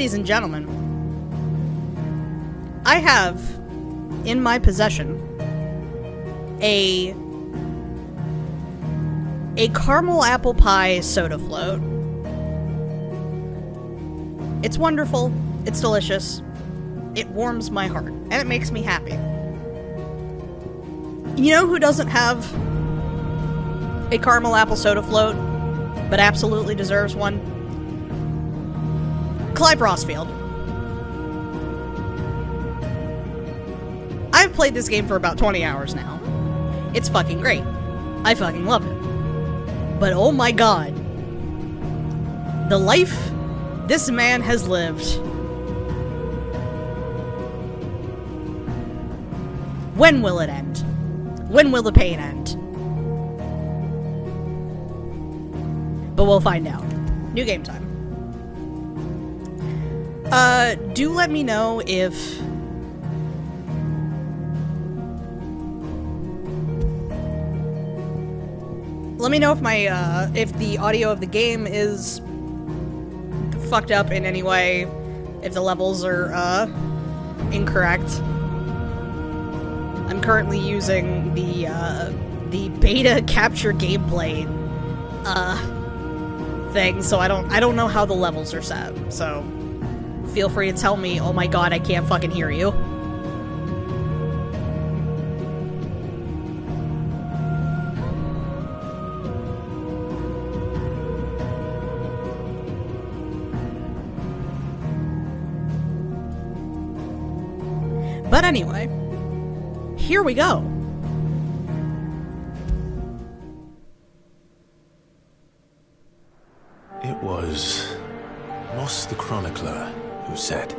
Ladies and gentlemen, I have in my possession a caramel apple pie soda float. It's wonderful, it's delicious, it warms my heart, and it makes me happy. You know who doesn't have a caramel apple soda float, but absolutely deserves one? Clive Rossfield. I've played this game for about 20 hours now. It's fucking great. I fucking love it. But oh my god. The life this man has lived. When will it end? When will the pain end? But we'll find out. New game time. Do let me know if... Let me know if my, if the audio of the game is fucked up in any way, if the levels are, incorrect. I'm currently using the beta capture gameplay, thing, so I don't know how the levels are set, so feel free to tell me, oh my god, I can't fucking hear you. But anyway, here we go. It was Moss the Chronicler who said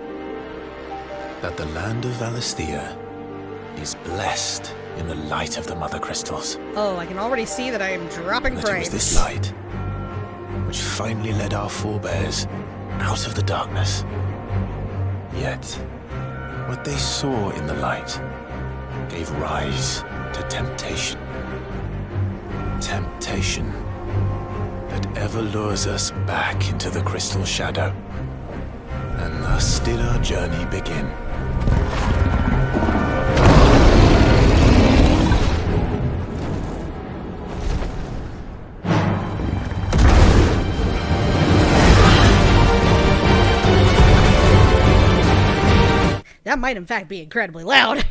that the land of Valisthea is blessed in the light of the Mother Crystals. Oh, I can already see that I am dropping That frames. it was this light which finally led our forebears out of the darkness. Yet, what they saw in the light gave rise to temptation. Temptation that ever lures us back into the crystal shadow. And thus did our journey begin. That might in fact be incredibly loud.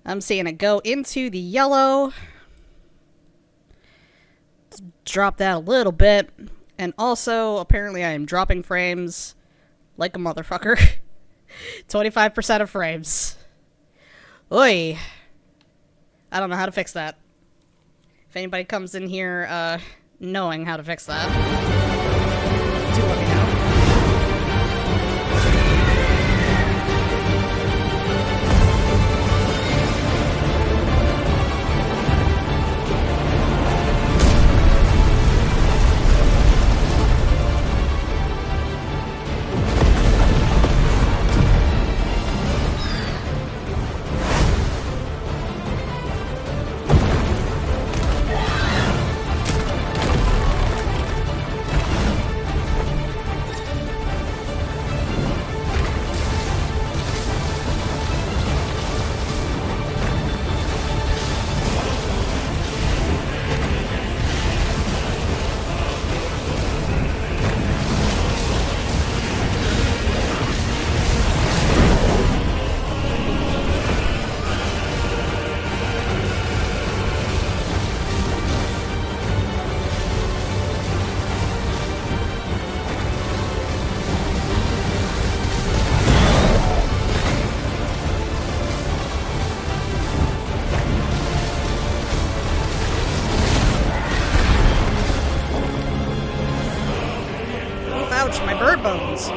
I'm seeing it go into the yellow. Let's drop that a little bit. And also, apparently I am dropping frames like a motherfucker. 25% of frames. Oi. I don't know how to fix that. If anybody comes in here, knowing how to fix that, do let me know. Ouch, my bird bones.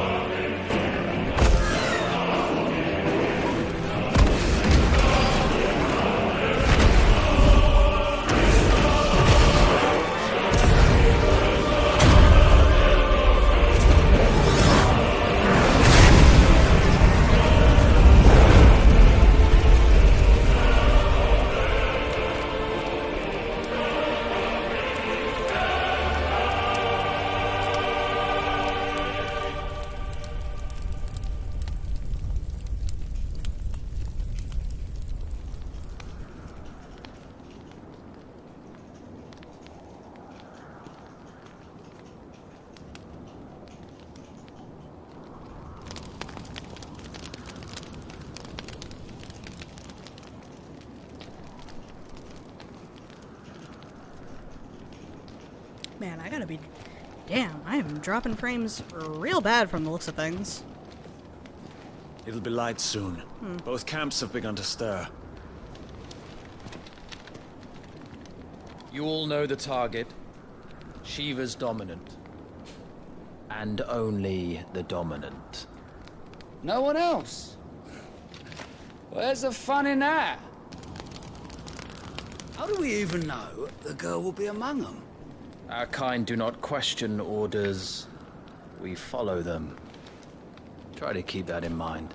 Man, I gotta be... Damn, I am dropping frames real bad from the looks of things. It'll be light soon. Both camps have begun to stir. You all know the target. Shiva's dominant. And only the dominant. No one else? Where's the fun in that? How do we even know the girl will be among them? Our kind do not question orders. We follow them. Try to keep that in mind.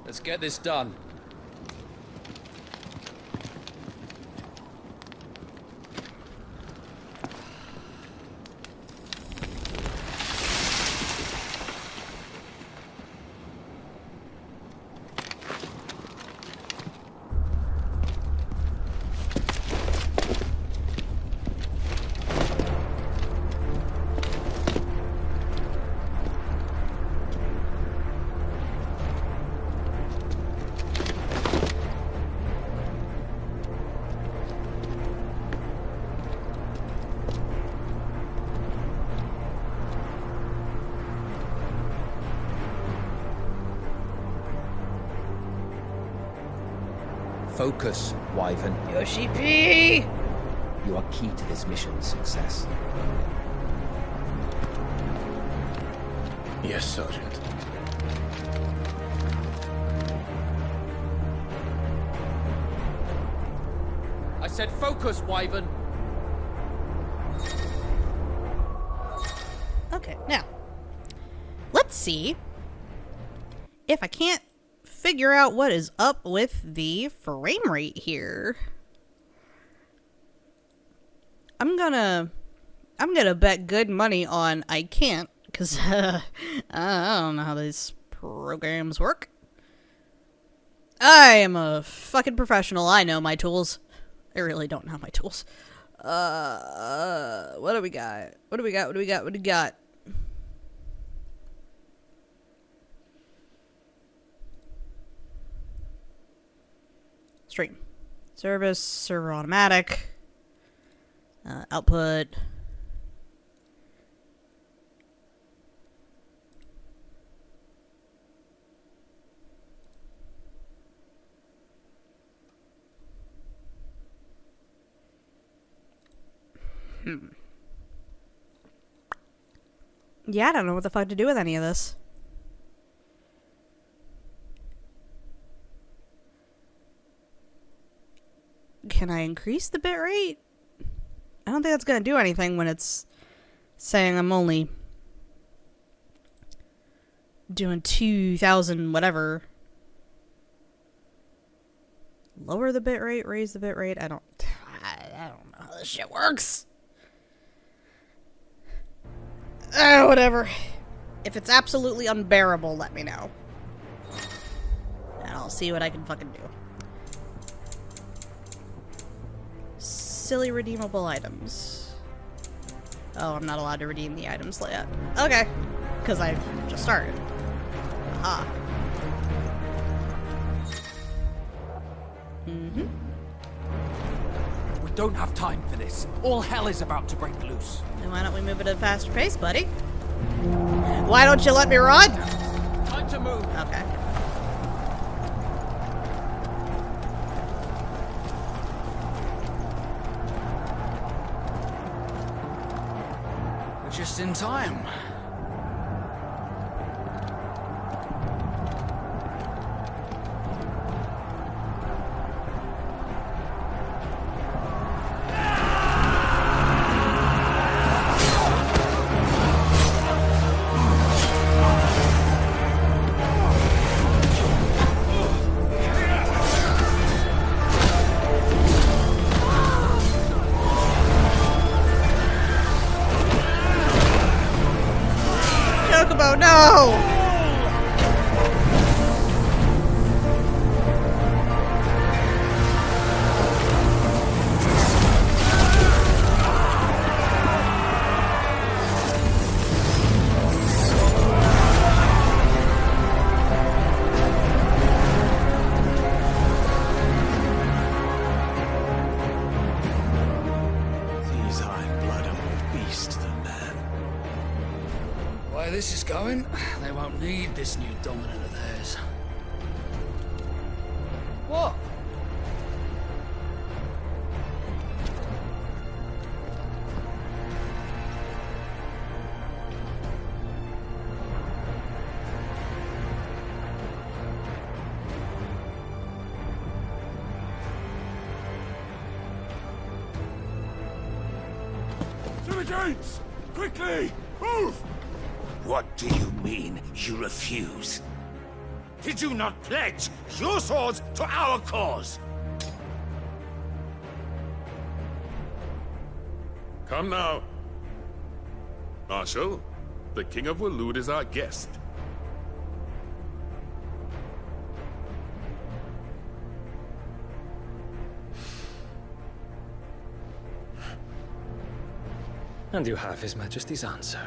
Let's get this done. Focus, Wyvern. Yoshi P! You are key to this mission's success. Yes, Sergeant. I said focus, Wyvern. Okay, now, let's see if I can't figure out what is up with the frame rate here. I'm gonna bet good money on I can't, because I don't know how these programs work. I am a fucking professional. I know my tools. I really don't know my tools. What do we got? What do we got? What do we got? What do we got? Stream. Service, server automatic. Output. Yeah, I don't know what the fuck to do with any of this. Can I increase the bitrate? I don't think that's gonna do anything when it's saying I'm only doing 2,000 whatever. Lower the bitrate, raise the bitrate. I don't know how this shit works. Whatever. If it's absolutely unbearable, let me know. And I'll see what I can fucking do. Silly redeemable items. Oh, I'm not allowed to redeem the items yet. Okay. Because I've just started. Aha. Mm-hmm. We don't have time for this. All hell is about to break loose. Then why don't we move it at a faster pace, buddy? Why don't you let me run? Time to move. Okay. We're just in time. going, they won't need this new dominant of theirs. Whoa. To the gates! Quickly! Move! What do you mean, you refuse? Did you not pledge your swords to our cause? Come now. Marshal, the King of Waloed is our guest. And you have His Majesty's answer.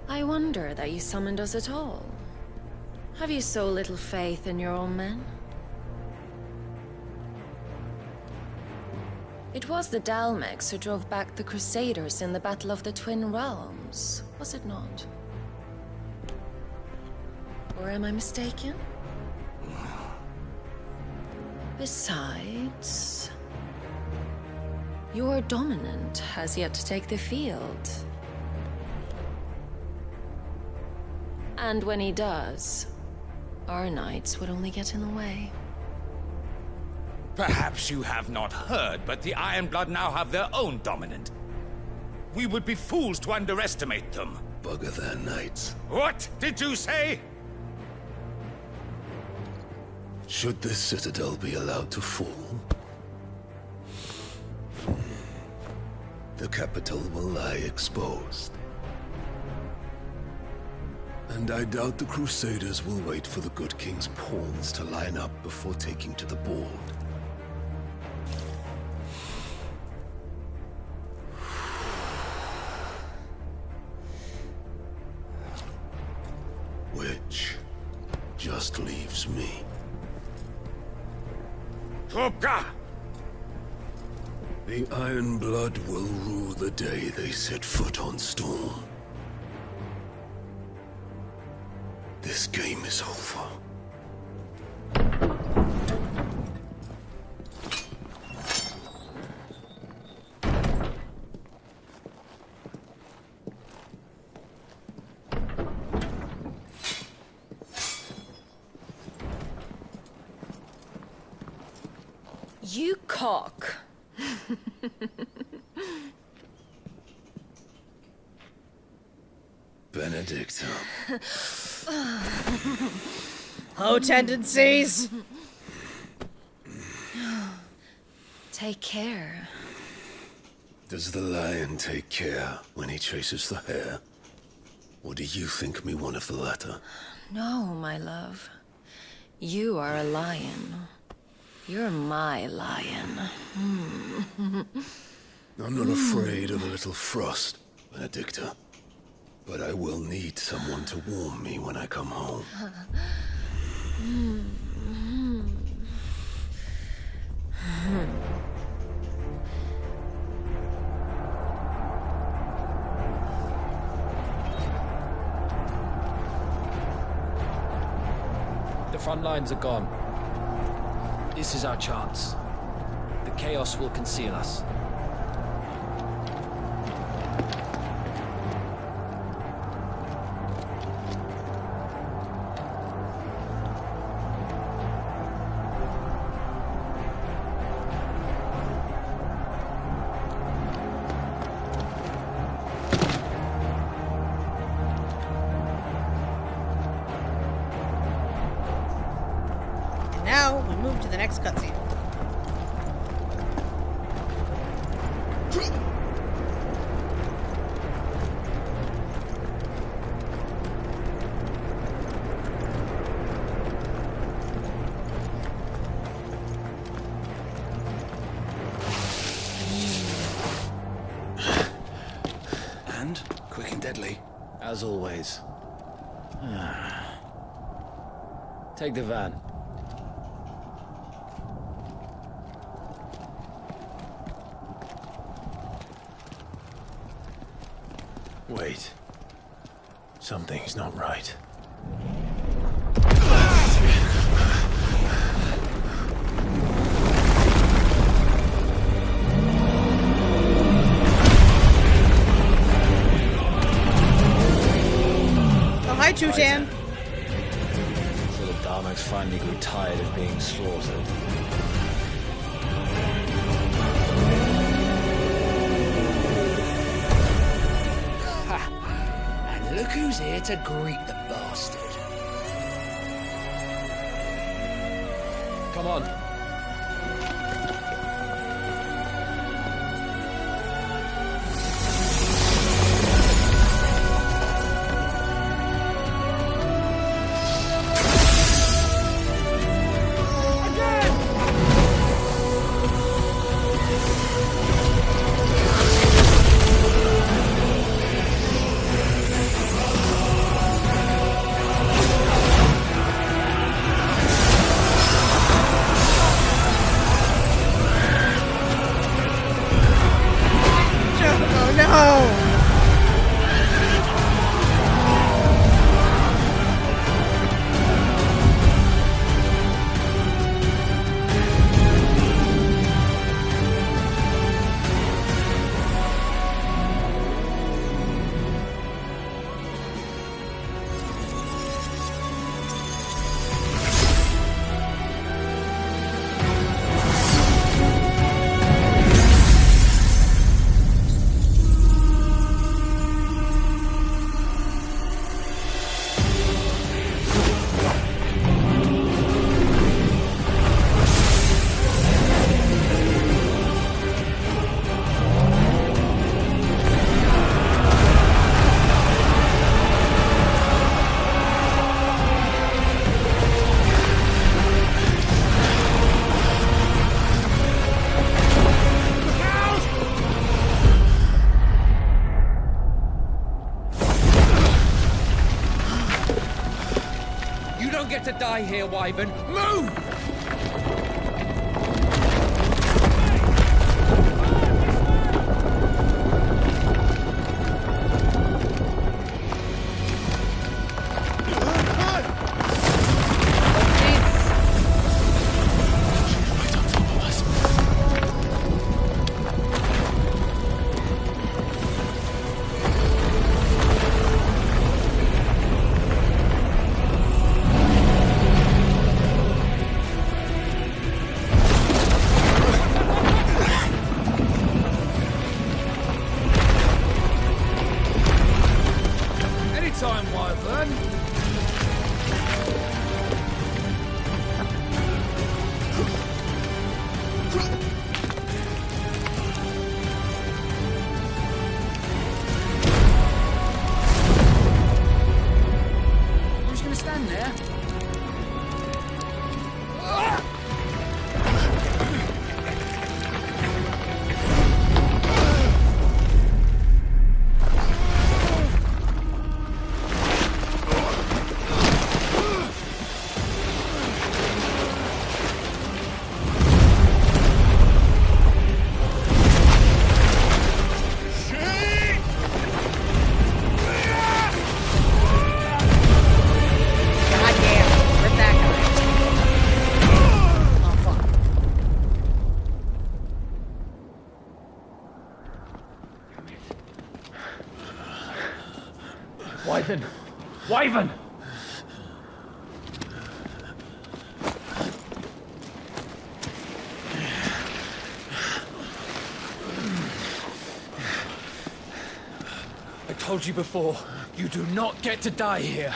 I wonder that you summoned us at all. Have you so little faith in your own men? It was the Dalmex who drove back the Crusaders in the Battle of the Twin Realms, was it not? Or am I mistaken? Besides, your dominant has yet to take the field. And when he does, our knights would only get in the way. Perhaps you have not heard, but the Ironblood now have their own dominant. We would be fools to underestimate them. Bugger their knights. What did you say? Should this citadel be allowed to fall, the capital will lie exposed. And I doubt the Crusaders will wait for the good king's pawns to line up before taking to the board. Which just leaves me. Topka! The Ironblood will rue the day they set foot on Storm. This game is over. You cock. Benedicta. Oh, tendencies! Take care. Does the lion take care when he chases the hare? Or do you think me one of the latter? No, my love. You are a lion. You're my lion. I'm not afraid of a little frost, Benedicta. But I will need someone to warm me when I come home. The front lines are gone. This is our chance. The chaos will conceal us. Now we move to the next cutscene. as always. Take the van. Wait. Something's not right. Oh, hi, Chuchan. So the Darmaks finally grew tired of being slaughtered. And look who's here to greet the bastard. Come on. To die here, Wyvern. Move! Wyvern! Wyvern! I told you before, you do not get to die here.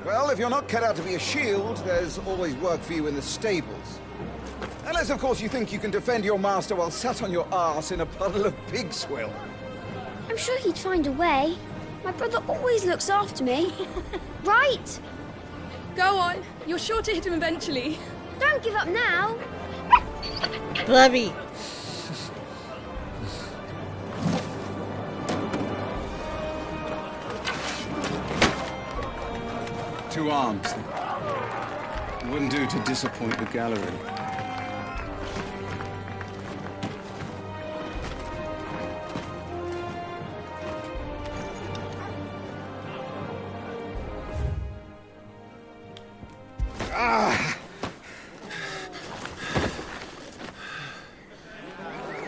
Well, if you're not cut out to be a shield, there's always work for you in the stables. Unless, of course, you think you can defend your master while sat on your arse in a puddle of pig swill. I'm sure he'd find a way. My brother always looks after me. Right? Go on. You're sure to hit him eventually. Don't give up now. Levy. Two arms. It wouldn't do to disappoint the gallery.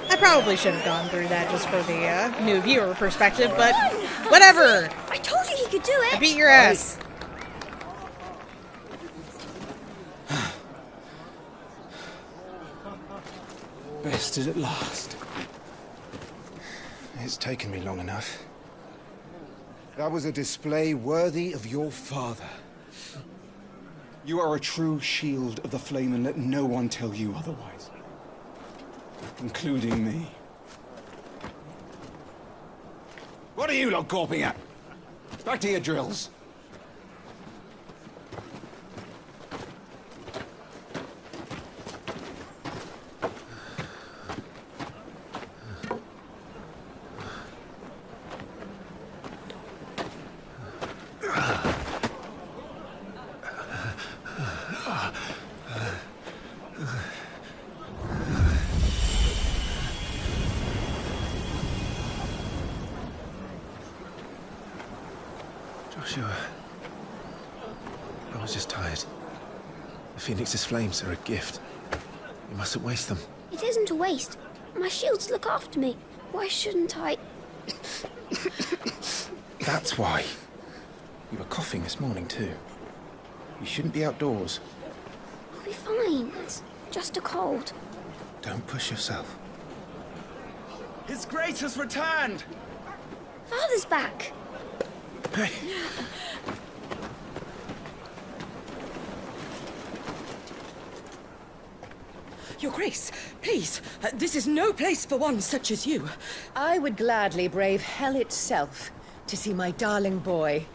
I probably should have gone through that just for the new viewer perspective, but whatever. I told you he could do it. I beat your ass. Bested at last. It's taken me long enough. That was a display worthy of your father. You are a true shield of the flame, and let no one tell you otherwise. Including me. What are you lot gawping at? Back to your drills. Joshua, I was just tired. The Phoenix's flames are a gift. You mustn't waste them. It isn't a waste. My shields look after me. Why shouldn't I? That's why. You were coughing this morning too. You shouldn't be outdoors. I'll be fine. It's just a cold. Don't push yourself. His Grace has returned! Father's back. Hey! Your Grace, please, this is no place for one such as you. I would gladly brave hell itself to see my darling boy.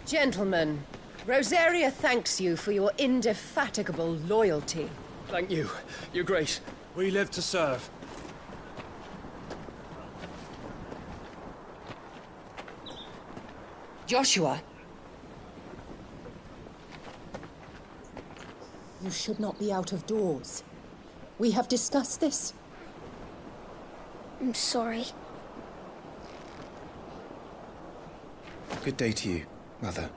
Gentlemen, Rosaria thanks you for your indefatigable loyalty. Thank you, Your Grace. We live to serve. Joshua. You should not be out of doors. We have discussed this. I'm sorry. Good day to you, Mother.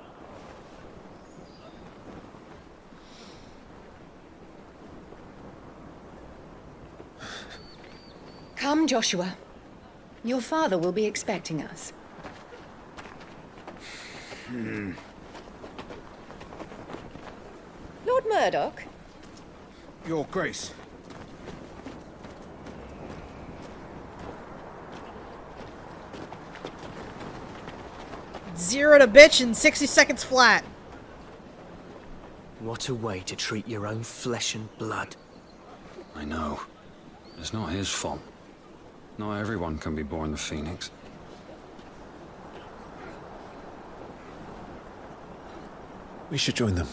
Come, Joshua. Your father will be expecting us. Lord Murdoch? Your Grace. Zero to bitch in 60 seconds flat. What a way to treat your own flesh and blood. I know. It's not his fault. Not everyone can be born the Phoenix. We should join them.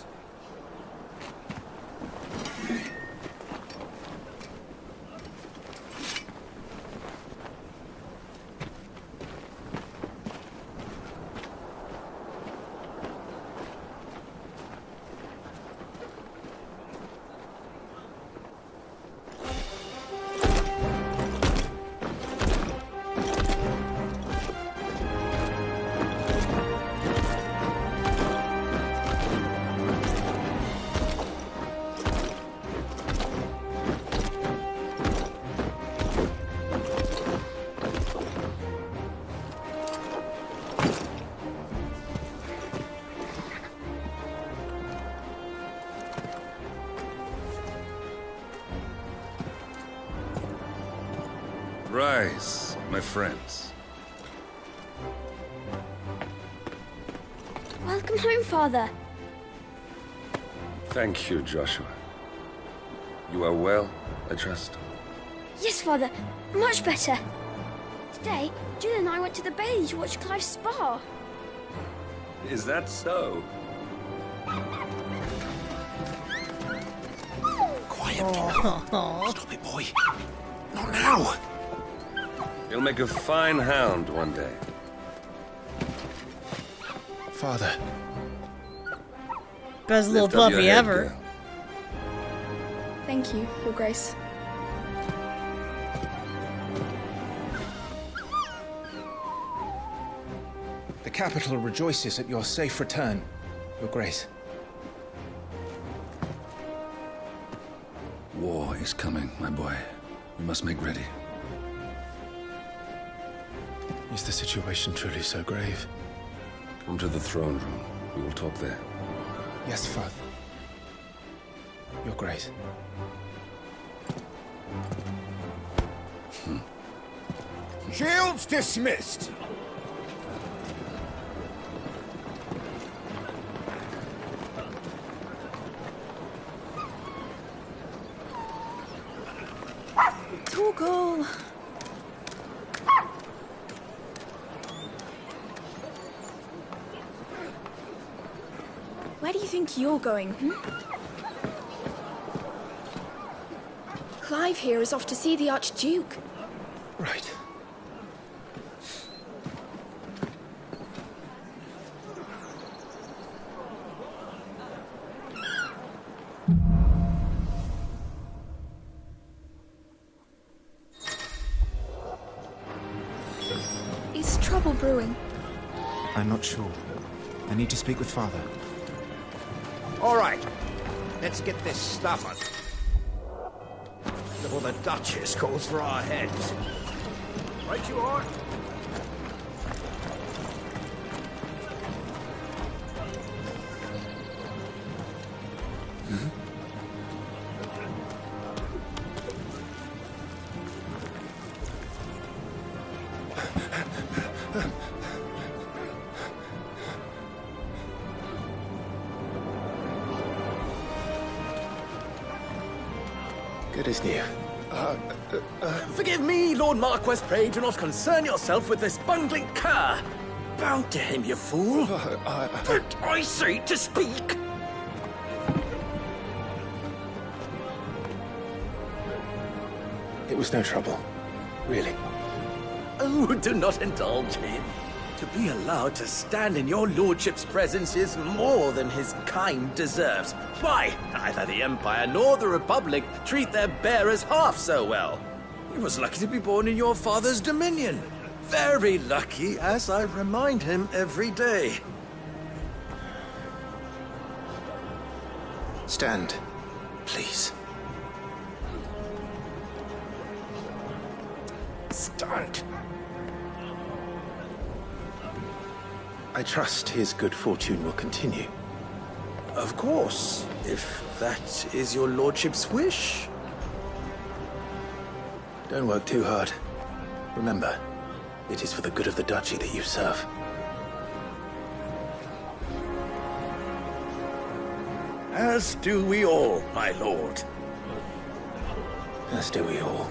Rise, my friends. Welcome home, Father. Thank you, Joshua. You are well, I trust? Yes, Father. Much better. Today, Jill and I went to the Bailey to watch Clive spar. Is that so? Quiet, Torgal. Stop it, boy. Not now. You'll make a fine hound one day. Father. Best little Lift up your puppy head, ever. girl. Thank you, Your Grace. The capital rejoices at your safe return, Your Grace. War is coming, my boy. We must make ready. Is the situation truly so grave? Come to the throne room. We will talk there. Yes, Father. Your Grace. Shields dismissed. Torgal! Where do you think you're going, Clive here is off to see the Archduke. Right. Is trouble brewing? I'm not sure. I need to speak with Father. All right, let's get this stuff on. Before the Duchess calls for our heads. Right you are. Good as new. Forgive me, Lord Marquess. Pray do not concern yourself with this bungling cur. Bow to him, you fool. But I say to speak. It was no trouble. Really. Oh, do not indulge him. To be allowed to stand in your lordship's presence is more than his kind deserves. Why, neither the Empire nor the Republic treat their bearers half so well. He was lucky to be born in your father's dominion. Very lucky, as I remind him every day. Stand, please. Stand. I trust his good fortune will continue. Of course, if that is your lordship's wish. Don't work too hard. Remember, it is for the good of the duchy that you serve. As do we all, my lord. As do we all.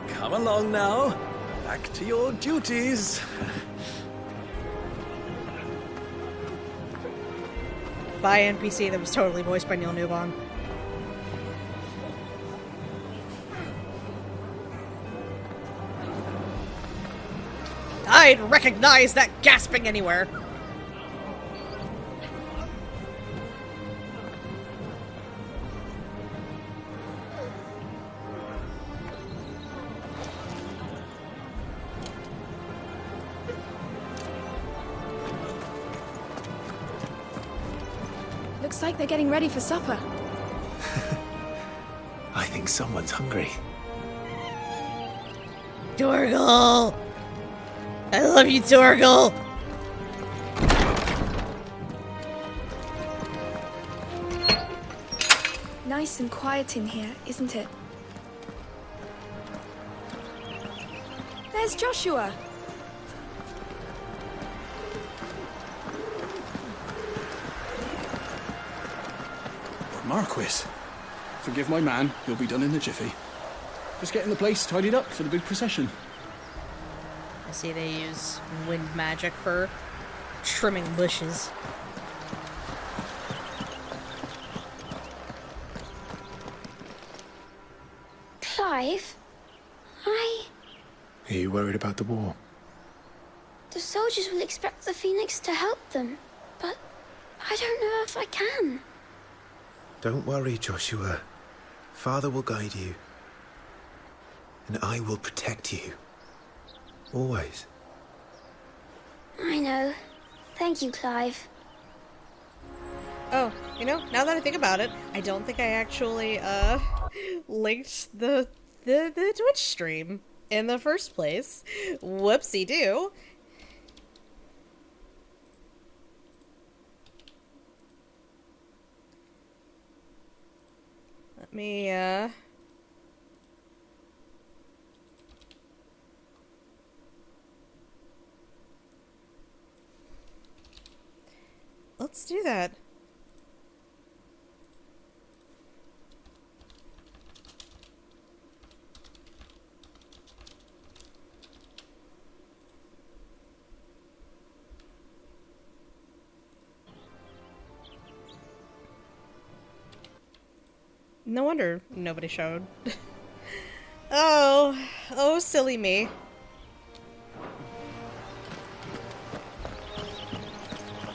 Come along now. Back to your duties. By NPC that was totally voiced by Neil Newbon. I'd recognize that gasping anywhere. Looks like they're getting ready for supper. I think someone's hungry. Torgal! I love you, Torgal! Nice and quiet in here, isn't it? There's Joshua! Marquis. Forgive my man, he'll be done in a jiffy. Just getting the place tidied up for the big procession. I see they use wind magic for trimming bushes. Clive, Are you worried about the war? the soldiers will expect the Phoenix to help them, but I don't know if I can. Don't worry, Joshua. Father will guide you. And I will protect you. Always. I know. Thank you, Clive. Oh, you know, now that I think about it, I don't think I actually, linked the Twitch stream in the first place. Whoopsie-doo. Let me, let's do that. No wonder nobody showed. Oh, silly me.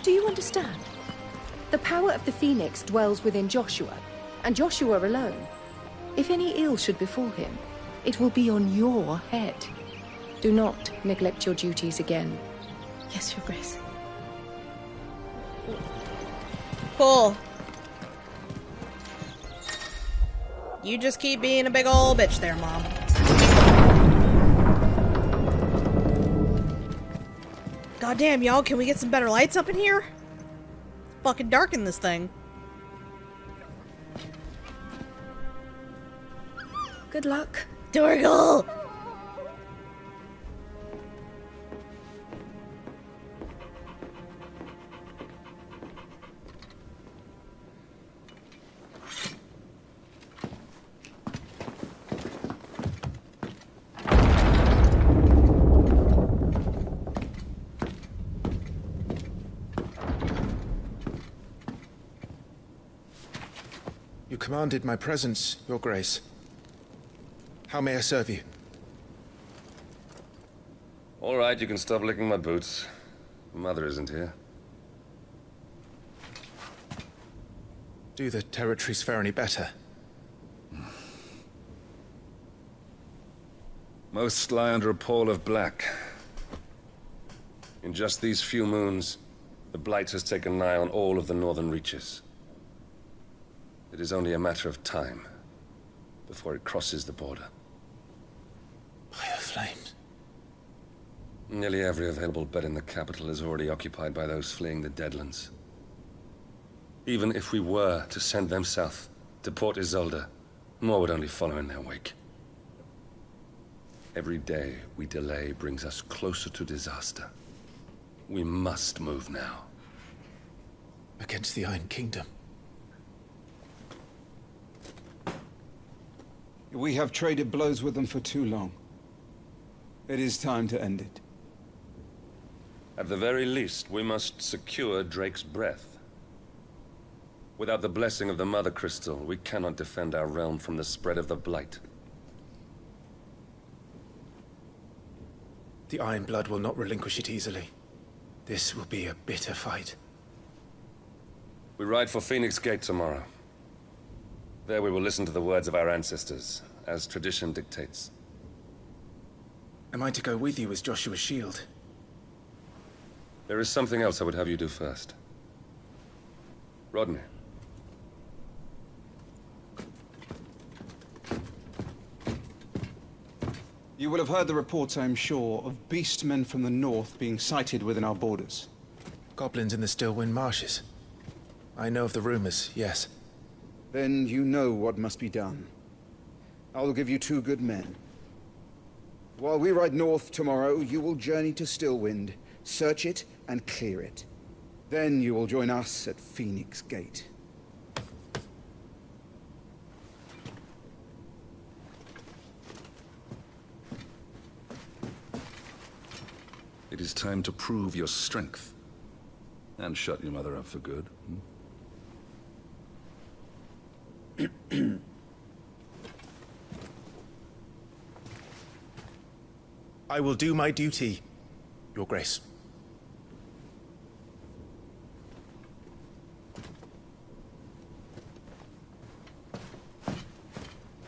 Do you understand? The power of the Phoenix dwells within Joshua, and Joshua alone. If any ill should befall him, it will be on your head. Do not neglect your duties again. Yes, Your Grace. Cool. You just keep being a big ol' bitch there, Mom. Goddamn, y'all, can we get some better lights up in here? It's fucking dark in this thing. Good luck. Dorgle! You commanded my presence, Your Grace. How may I serve you? All right, you can stop licking my boots. Mother isn't here. Do the territories fare any better? Most lie under a pall of black. In just these few moons, the Blight has taken nigh on all of the northern reaches. It is only a matter of time before it crosses the border. By the flames. Nearly every available bed in the capital is already occupied by those fleeing the Deadlands. Even if we were to send them south to Port Isolde, more would only follow in their wake. Every day we delay brings us closer to disaster. We must move now. Against the Iron Kingdom. We have traded blows with them for too long. It is time to end it. At the very least, we must secure Drake's breath. Without the blessing of the Mother Crystal, we cannot defend our realm from the spread of the Blight. The Iron Blood will not relinquish it easily. This will be a bitter fight. We ride for Phoenix Gate tomorrow. There we will listen to the words of our ancestors, as tradition dictates. Am I to go with you as Joshua's shield? There is something else I would have you do first. Rodney. You will have heard the reports, I am sure, of beastmen from the north being sighted within our borders. Goblins in the Stillwind Marshes. I know of the rumors, yes. Then you know what must be done. I will give you 2 good men. While we ride north tomorrow, you will journey to Stillwind, search it, and clear it. Then you will join us at Phoenix Gate. It is time to prove your strength. And shut your mother up for good. I will do my duty, Your Grace.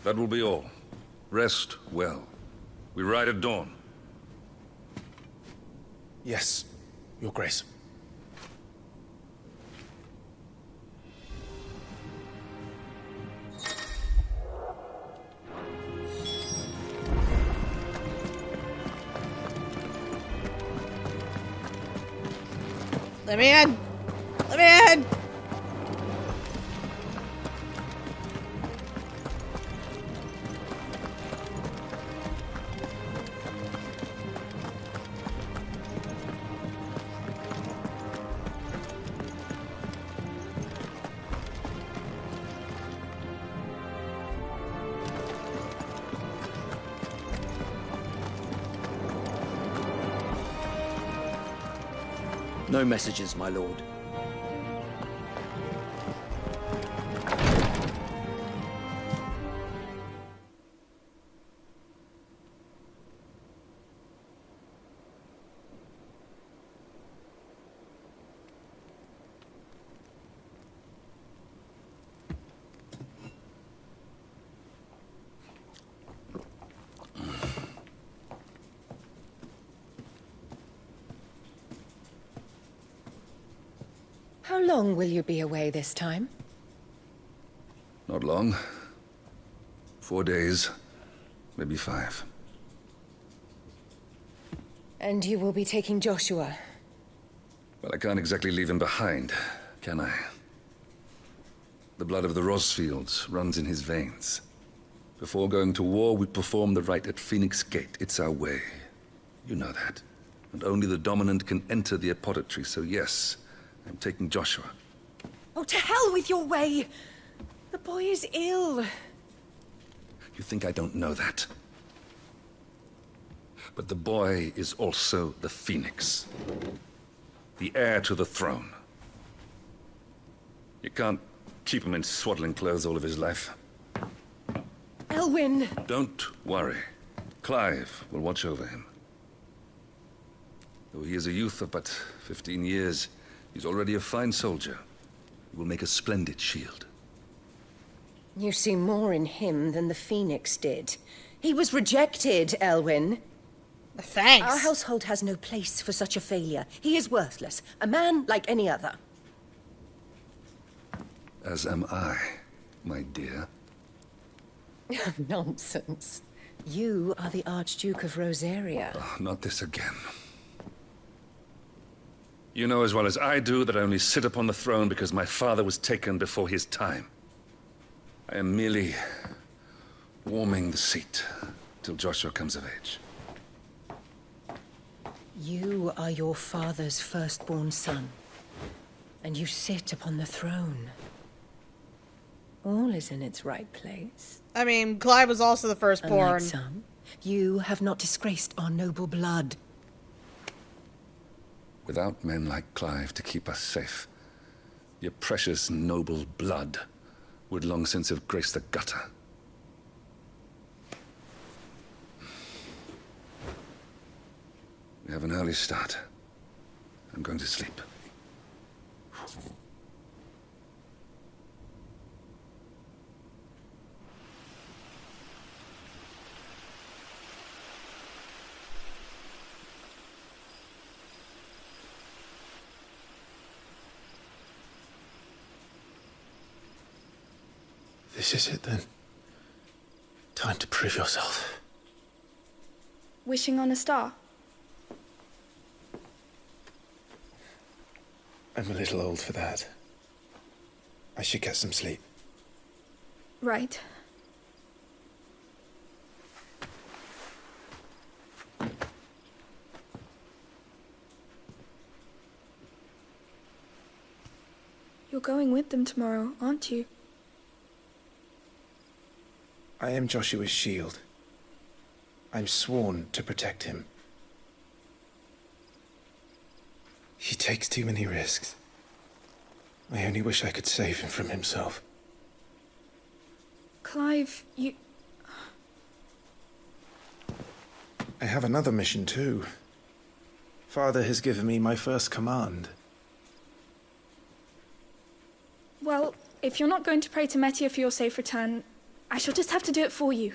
That will be all. Rest well. We ride at dawn. Yes, Your Grace. Let me in! Let me in! No messages, my lord. How long will you be away this time? Not long. 4 days, maybe 5. And you will be taking Joshua? Well, I can't exactly leave him behind, can I? The blood of the Rosfields runs in his veins. Before going to war, we perform the rite at Phoenix Gate. It's our way. You know that. And only the dominant can enter the apothecary, so yes, I'm taking Joshua. Oh, to hell with your way! The boy is ill. You think I don't know that? But the boy is also the Phoenix. The heir to the throne. You can't keep him in swaddling clothes all of his life. Elwyn! Don't worry. Clive will watch over him. Though he is a youth of but 15 years, he's already a fine soldier. He will make a splendid shield. You see more in him than the Phoenix did. He was rejected, Elwyn. Thanks. Our household has no place for such a failure. He is worthless. A man like any other. As am I, my dear. Nonsense. You are the Archduke of Rosaria. Oh, not this again. You know as well as I do that I only sit upon the throne because my father was taken before his time. I am merely warming the seat till Joshua comes of age. You are your father's firstborn son, and you sit upon the throne. All is in its right place. I mean, Clive was also the firstborn. Unlike some, you have not disgraced our noble blood. Without men like Clive to keep us safe, your precious noble blood would long since have graced the gutter. We have an early start. I'm going to sleep. This is it then. Time to prove yourself. Wishing on a star? I'm a little old for that. I should get some sleep. Right. You're going with them tomorrow, aren't you? I am Joshua's shield. I'm sworn to protect him. He takes too many risks. I only wish I could save him from himself. Clive, you... I have another mission too. Father has given me my first command. Well, if you're not going to pray to Metia for your safe return, I shall just have to do it for you.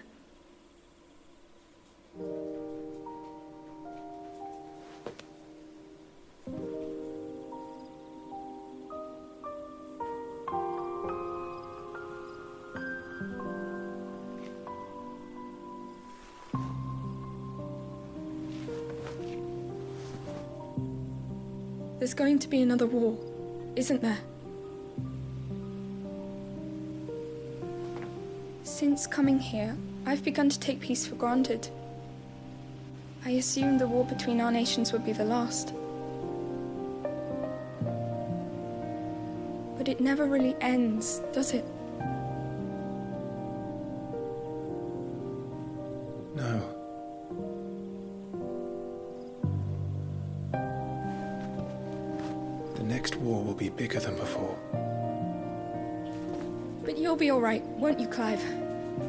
There's going to be another war, isn't there? Since coming here, I've begun to take peace for granted. I assumed the war between our nations would be the last. But it never really ends, does it? No. The next war will be bigger than before. But you'll be all right, won't you, Clive?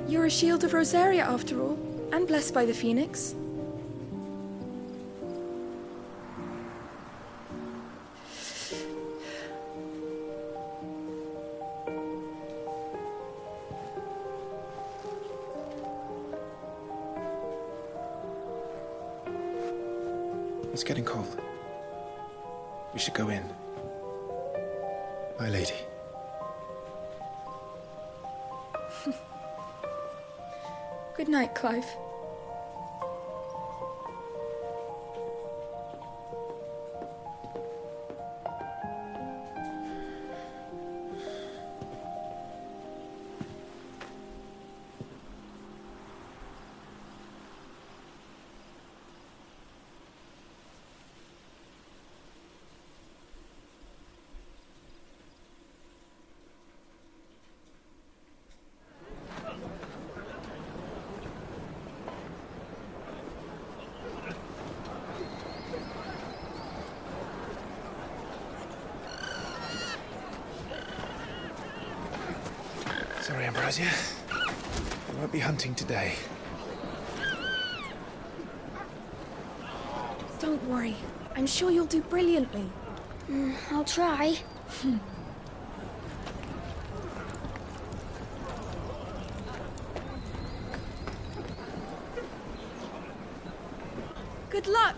You're a shield of Rosaria, after all, and blessed by the Phoenix. It's getting cold. We should go in. My lady. Good night, Clive. Sorry, Ambrosia. I won't be hunting today. Don't worry. I'm sure you'll do brilliantly. I'll try. Good luck!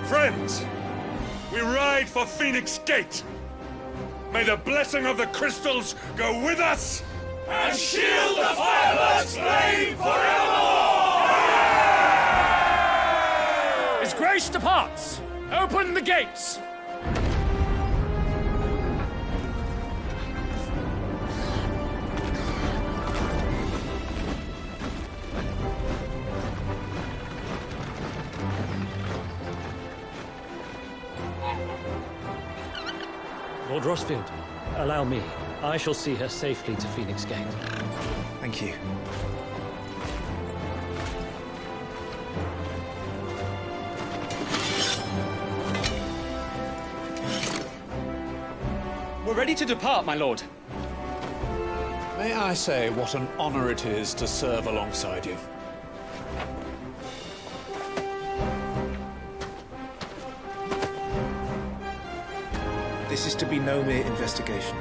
Friends, we ride for Phoenix Gate. May the blessing of the crystals go with us and shield the firebird's flame forevermore! His Grace departs! Open the gates! Lord Rosfield, allow me. I shall see her safely to Phoenix Gate. Thank you. We're ready to depart, my lord. May I say what an honor it is to serve alongside you? This is to be no mere investigation.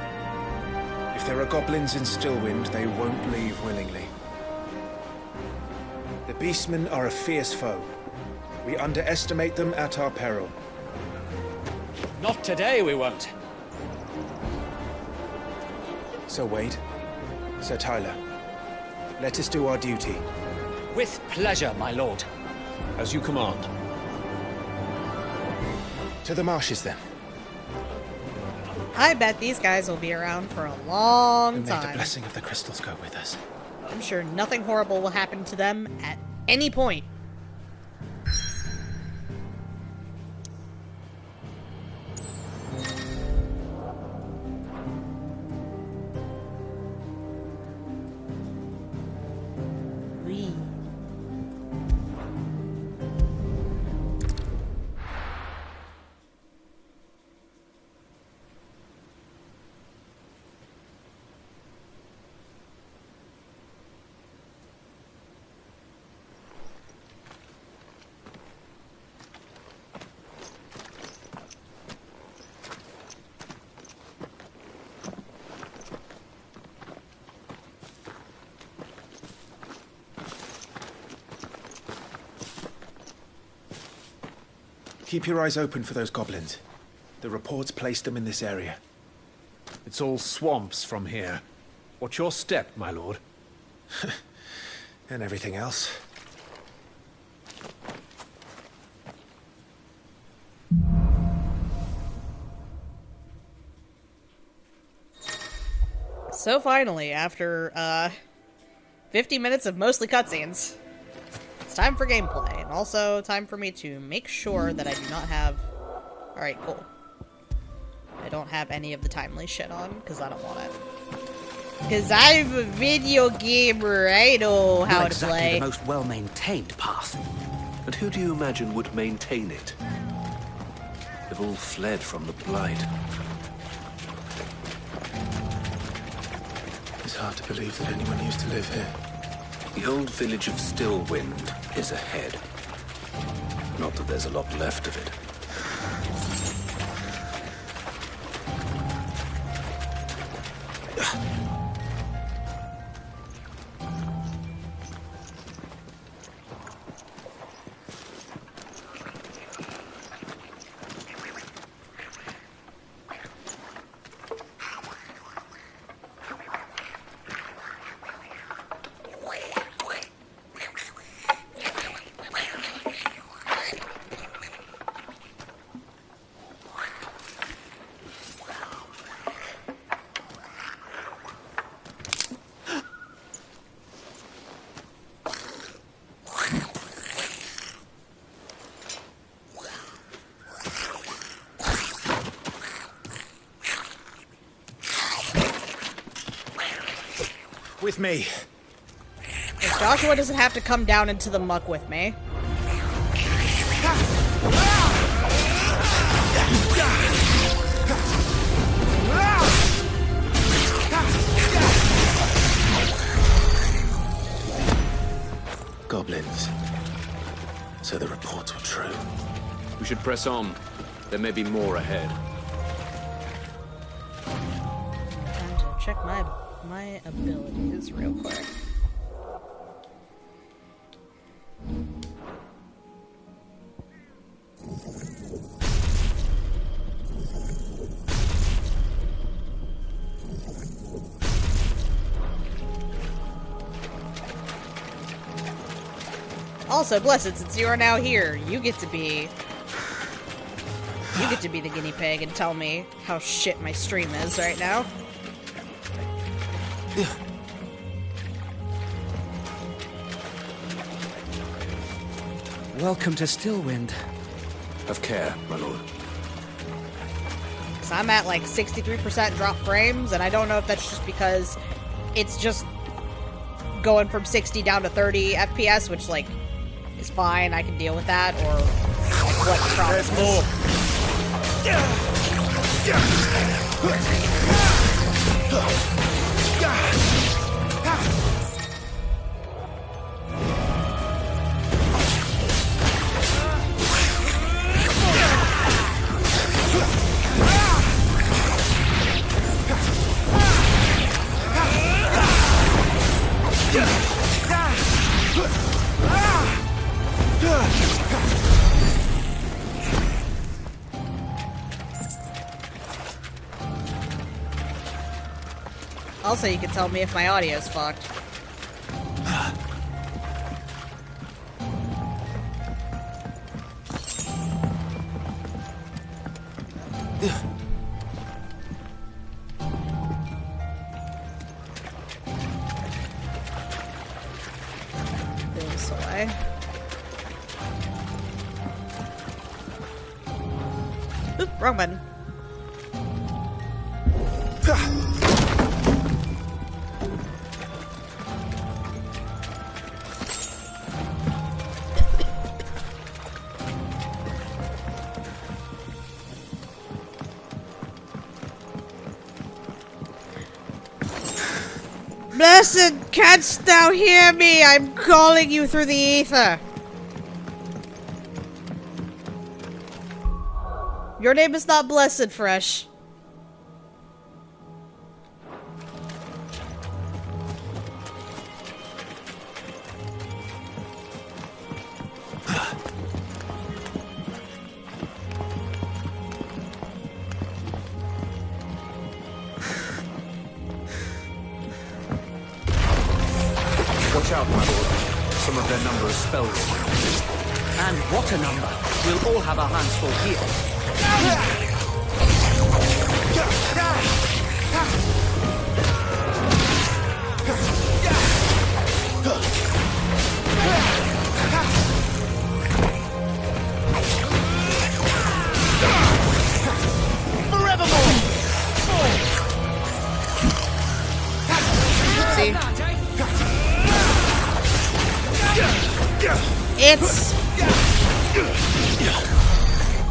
If there are goblins in Stillwind, they won't leave willingly. The Beastmen are a fierce foe. We underestimate them at our peril. Not today, we won't. Sir Wade, Sir Tyler, let us do our duty. With pleasure, my lord. As you command. To the marshes, then. I bet these guys will be around for a long And may time. the blessing of the crystals go with us. I'm sure nothing horrible will happen to them at any point. Keep your eyes open for those goblins. The reports placed them in this area. It's all swamps from here. What's your step, my lord? And everything else. So finally, after 50 minutes of mostly cutscenes, it's time for gameplay, and also time for me to make sure that I do not have... Alright, cool. I don't have any of the timely shit on, because I don't want it. Because I'm a video gamer, I know how Not to exactly play. the most well-maintained path. And who do you imagine would maintain it? They've all fled from the Blight. It's hard to believe that anyone used to live here. The old village of Stillwind is ahead. Not that there's a lot left of it. With me. If Joshua doesn't have to come down into the muck with me. Goblins. So the reports were true. We should press on. There may be more ahead. Time to check my abilities real quick. Also, Blessed, since you are now here, you get to be the guinea pig and tell me how shit my stream is right now. Welcome to Stillwind. Have care, my lord. Because I'm at like 63% drop frames, and I don't know if that's just because it's just going from 60 down to 30 FPS, which, like, is fine, I can deal with that, or like, what the problem is. There's more. Also, you can tell me if my audio's fucked. This way. Oop, wrong button. Blessed, canst thou hear me? I'm calling you through the ether. Your name is not Blessed, Fresh. Watch out, my lord. Some of their number is spells. And what a number! We'll all have our hands full here.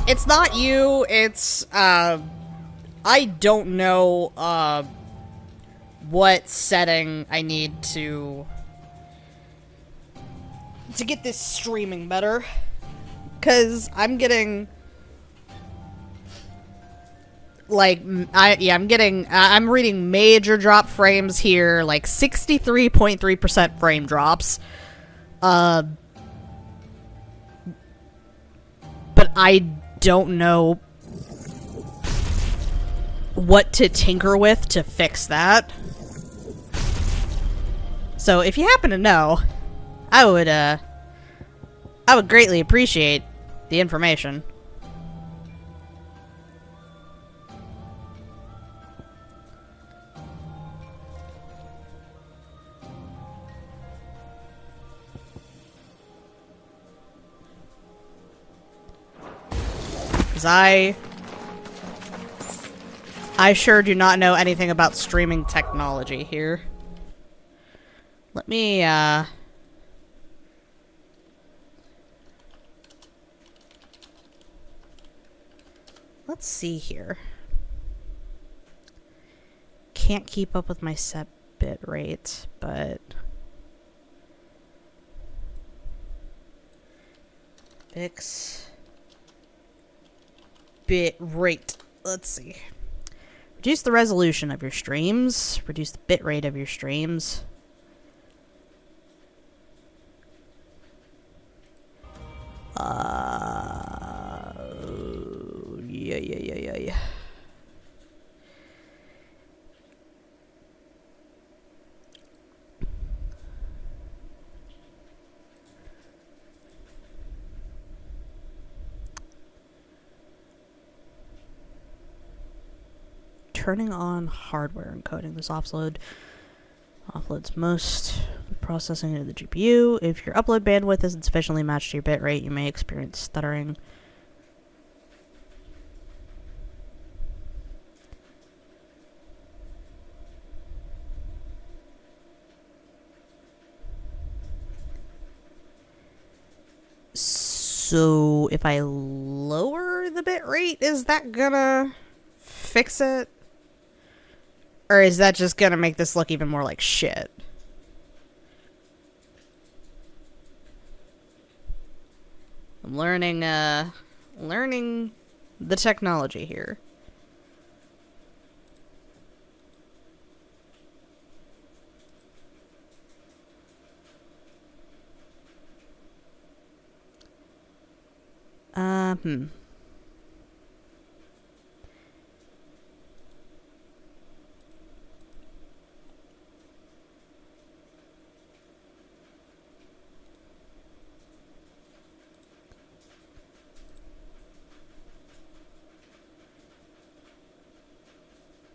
It's not you, it's, I don't know, what setting I need to get this streaming better. 'Cause I'm getting, like, I'm reading major drop frames here, like 63.3% frame drops. But I don't know what to tinker with to fix that. So if you happen to know, I would greatly appreciate the information. I sure do not know anything about streaming technology here. Let me, let's see here. Can't keep up with my set bit rate, but fix bit rate. Let's see. Reduce the resolution of your streams. Reduce the bit rate of your streams. Yeah. Turning on hardware encoding. This offloads most processing into the GPU. If your upload bandwidth isn't sufficiently matched to your bitrate, you may experience stuttering. So if I lower the bitrate, is that gonna fix it? Or is that just gonna make this look even more like shit? I'm learning the technology here.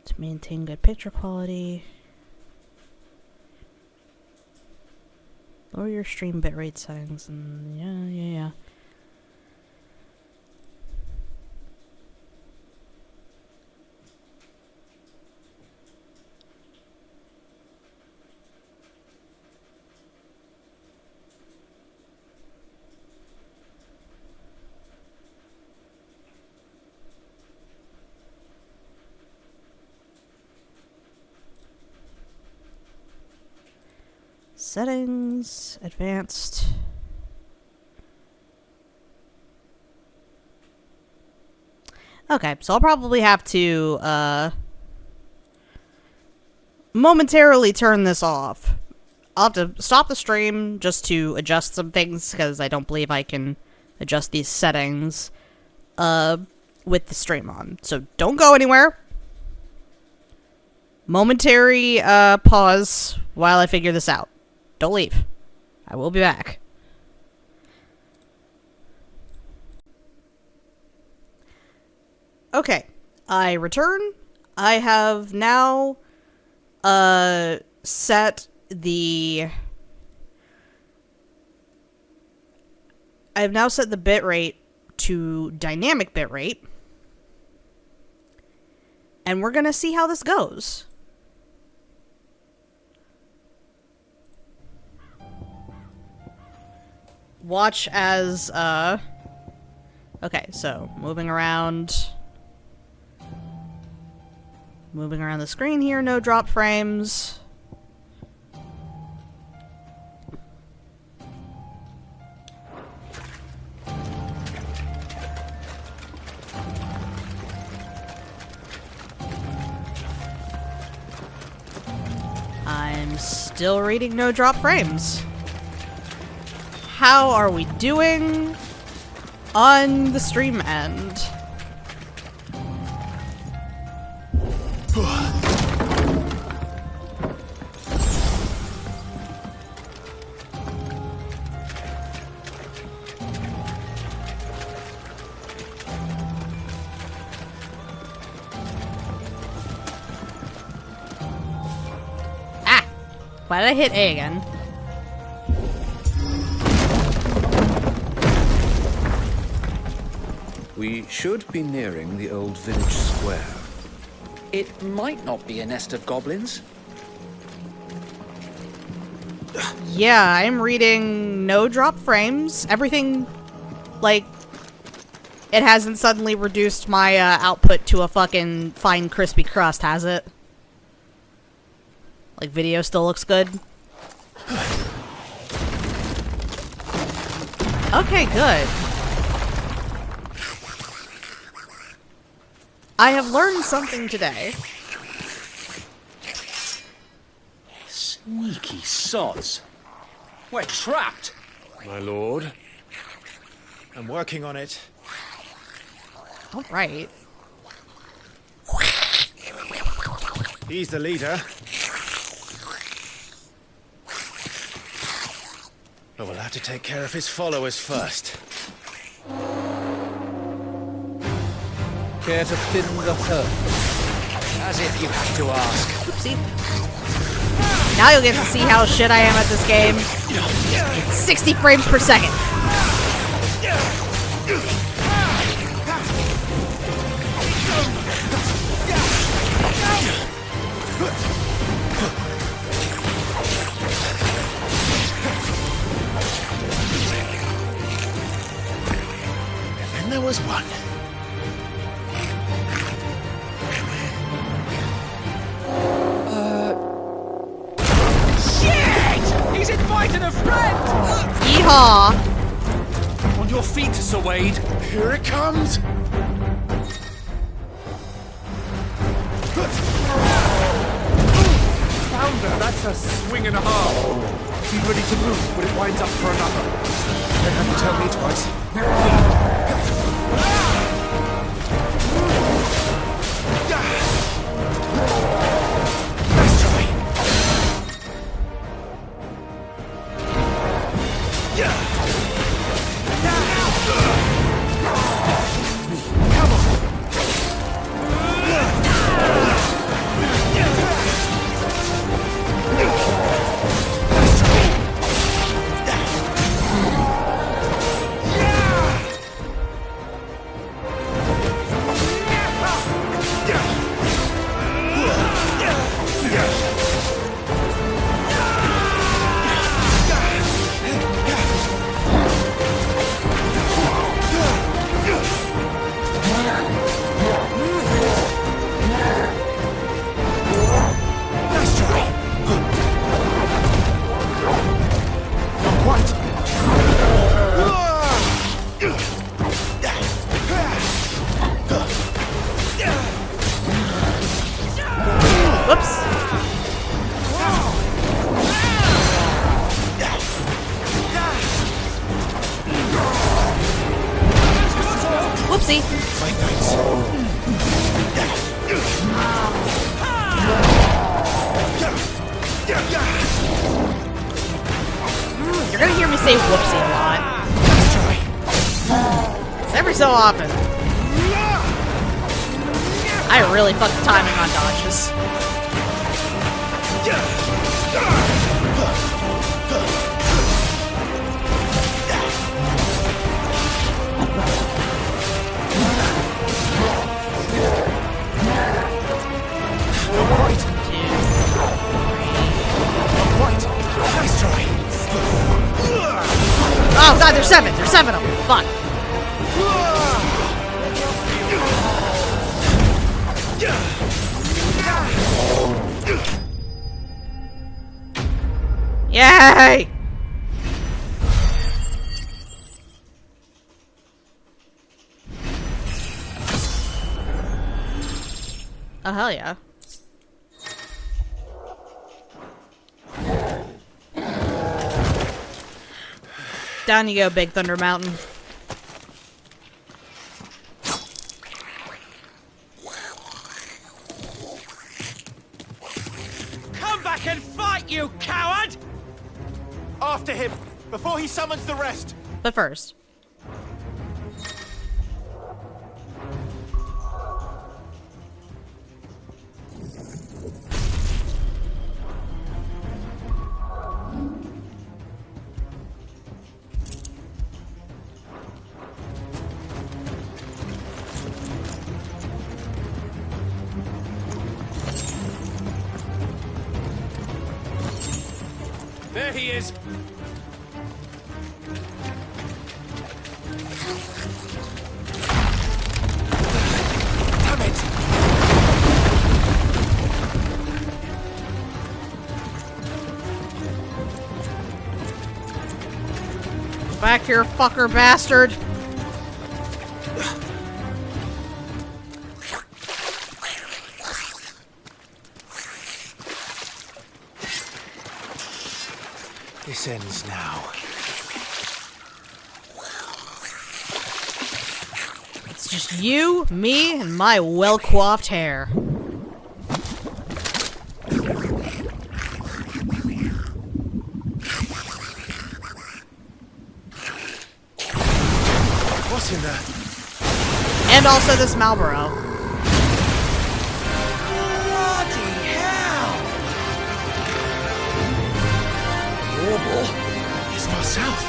To maintain good picture quality, lower your stream bitrate settings, and yeah. Settings, advanced. Okay, so I'll probably have to, momentarily turn this off. I'll have to stop the stream just to adjust some things, because I don't believe I can adjust these settings, with the stream on. So don't go anywhere. Momentary, pause while I figure this out. Don't leave. I will be back. Okay. I return. I have now set the bitrate to dynamic bitrate. And we're gonna see how this goes. Watch as, okay, so moving around the screen here, no drop frames. I'm still reading no drop frames. How are we doing on the stream end? Why did I hit A again? We should be nearing the old village square. It might not be a nest of goblins. Yeah, I'm reading no drop frames. Everything, like, it hasn't suddenly reduced my output to a fucking fine crispy crust, has it? Like, video still looks good. Okay, good. I have learned something today. Sneaky sods. We're trapped. My lord. I'm working on it. All right. He's the leader. But we'll have to take care of his followers first. Care to thin the herd? As if you have to ask. Oopsie. Now you'll get to see how shit I am at this game. It's 60 frames per second. And there was one. He's invited a friend! Yeehaw! On your feet, Sir Wade. Here it comes! Founder, that's a swing and a half. Be ready to move, but it winds up for another. Don't have to tell me twice. Whoopsie. You're gonna hear me say whoopsie a lot. It's every so often. I really fucked the timing on dodges. Nice try. Oh god, there's 7. There's 7 of them. Fuck. Yay! Oh hell yeah. Down you go, Big Thunder Mountain. Come back and fight, you coward! After him, before he summons the rest. But first. There he is. Damn it! Back here, fucker bastard. This ends now. It's just you, me, and my well-coiffed hair. What's in there? And also this Marlboro. It's far south.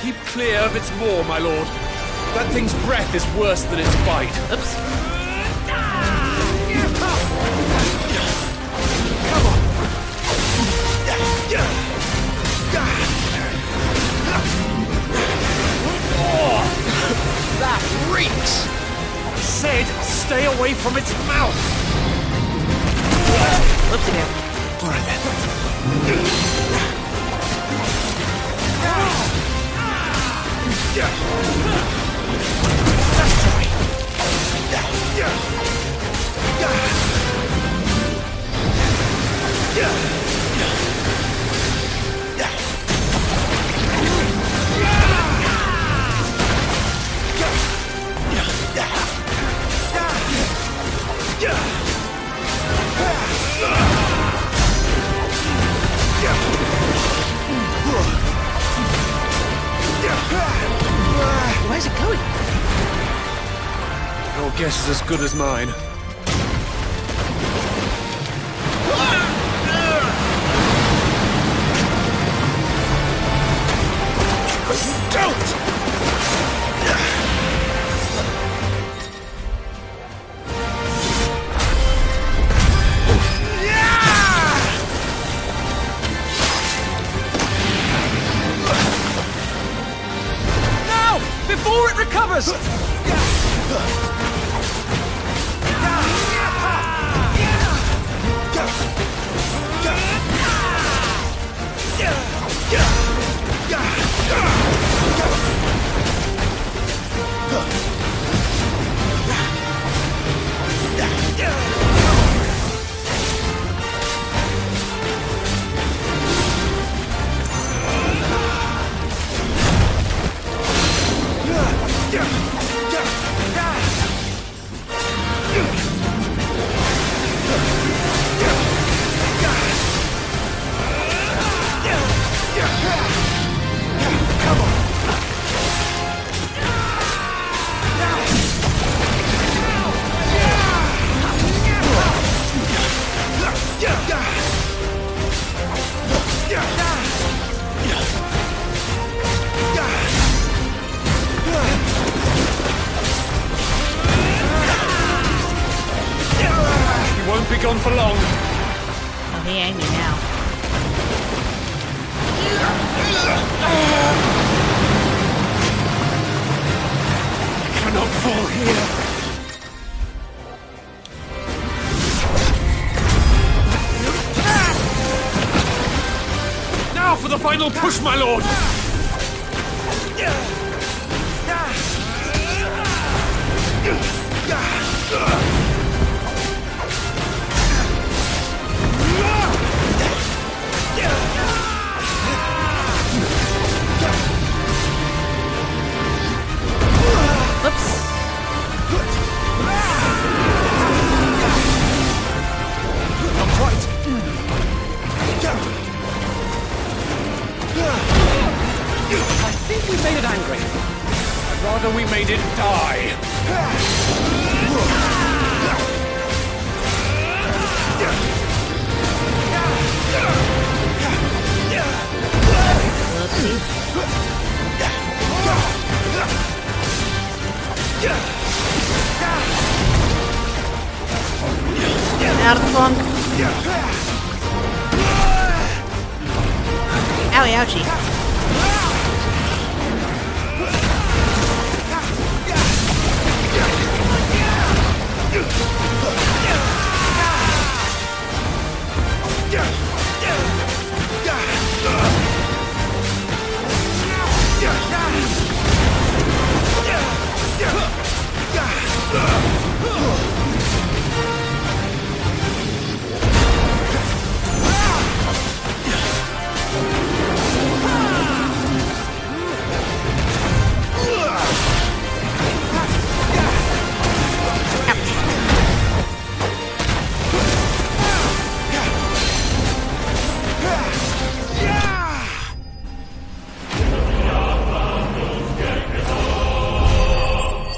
Keep clear of its maw, my lord. That thing's breath is worse than its bite. Oops. Come on. Oh, that reeks. I said, stay away from its mouth. Whoopsie doo. All right then. Let's try. Where's it going? Your guess is as good as mine. Don't! Before it recovers! for long. Oh, he angry now. I cannot fall here. Now for the final push, my lord! Whoops. Not quite. I think we made it angry. I'd rather we made it die. Out of the funk. Owie, ouchie.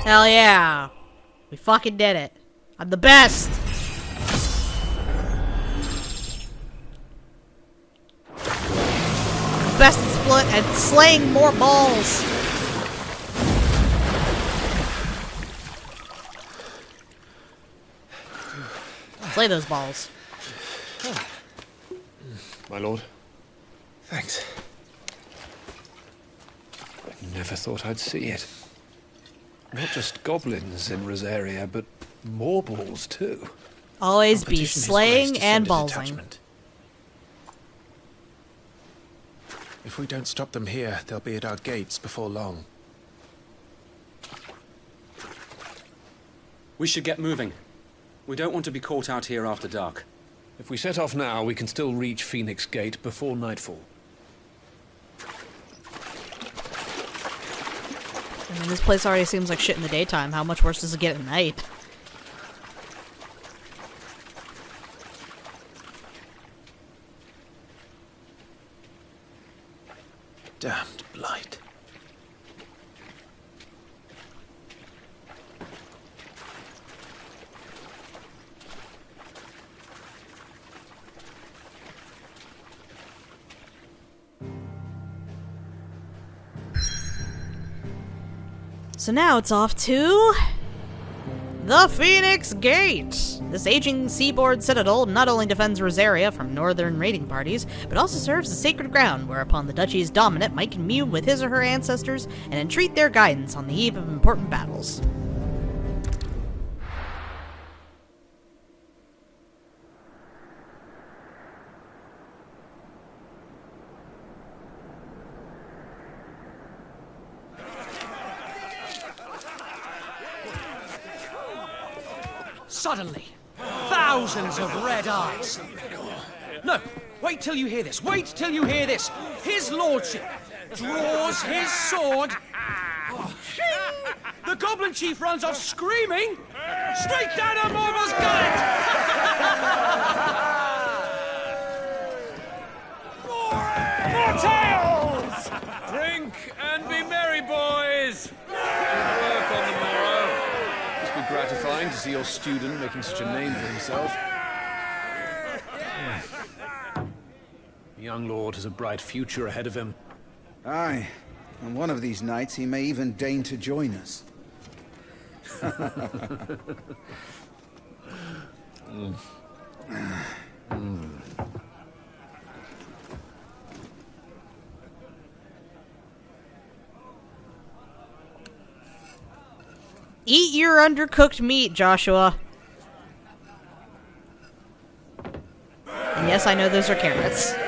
Hell yeah. We fucking did it. I'm the best. Best at split and slaying more balls. Slay those balls. My lord. Thanks. I never thought I'd see it. Not just goblins in Rosaria, but morbals too. Always be slaying and ballsing. If we don't stop them here, they'll be at our gates before long. We should get moving. We don't want to be caught out here after dark. If we set off now, we can still reach Phoenix Gate before nightfall. I mean, this place already seems like shit in the daytime. How much worse does it get at night? Damned blight. So now it's off to the Phoenix Gate. This aging seaboard citadel not only defends Rosaria from northern raiding parties, but also serves as sacred ground whereupon the duchy's dominant might commune with his or her ancestors and entreat their guidance on the eve of important battles. Suddenly, thousands of red eyes. No, wait till you hear this. Wait till you hear this. His lordship draws his sword. The goblin chief runs off screaming straight down a Morbal's gullet. More tales! Drink and be merry, boys! Good work on the morrow. Must be gratifying to see your student making such a name for himself. The young lord has a bright future ahead of him. Aye, and one of these nights he may even deign to join us. Eat your undercooked meat, Joshua. And yes, I know those are carrots. I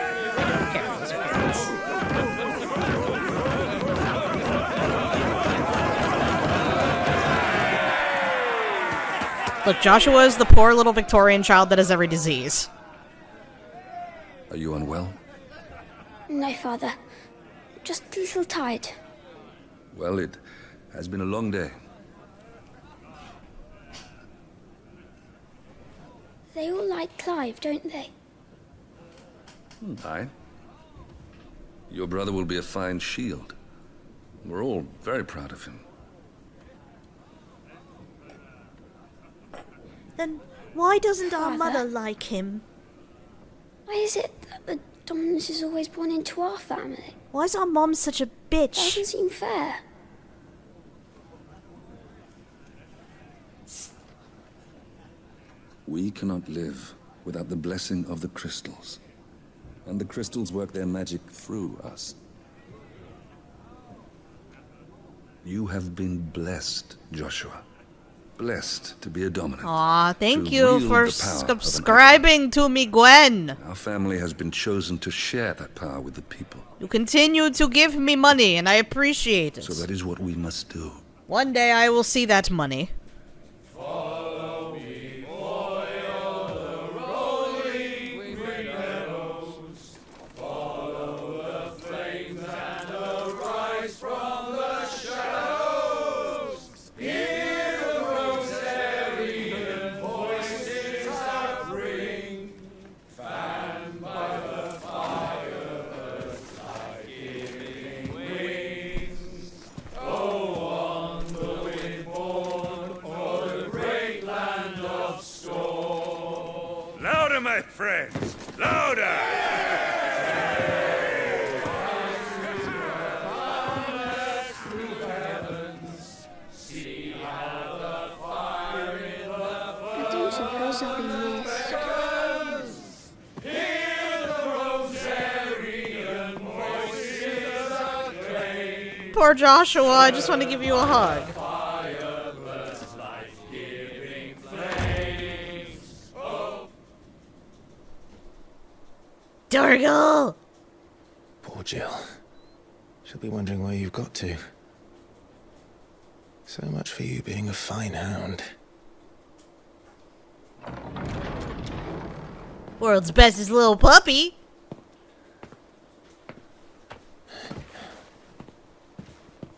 don't care, those are carrots. Look, Joshua is the poor little Victorian child that has every disease. Are you unwell? No, Father. Just a little tired. Well, it has been a long day. They all like Clive, don't they? Aye. Your brother will be a fine shield. We're all very proud of him. Then why doesn't our Father? mother like him? Why is it that the dominance is always born into our family? Why is our mom such a bitch? Doesn't seem fair. We cannot live without the blessing of the crystals. And the crystals work their magic through us. You have been blessed, Joshua. Blessed to be a dominant. Aw, thank to you wield for the power of an subscribing to me, Gwen. Our family has been chosen to share that power with the people. You continue to give me money, and I appreciate it. So that is what we must do. One day I will see that money. Louder, my friends! Louder! I don't suppose I'll be missed. Poor Joshua, I just want to give you a hug. Dorgal! Poor Jill. She'll be wondering where you've got to. So much for you being a fine hound. World's bestest little puppy.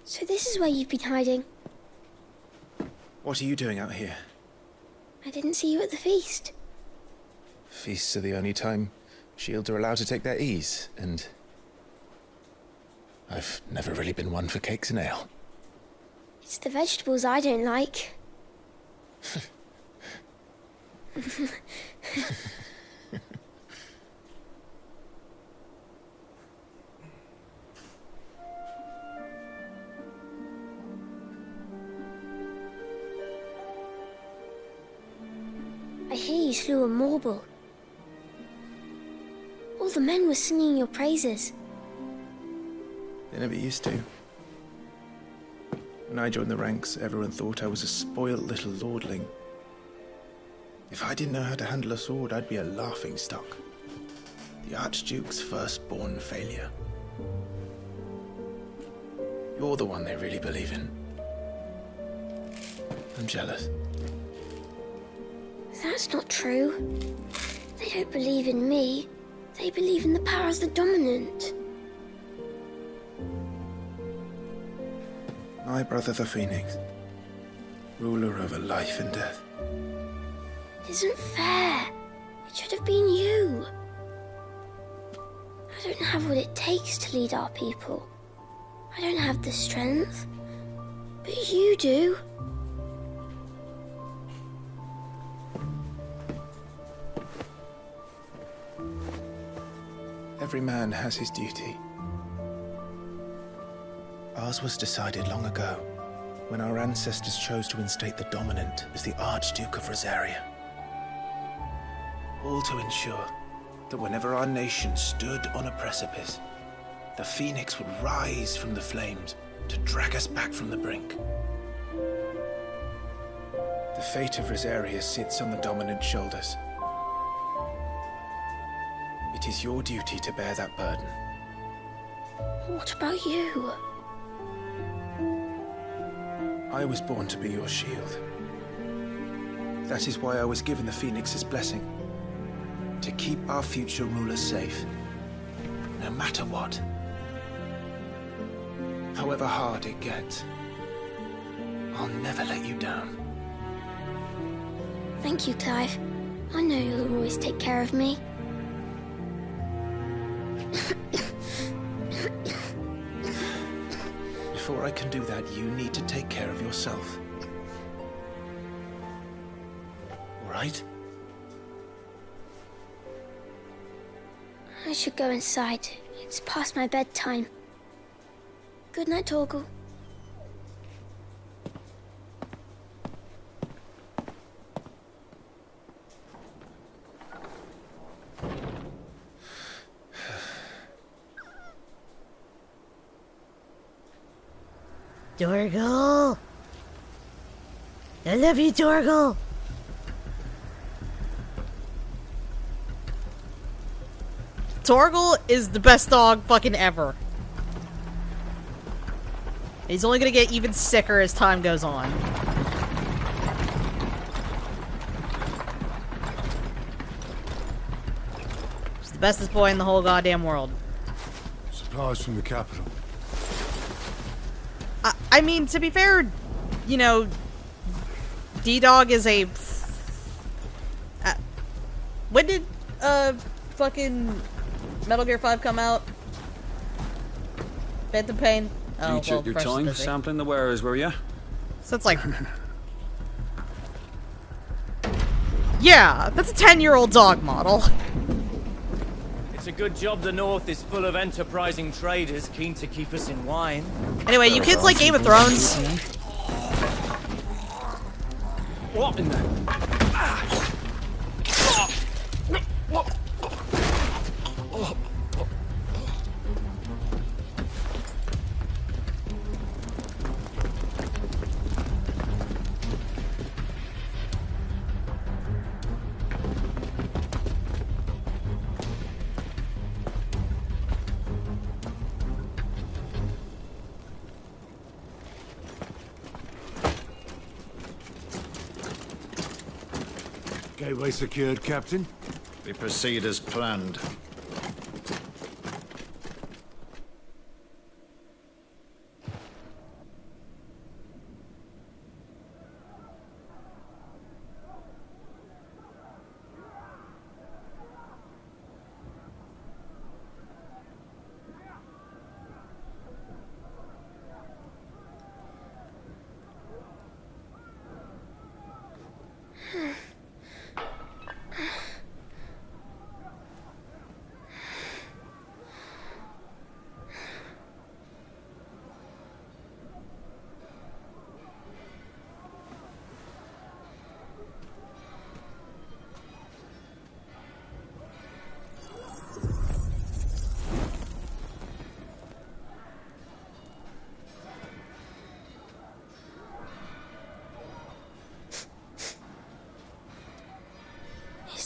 So this is where you've been hiding. What are you doing out here? I didn't see you at the feast. Feasts are the only time shields are allowed to take their ease, and I've never really been one for cakes and ale. It's the vegetables I don't like. I hear you slew a Morble. All the men were singing your praises. They never used to. When I joined the ranks, everyone thought I was a spoiled little lordling. If I didn't know how to handle a sword, I'd be a laughingstock. The Archduke's firstborn failure. You're the one they really believe in. I'm jealous. That's not true. They don't believe in me. They believe in the power of the dominant. My brother the Phoenix, ruler over life and death. It isn't fair. It should have been you. I don't have what it takes to lead our people. I don't have the strength. But you do. Every man has his duty. Ours was decided long ago, when our ancestors chose to instate the dominant as the Archduke of Rosaria. all to ensure that whenever our nation stood on a precipice, the Phoenix would rise from the flames to drag us back from the brink. The fate of Rosaria sits on the dominant shoulders. It is your duty to bear that burden. What about you? I was born to be your shield. That is why I was given the Phoenix's blessing. To keep our future rulers safe. No matter what. However hard it gets. I'll never let you down. Thank you, Clive. I know you'll always take care of me. Before I can do that, you need to take care of yourself. All right? I should go inside. It's past my bedtime. Good night, Torgal. Torgal! I love you, Torgal! Torgal is the best dog fucking ever. He's only gonna get even sicker as time goes on. He's the bestest boy in the whole goddamn world. Supplies from the capital. I mean, to be fair, you know, D-Dog is a... when did, fucking Metal Gear 5 come out? Phantom Pain? Oh, You took your time sampling the wares, were you? So it's like... yeah, that's a 10-year-old dog model. It's a good job the North is full of enterprising traders keen to keep us in wine. Anyway, you kids like Game of Thrones? What in the... Gateway secured, Captain. We proceed as planned.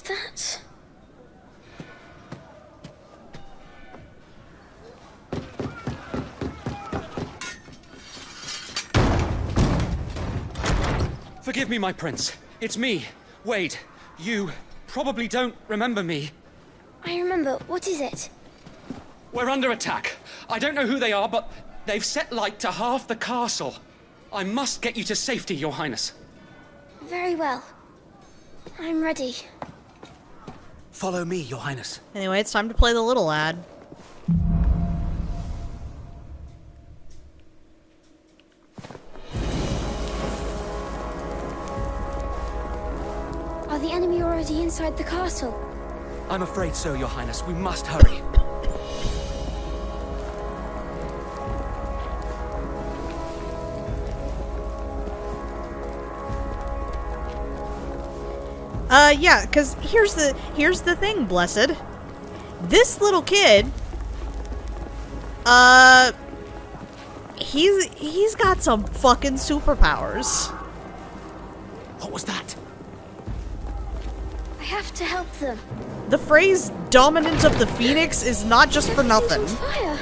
That? Forgive me, my prince. It's me, Wade. You probably don't remember me. I remember. What is it? We're under attack. I don't know who they are, but they've set light to half the castle. I must get you to safety, Your Highness. Very well. I'm ready. Follow me, Your Highness. Anyway, it's time to play the little lad. Are the enemy already inside the castle? I'm afraid so, Your Highness. We must hurry. Yeah, because here's the thing, Blessed. This little kid, he's got some fucking superpowers. What was that? I have to help them. The phrase "dominant of the Phoenix" is not just for nothing. Fire!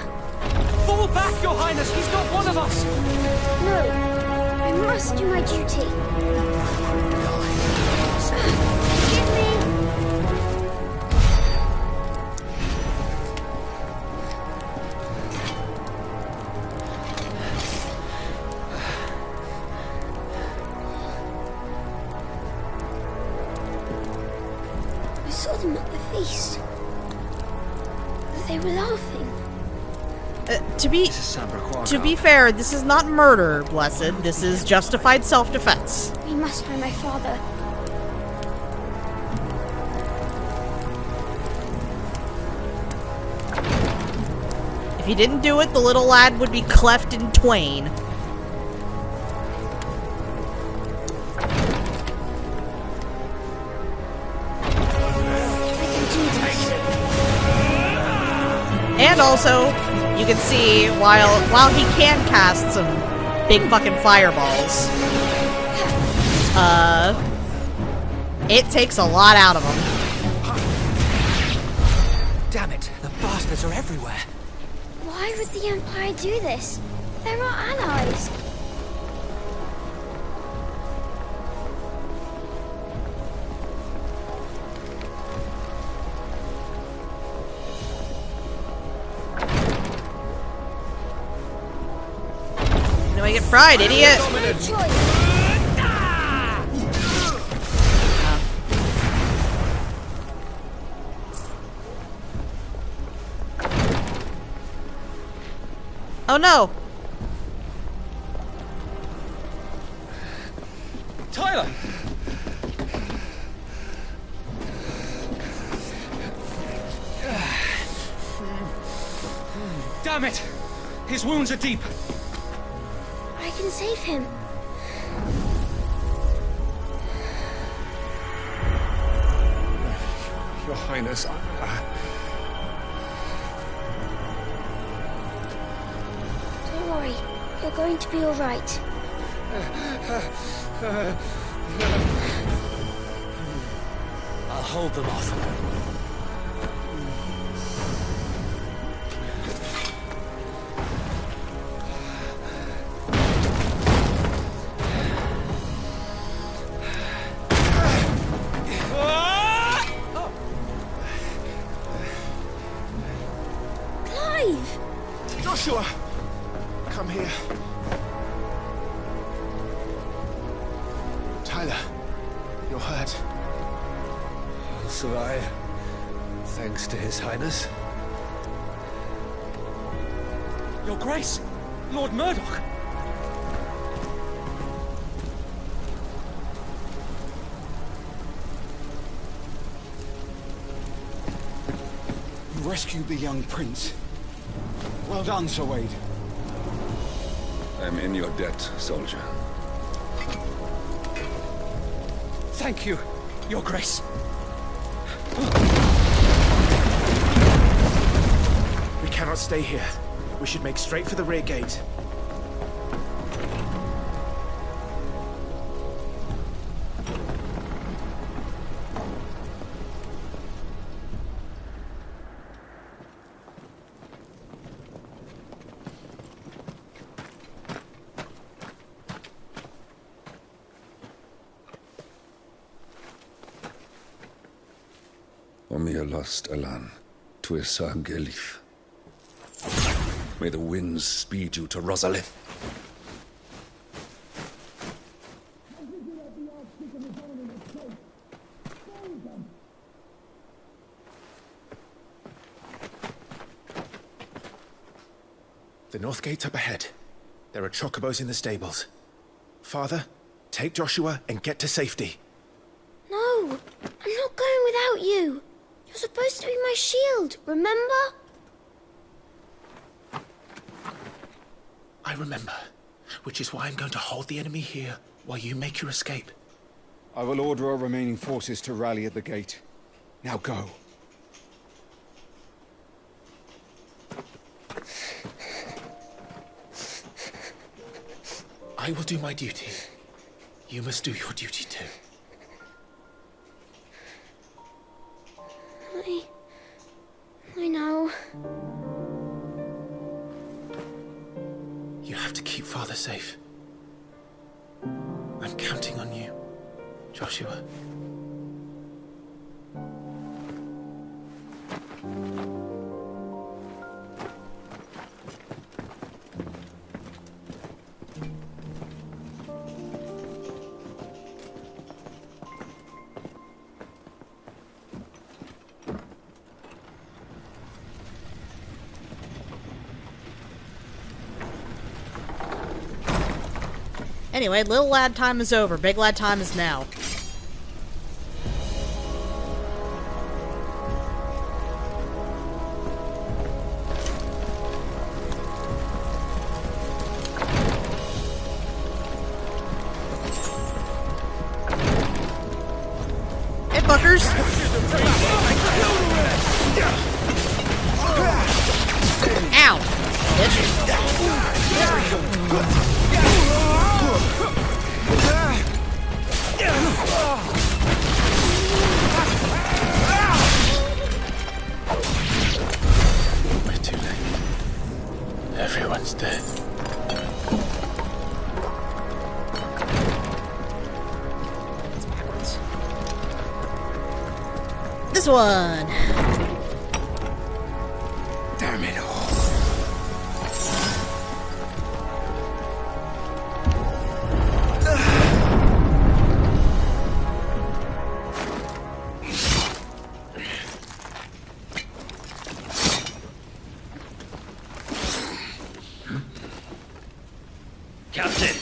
Fall back, Your Highness! He's not one of us! No, I must do my duty. Forgive me! I saw them at the feast. They were laughing. To be fair, this is not murder, Blessed. This is justified self-defense. We must find my father. If he didn't do it, the little lad would be cleft in twain. And also, you can see while he can cast some big fucking fireballs, it takes a lot out of him. Damn it, the bastards are everywhere. Why would the Empire do this? They're our allies. No, I get fried, idiot! Oh no! Tyler! Damn it! His wounds are deep. I can save him. Your Highness, Don't worry. You're going to be all right. I'll hold them off. Clive! Joshua! Come here. Tyler, you're hurt. I'll survive, thanks to His Highness. Your Grace, Lord Murdoch. You rescued the young prince. Well done, Sir Wade. I'm in your debt, soldier. Thank you, Your Grace. We cannot stay here. We should make straight for the rear gate. Omia lost Alan, Tuisa Gelif. May the winds speed you to Rosalith. The north gate's up ahead. There are chocobos in the stables. Father, take Joshua and get to safety. No, I'm not going without you. You're supposed to be my shield, remember? I remember, which is why I'm going to hold the enemy here while you make your escape. I will order our remaining forces to rally at the gate. Now go. I will do my duty. You must do your duty too. I know. You have to keep Father safe. I'm counting on you, Joshua. Anyway, little lad time is over. Big lad time is now. Hey, fuckers! Ow! Bitch. We're too late. Everyone's dead. This one! Damn it all. Captain!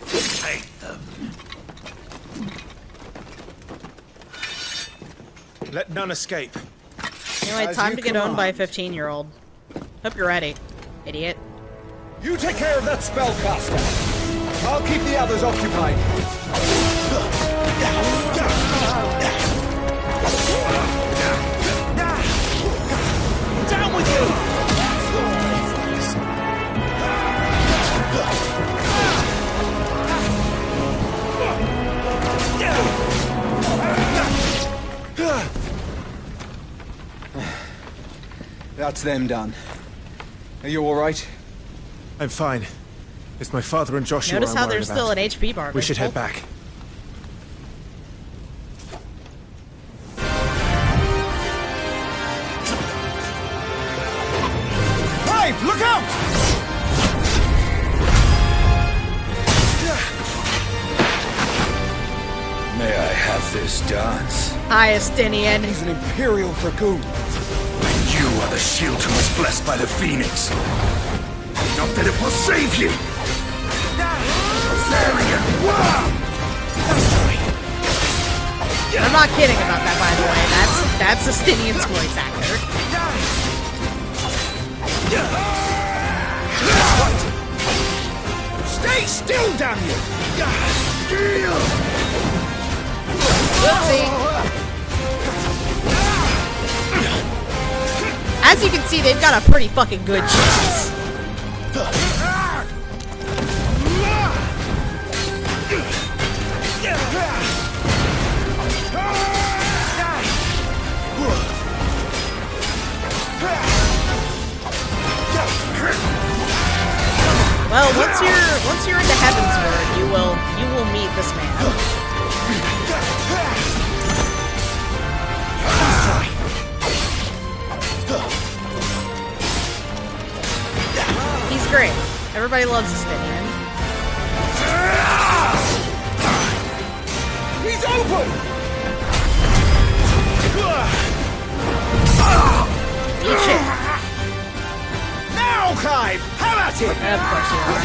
Take them. Let none escape. Anyway, As time you to get owned by a command. 15-year-old. Hope you're ready, idiot. You take care of that spellcaster. I'll keep the others occupied. Down with you! That's them done. Are you all right? I'm fine. It's my father and Joshua Notice I'm how worried there's still about. an HP bar. We should head visible. back. Clive, look out! May I have this dance? Hi, Estinian. He's an Imperial Dragoon. And you are the shield who was blessed by the Phoenix. Not that it will save you! I'm not kidding about that, by the way. That's Estinian's voice actor. Stay still, damn you! Whoopsie. As you can see, they've got a pretty fucking good chance. Well, once you're into Heavensward, you will meet this man. He's great. Everybody loves Estinian. He's open! Eat shit. Now, Clive! Have at it! Of course you are.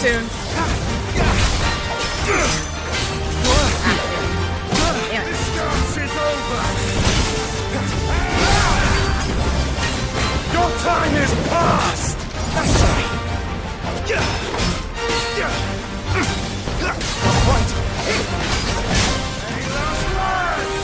soon. This dance is over! Your time is past! That's right! What? Any last words?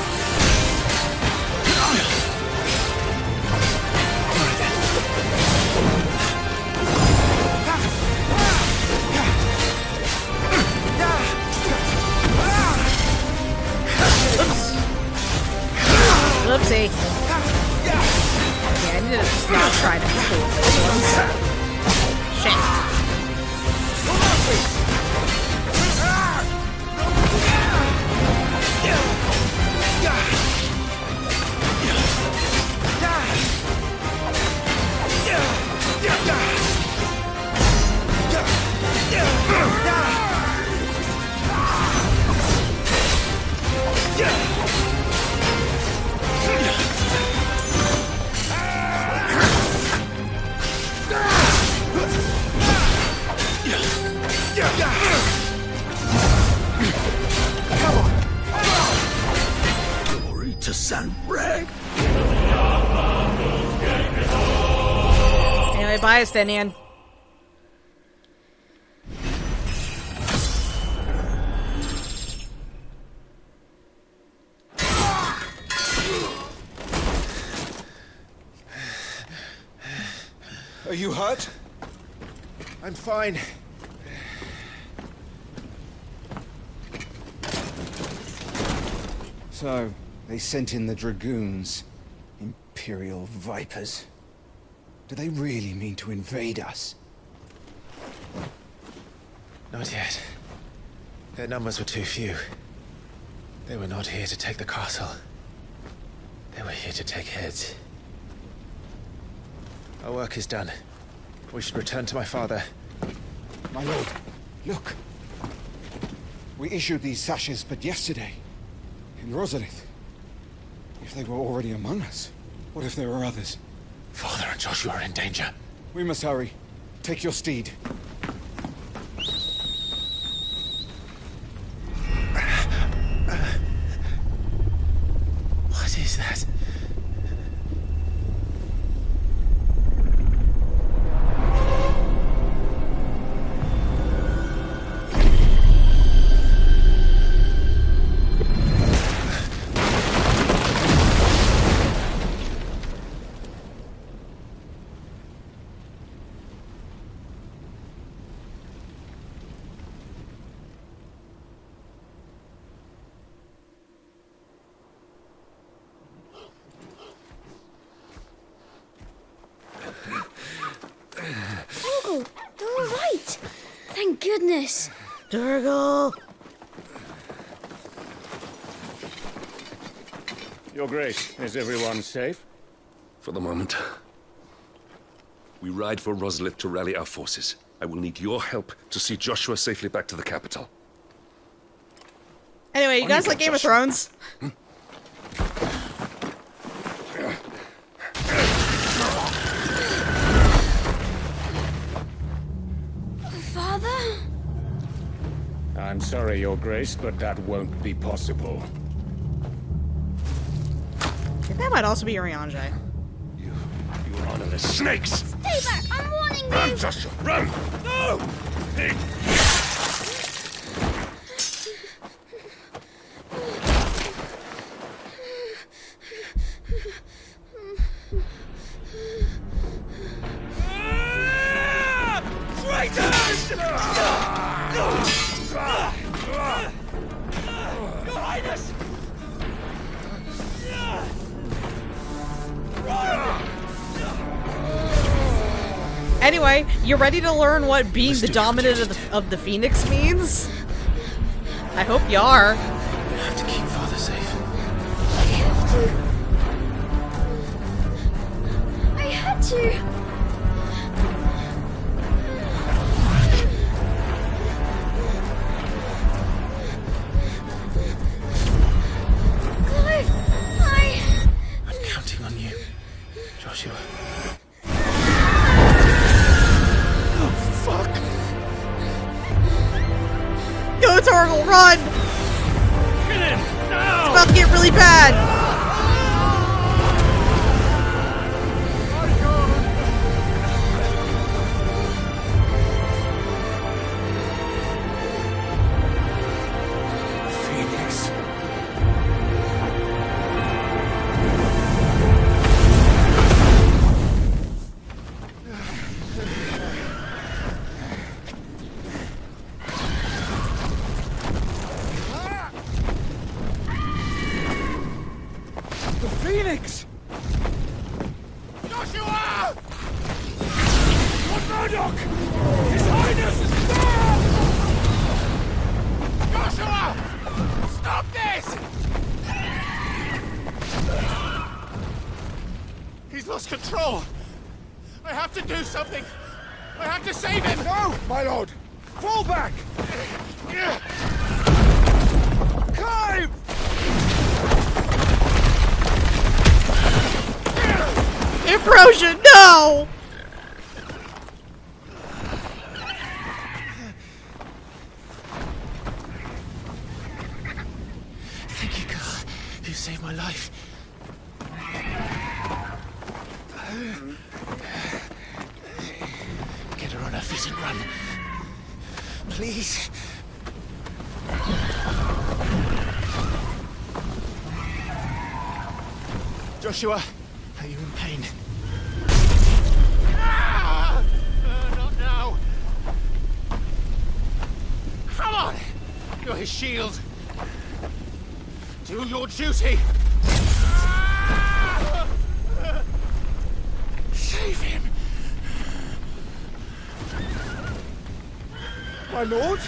Oopsie. Yeah, I need to just not try to pull those ones. Shit. Glory to St. Bragg. Anyway, bye, Estinian. Are you hurt? I'm fine. So, they sent in the dragoons. Imperial vipers. Do they really mean to invade us? Not yet. Their numbers were too few. They were not here to take the castle. They were here to take heads. Our work is done. We should return to my father. My lord, look. We issued these sashes but yesterday. In Rosalith. If they were already among us, what if there were others? Father and Joshua are in danger. We must hurry. Take your steed. What is that? Uncle, they're all right. Thank goodness. Durgal! Your Grace, is everyone safe? For the moment. We ride for Rosalith to rally our forces. I will need your help to see Joshua safely back to the capital. Anyway, you guys like Game of Thrones? Father? I'm sorry, Your Grace, but that won't be possible. I think that might also be Urianger. You honorless snakes! Stay back! I'm warning you! Run, Joshua, run! No! Pig! Traitors! Your Highness! Anyway, you ready to learn what being the dominant of the Phoenix means? I hope you are. We have to keep Father safe. I had to. Clive, I'm counting on you, Joshua. Gargle, run! It's about to get really bad! Phoenix! Joshua! Lord Murdoch! His Highness is there! Joshua! Stop this! He's lost control. I have to do something. I have to save him. No, my lord! Fall back! Clive! Implosion, no! Thank you, God. You saved my life. Get her on her feet and run. Please. Joshua, are you in pain? Not now. Come on! You're his shield. Do your duty. Save him. My lord?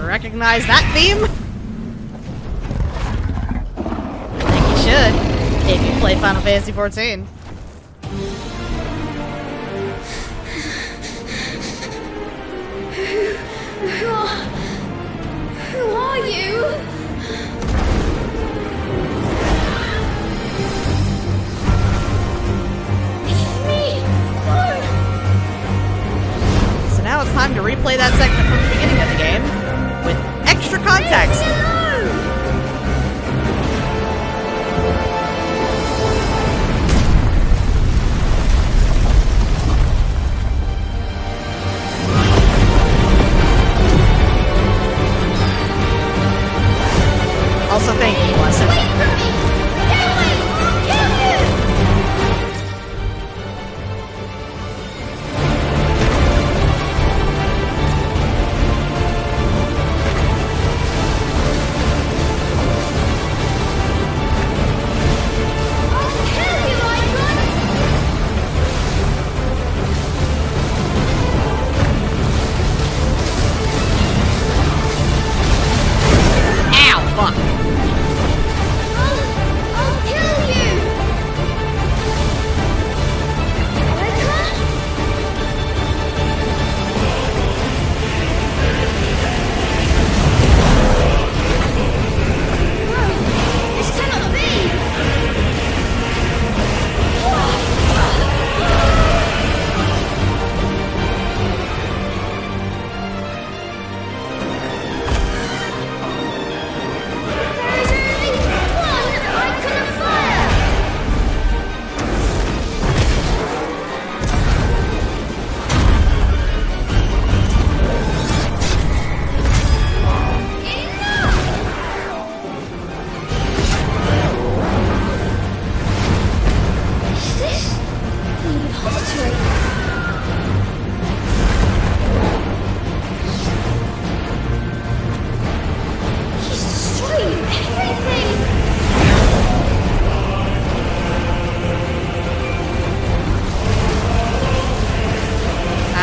Recognize that theme? I think you should, if you play Final Fantasy XIV. Who are you? It's me! No! So now it's time to replay that segment from the beginning of the game with extra context. Also, thank you, Blessed.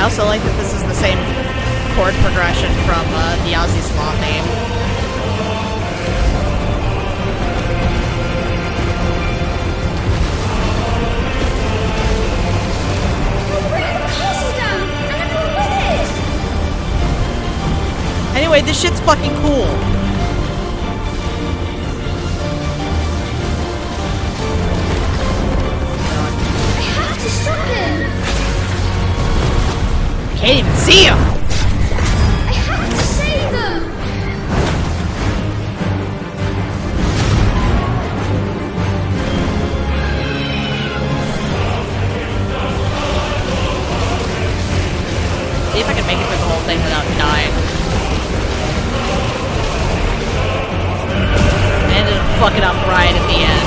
also like that this is the same chord progression from the Ozzy Slaw theme. Anyway, this shit's fucking cool. I have to stop him! Can't even see him! I have to save them! See if I can make it through the whole thing without dying. I ended up fucking up right at the end.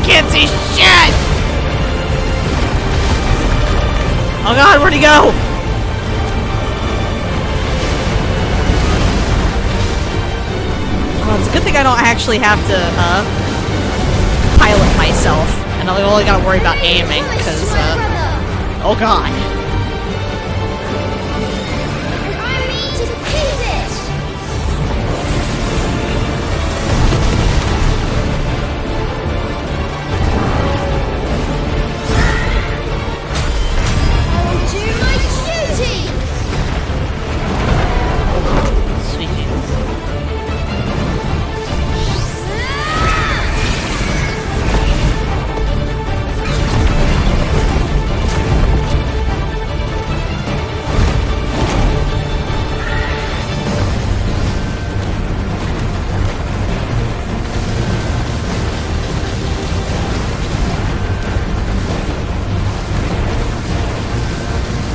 Can't see shit! Oh god, where'd he go? Well, it's a good thing I don't actually have to, pilot myself. And I only gotta worry about aiming, because, oh god. I mean to defeat it!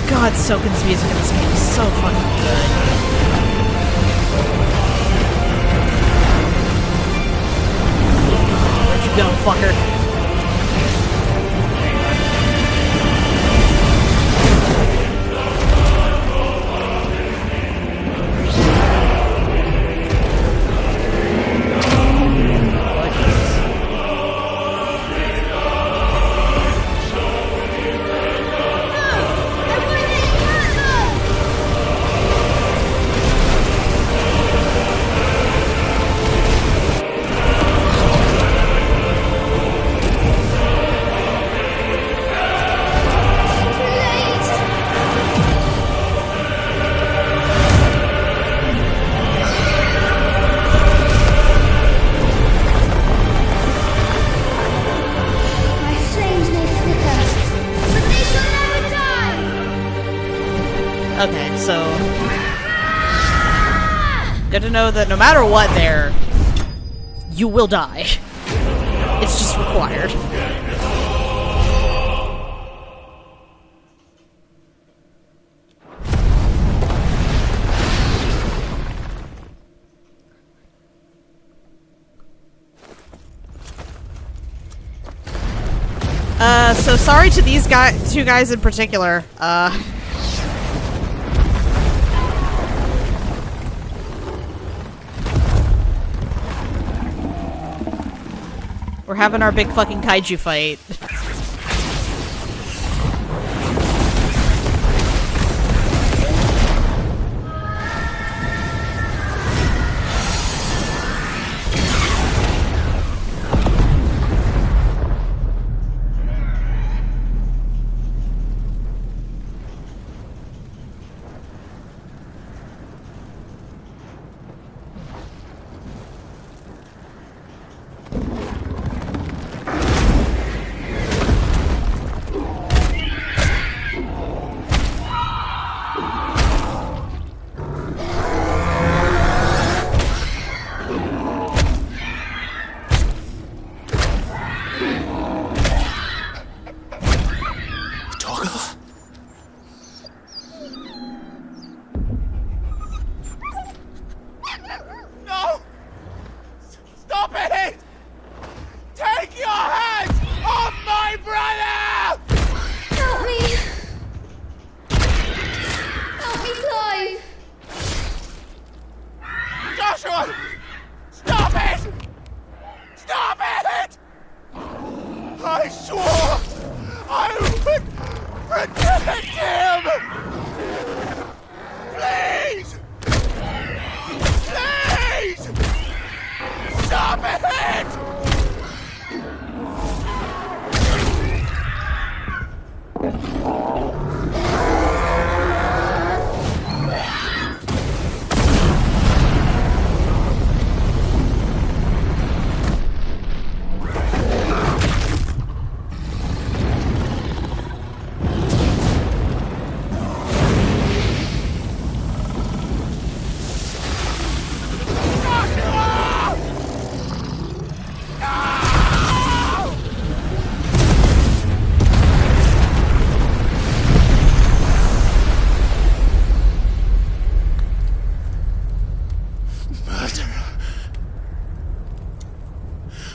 God, Soken's music in this game is so fucking good. Where'd you go, fucker? Okay, so good to know that no matter what there, you will die. It's just required. So sorry to these two guys in particular. We're having our big fucking kaiju fight.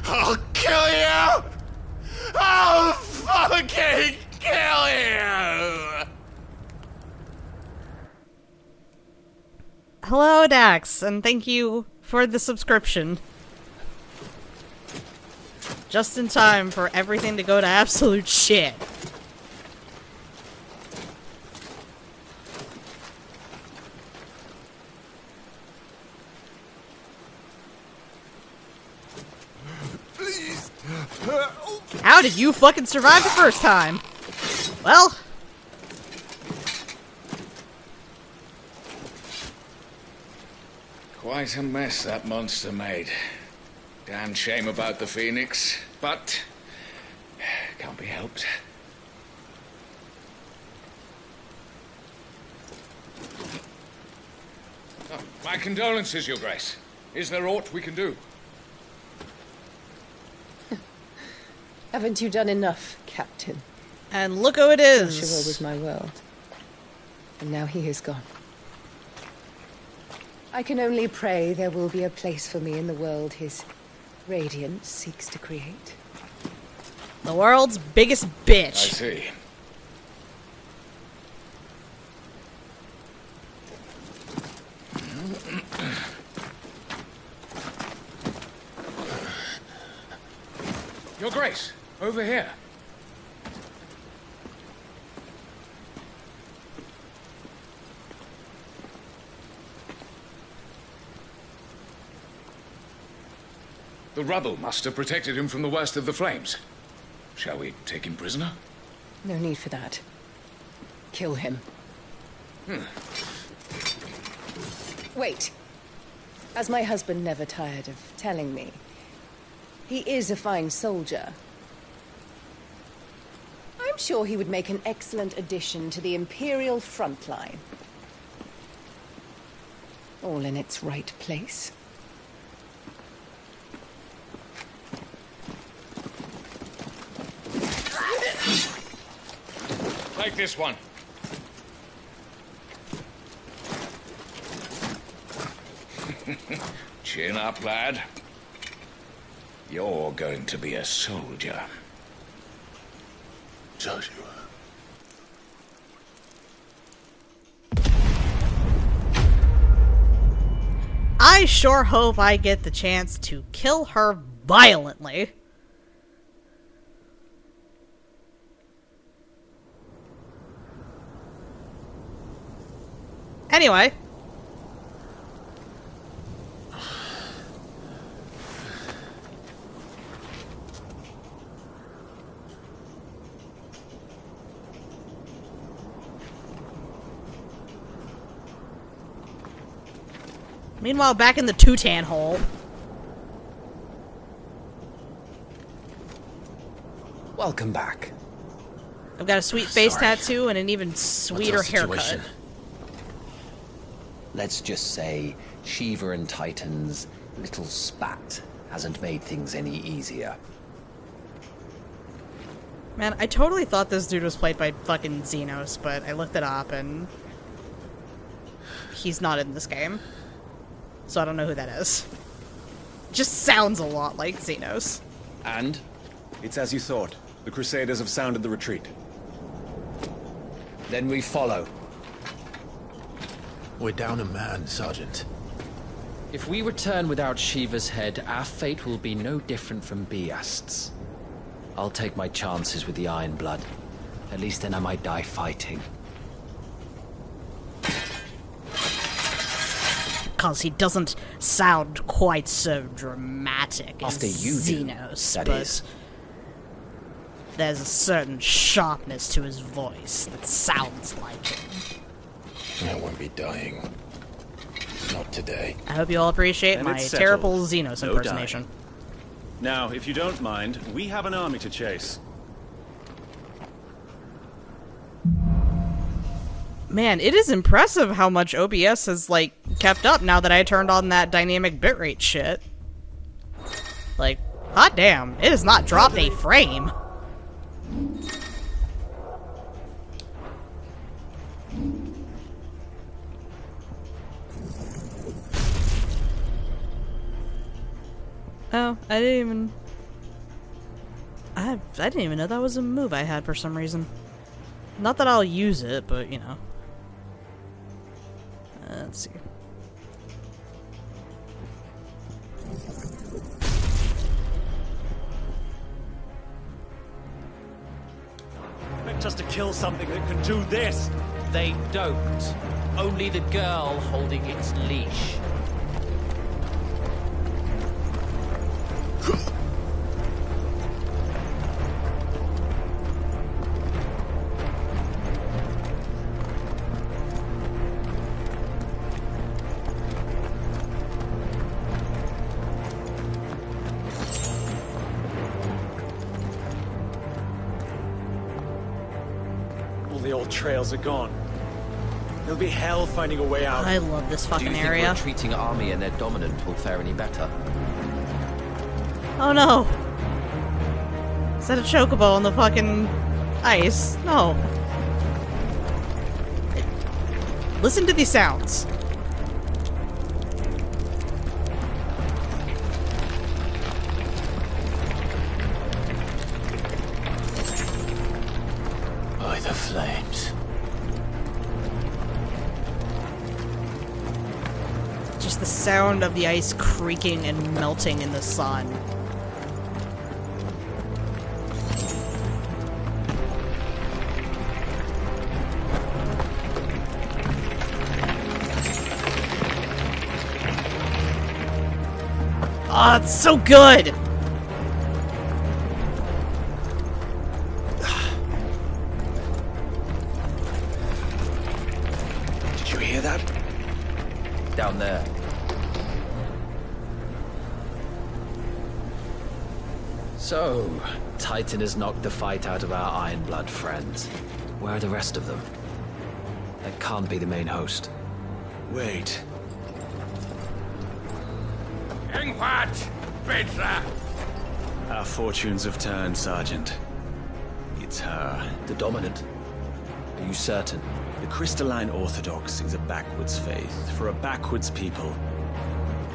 I'll kill you! I'll fucking kill you! Hello, Dax, and thank you for the subscription. Just in time for everything to go to absolute shit. Please. How did you fucking survive the first time? Well... Quite a mess that monster made. Damn shame about the Phoenix, but can't be helped. Oh, my condolences, Your Grace. Is there aught we can do? Haven't you done enough, Captain? And look who it is! Joshua was my world. And now he is gone. I can only pray there will be a place for me in the world his radiance seeks to create. The world's biggest bitch. I see. Your Grace, over here. The rubble must have protected him from the worst of the flames. Shall we take him prisoner? No need for that. Kill him. Wait. As my husband never tired of telling me, he is a fine soldier. I'm sure he would make an excellent addition to the Imperial front line. All in its right place. Take this one. Chin up, lad. You're going to be a soldier. Joshua. I sure hope I get the chance to kill her violently. Anyway. Meanwhile, back in the Tutan hole. Welcome back. I've got a sweet face Sorry. tattoo and an even sweeter haircut. Let's just say Shiva and Titan's little spat hasn't made things any easier. Man, I totally thought this dude was played by fucking Xenos, but I looked it up and he's not in this game. So I don't know who that is. Just sounds a lot like Xenos. And? It's as you thought. The Crusaders have sounded the retreat. Then we follow. We're down a man, Sergeant. If we return without Shiva's head, our fate will be no different from Biast's. I'll take my chances with the Iron Blood. At least then I might die fighting. Because he doesn't sound quite so dramatic as After you do, Xenos, that but is. there's a certain sharpness to his voice that sounds like him. I won't be dying. Not today. I hope you all appreciate And my it's terrible settled. Xenos No impersonation. dying. Now, if you don't mind, we have an army to chase. Man, it is impressive how much OBS has, like, kept up now that I turned on that dynamic bitrate shit. Like, hot damn, it has not dropped a frame. Oh, I didn't even I didn't even know that was a move I had for some reason. Not that I'll use it, but you know. Let's see. Expect us to kill something that can do this. They don't. Only the girl holding its leash. All the old trails are gone. It'll be hell finding a way out. I love this fucking Do you think area. a retreating army and their dominant will fare any better? Oh no! Is that a chocobo on the fucking ice? No. Listen to these sounds. By the flames. Just the sound of the ice creaking and melting in the sun. Oh, it's so good! Did you hear that? Down there. So, Titan has knocked the fight out of our Ironblood friends. Where are the rest of them? That can't be the main host. Wait. Ingwat! Petra! Our fortunes have turned, Sergeant. It's her. The dominant? Are you certain? The Crystalline Orthodox is a backwards faith for a backwards people.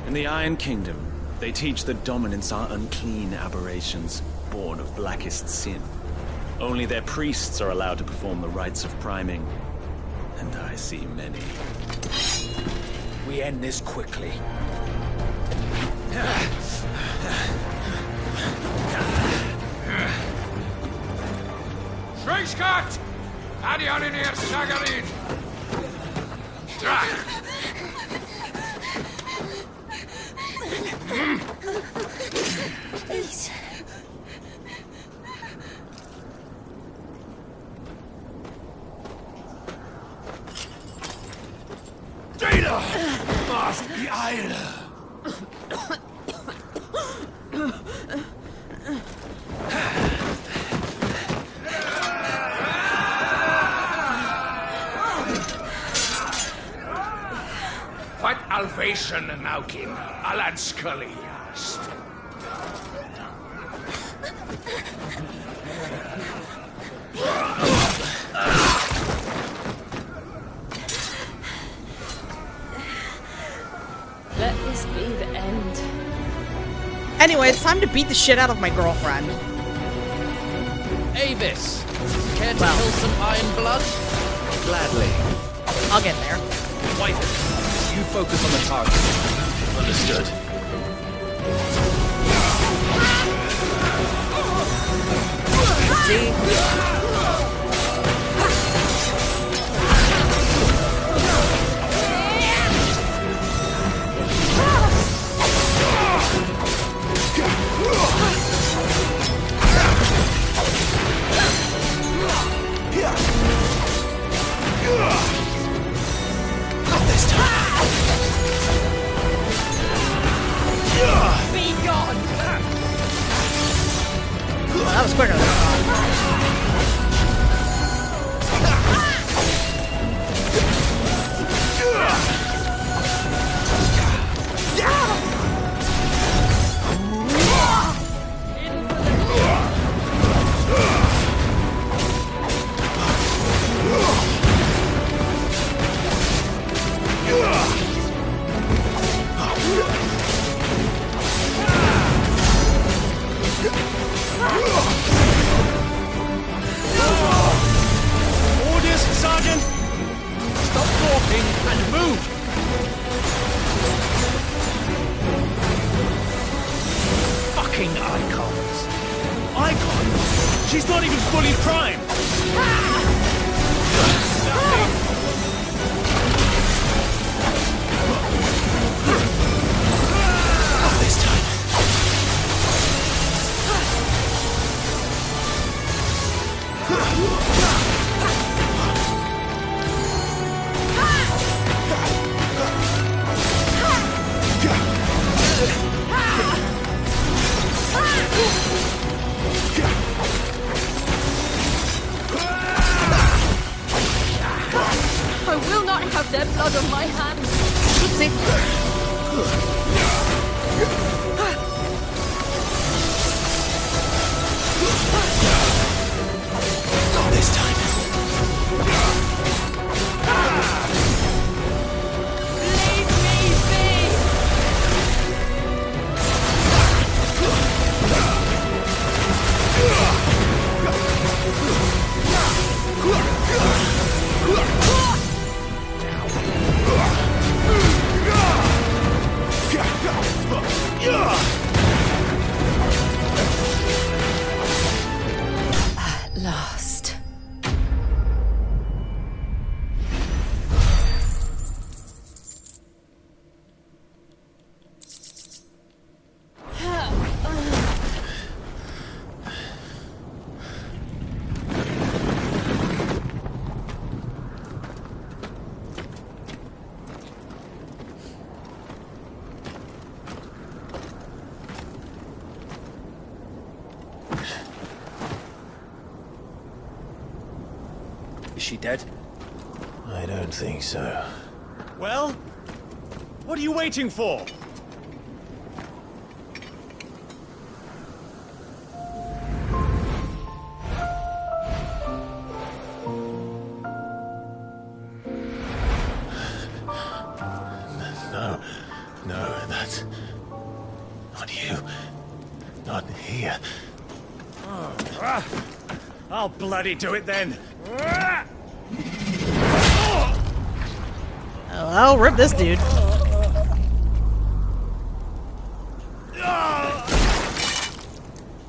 In the Iron Kingdom, they teach that dominants are unclean aberrations, born of blackest sin. Only their priests are allowed to perform the rites of priming. And I see many. We end this quickly. Schreischkat! Adion in ihr Sagarin! Please. Data! Must be Eile! What Alvation Naukin, Alan Scully asked. Let this be the end. Anyway, it's time to beat the shit out of my girlfriend. Avis! Care to kill some Ironblood? Gladly. I'll get there. Wait. You focus on the target. Understood. See? Be gone! That was quicker than I Ugh! She's not even fully primed! Not this time. I will not have their blood on my hands. Oopsie. Not this time. At last. Is she dead? I don't think so. Well? What are you waiting for? No, that's not you. Not here. I'll bloody do it then. I'll rip this dude.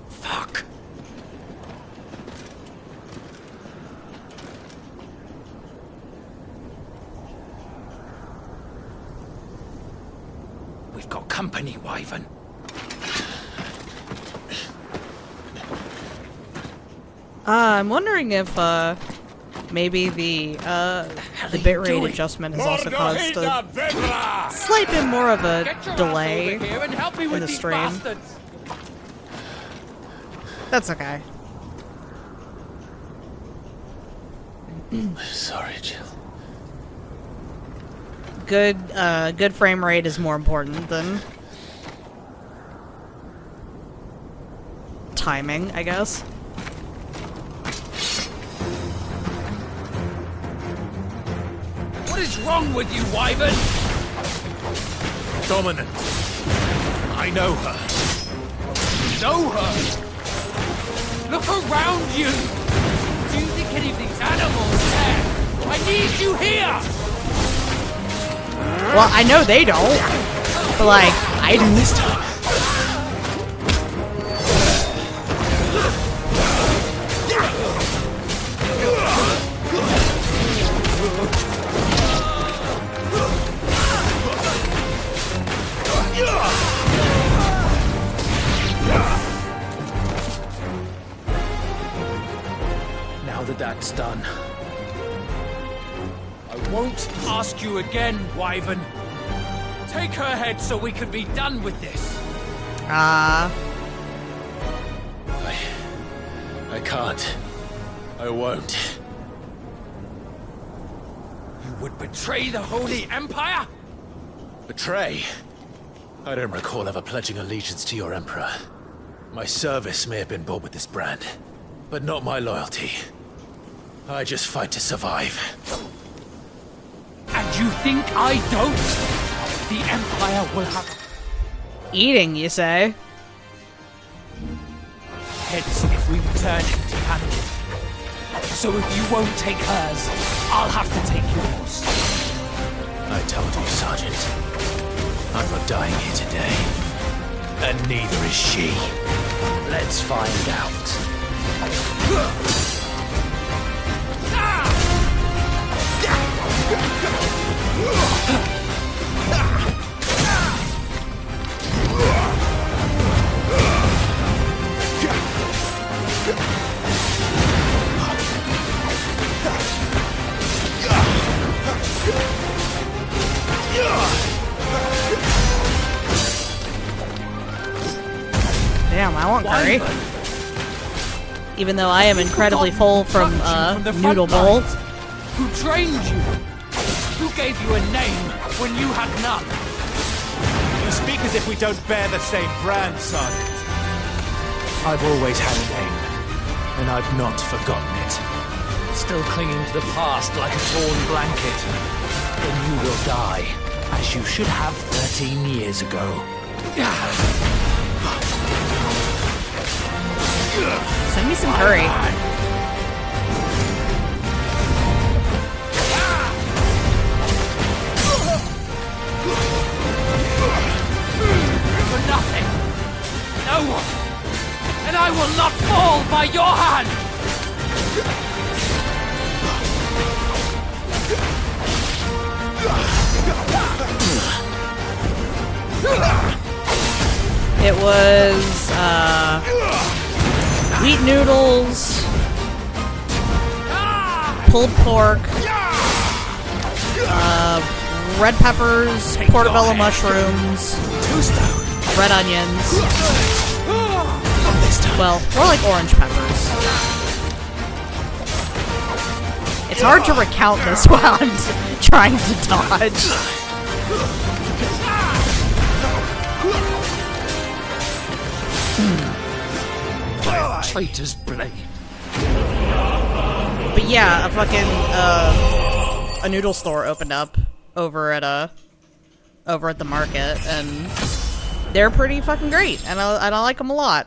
Fuck. We've got company, Wyvern. I'm wondering if maybe the bitrate adjustment has also caused a slight bit more of a delay in the stream. That's okay. Sorry, Jill. Good frame rate is more important than timing, I guess. What is wrong with you, Wyvern? Dominant. I know her. Know her? Look around you! Do you think any of these animals care? I need you here! Well, I know they don't, but like, I do this time. Now that that's done, I won't ask you again, Wyvern. Take her head so we can be done with this. I can't. I won't. You would betray the Holy Empire? Betray? I don't recall ever pledging allegiance to your Emperor. My service may have been bought with this brand, but not my loyalty. I just fight to survive. And you think I don't? The Empire will have... Eating, you say? Heads if we return empty-handed. So if you won't take hers, I'll have to take yours. I told you, Sergeant. I'm not dying here today. And neither is she. Let's find out. Damn, I want curry. Even though I am incredibly full from noodle bowl. Who trained you? Who gave you a name when you had none? You speak as if we don't bear the same brand, Sergeant. I've always had a name, and I've not forgotten it. Still clinging to the past like a torn blanket. Then you will die, as you should have 13 years ago. Send me some curry. For nothing. No one. And I will not fall by your hand. It was wheat noodles, pulled pork, red peppers, portobello mushrooms, red onions. Well, more like orange peppers. It's hard to recount this while I'm trying to dodge. Traitor's blade. But yeah, a fucking a noodle store opened up over at the market, and they're pretty fucking great, and I like them a lot.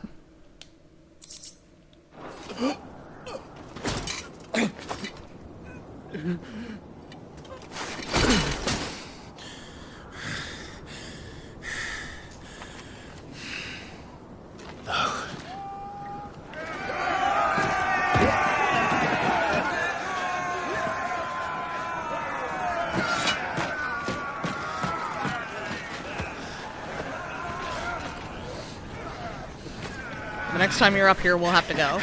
The next time you're up here, we'll have to go.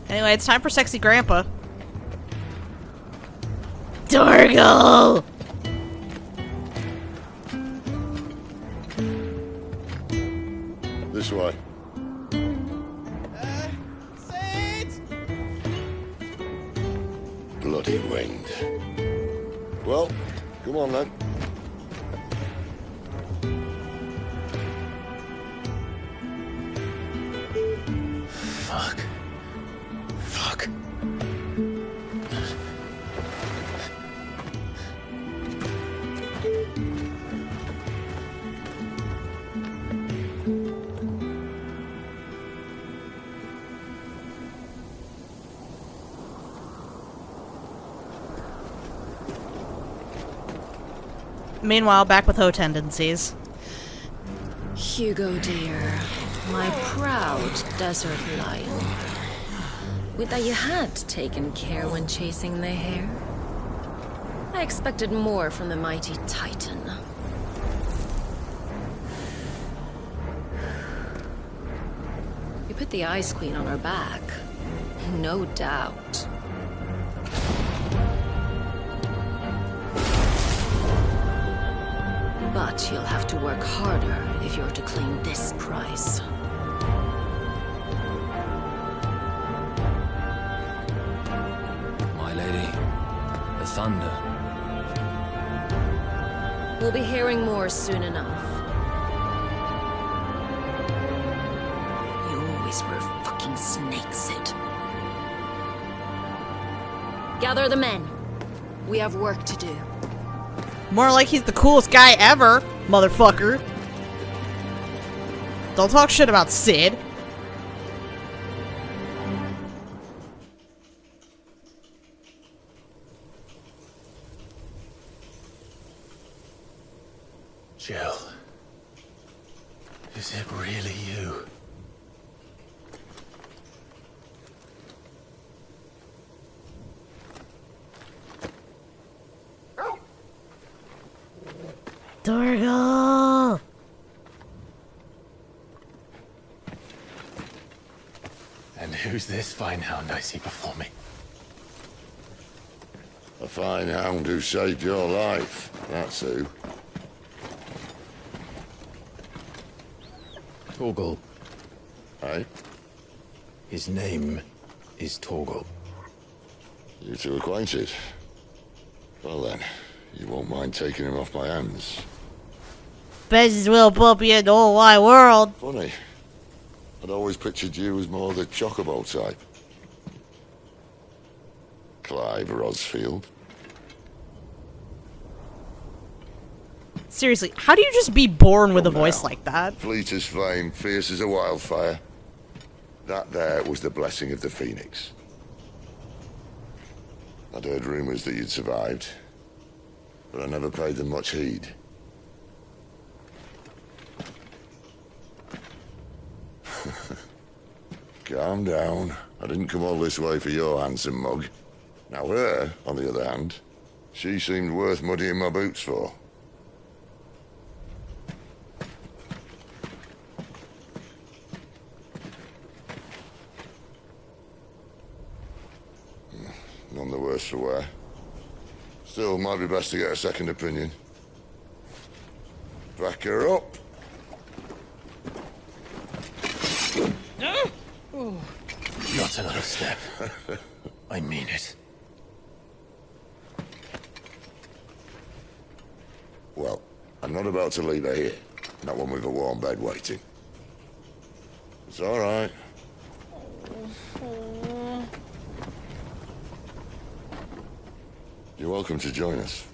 Anyway, it's time for Sexy Grandpa. Dorgle! This way. Bloody wind. Well, come on then. Fuck. Fuck. Meanwhile, back with hoe tendencies. Hugo, dear, my proud desert lion. Would that you had taken care when chasing the hare. I expected more from the mighty Titan. You put the Ice Queen on her back, no doubt. But But you'll have to work harder if you're to claim this prize. My lady, the thunder. We'll be hearing more soon enough. You always were a fucking snake, Sid. Gather the men. We have work to do. More like he's the coolest guy ever, motherfucker. Don't talk shit about Sid. Jill. Is it really you? Dorgal! And who's this fine hound I see before me? A fine hound who saved your life, that's who. Torgal. Aye? His name is Torgal. You two acquainted? Well then, you won't mind taking him off my hands. Bestest little puppy in the whole wide world. Funny. I'd always pictured you as more the chocobo type. Clive Rosfield. Seriously, how do you just be born with a voice like that? Fleet as flame, fierce as a wildfire. That there was the blessing of the Phoenix. I'd heard rumors that you'd survived, but I never paid them much heed. Calm down. I didn't come all this way for your handsome mug. Now her, on the other hand, she seemed worth muddying my boots for. None the worse for wear. Still, might be best to get a second opinion. Back her up. Not another step. I mean it. Well, I'm not about to leave her here. Not one with a warm bed waiting. It's all right. You're welcome to join us.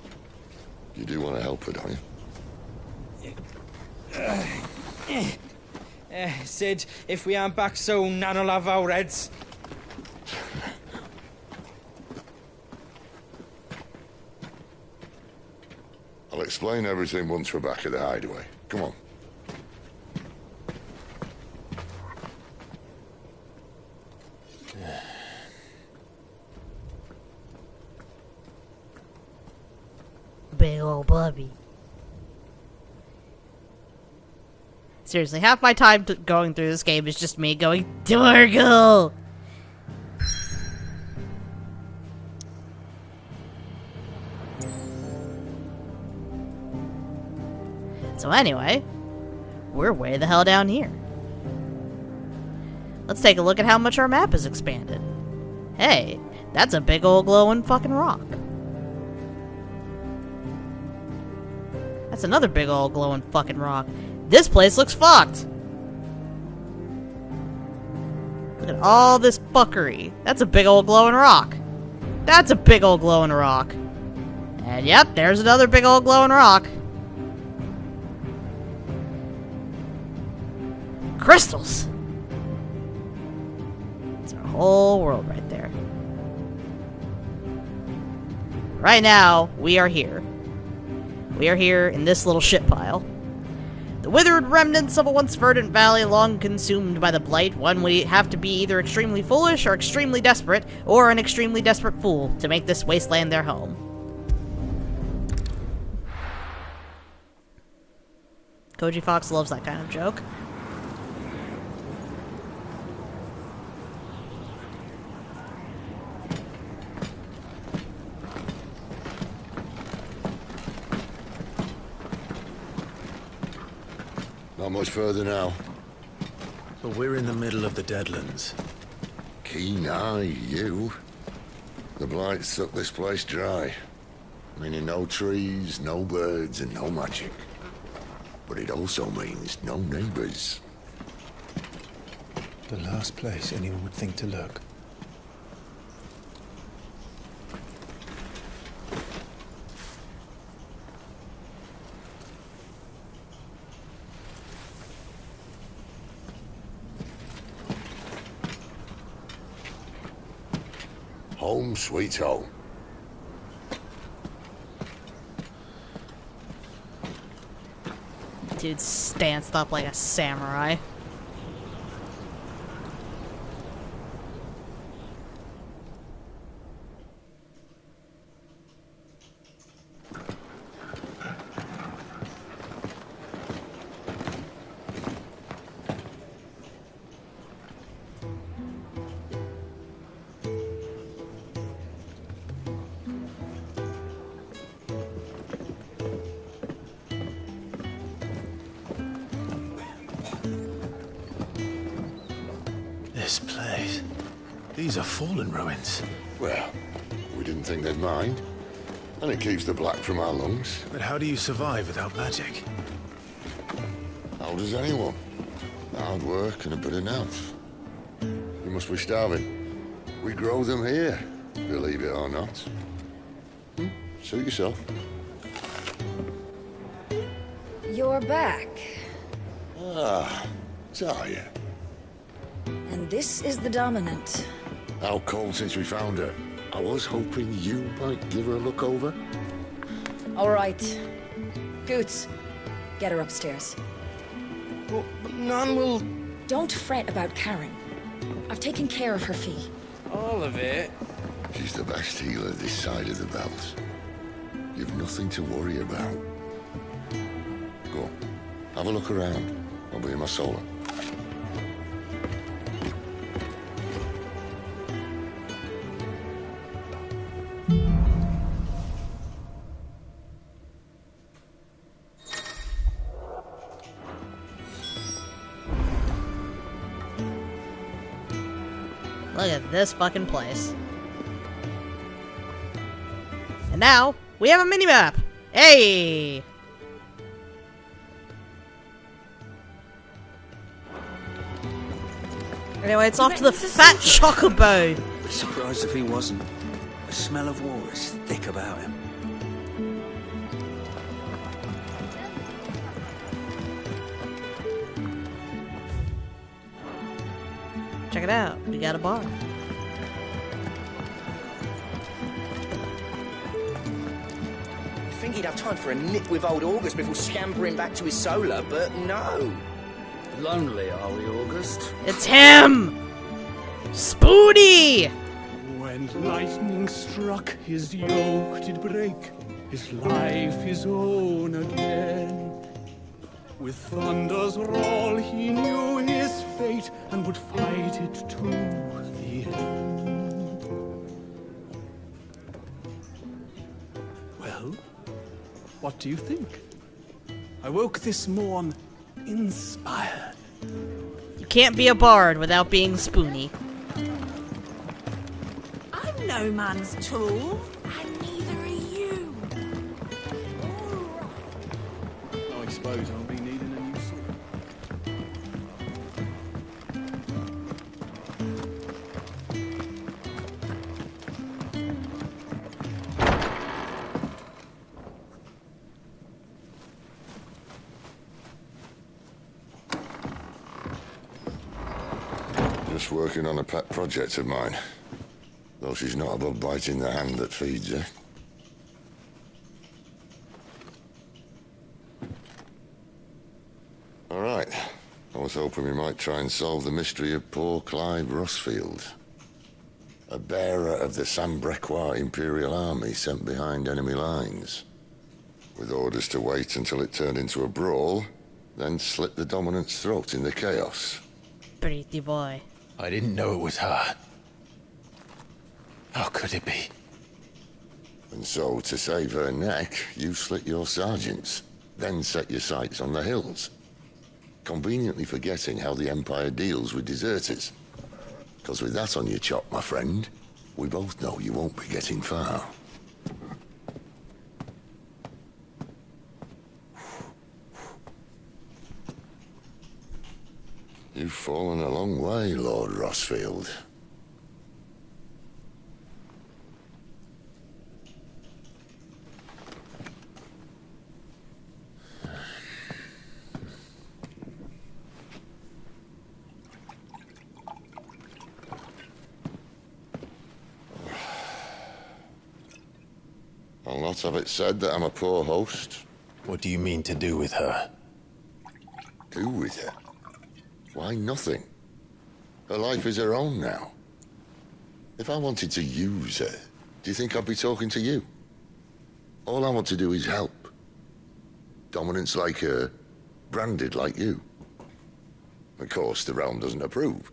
You do want to help her, don't you? Sid, if we aren't back soon, Nan'll have our heads. I'll explain everything once we're back at the hideaway. Come on. Big old puppy. Seriously, half my time going through this game is just me going, Dorgal! So anyway, we're way the hell down here. Let's take a look at how much our map has expanded. Hey, that's a big old glowing fucking rock. That's another big old glowing fucking rock. This place looks fucked. Look at all this fuckery. That's a big old glowing rock. That's a big old glowing rock. And yep, there's another big old glowing rock. Crystals. It's our whole world right there. Right now, we are here. We are here in this little shit pile. The withered remnants of a once verdant valley long consumed by the blight. One would have to be either extremely foolish or extremely desperate, or an extremely desperate fool to make this wasteland their home. Koji Fox loves that kind of joke. Not much further now. But we're in the middle of the Deadlands. Keen eye, you. The blight sucked this place dry. Meaning no trees, no birds, and no magic. But it also means no neighbors. The last place anyone would think to look. Home sweet home. Dude stanced up like a samurai. This place. These are fallen ruins. Well, we didn't think they'd mind. And it keeps the black from our lungs. But how do you survive without magic? How does anyone? Hard work and a bit of nerve. You must be starving. We grow them here, believe it or not. Suit yourself. You're back. Ah, Zarya. And this is the Dominant. How cold since we found her. I was hoping you might give her a look over. All right. Goots, get her upstairs. Well, none will... Don't fret about Karen. I've taken care of her fee. All of it? She's the best healer this side of the belt. You've nothing to worry about. Go, have a look around. I'll be in my solar. Look at this fucking place. And now, we have a minimap! Hey! Anyway, it's off to the fat chocobo! Be surprised if he wasn't. The smell of war is thick about him. Check it out, we got a bar. You'd think he'd have time for a nip with old August before scampering back to his solar, but no. Lonely, are we, August? It's him! Spoony! When lightning struck, his yoke did break, his life his own again. With thunder's roll, he knew his fate and would fight it to the end. Well, what do you think? I woke this morn inspired. You can't be a bard without being spoony. I'm no man's tool, and neither are you. I suppose I'll be needing a new sword. Just working on a pet project of mine. Though she's not above biting the hand that feeds her. All right. I was hoping we might try and solve the mystery of poor Clive Rossfield. A bearer of the Sambrequois Imperial Army sent behind enemy lines. With orders to wait until it turned into a brawl, then slit the Dominant's throat in the chaos. Pretty boy. I didn't know it was her. How could it be? And so, to save her neck, you slit your sergeants, then set your sights on the hills. conveniently forgetting how the Empire deals with deserters. Because with that on your chop, my friend, we both know you won't be getting far. You've fallen a long way, Lord Rossfield. I'll not have it said that I'm a poor host. What do you mean to do with her? Do with her? Why, nothing. Her life is her own now. If I wanted to use her, do you think I'd be talking to you? All I want to do is help. Dominants like her, branded like you. Of course, the realm doesn't approve,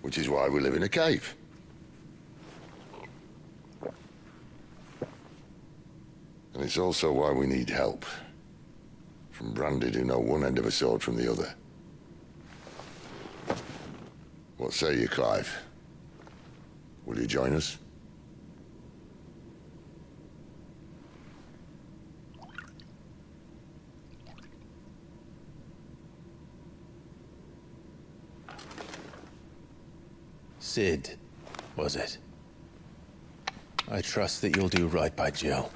which is why we live in a cave. And it's also why we need help. From branded who know one end of a sword from the other. What say you, Clive? Will you join us? Sid, was it? I trust that you'll do right by Jill.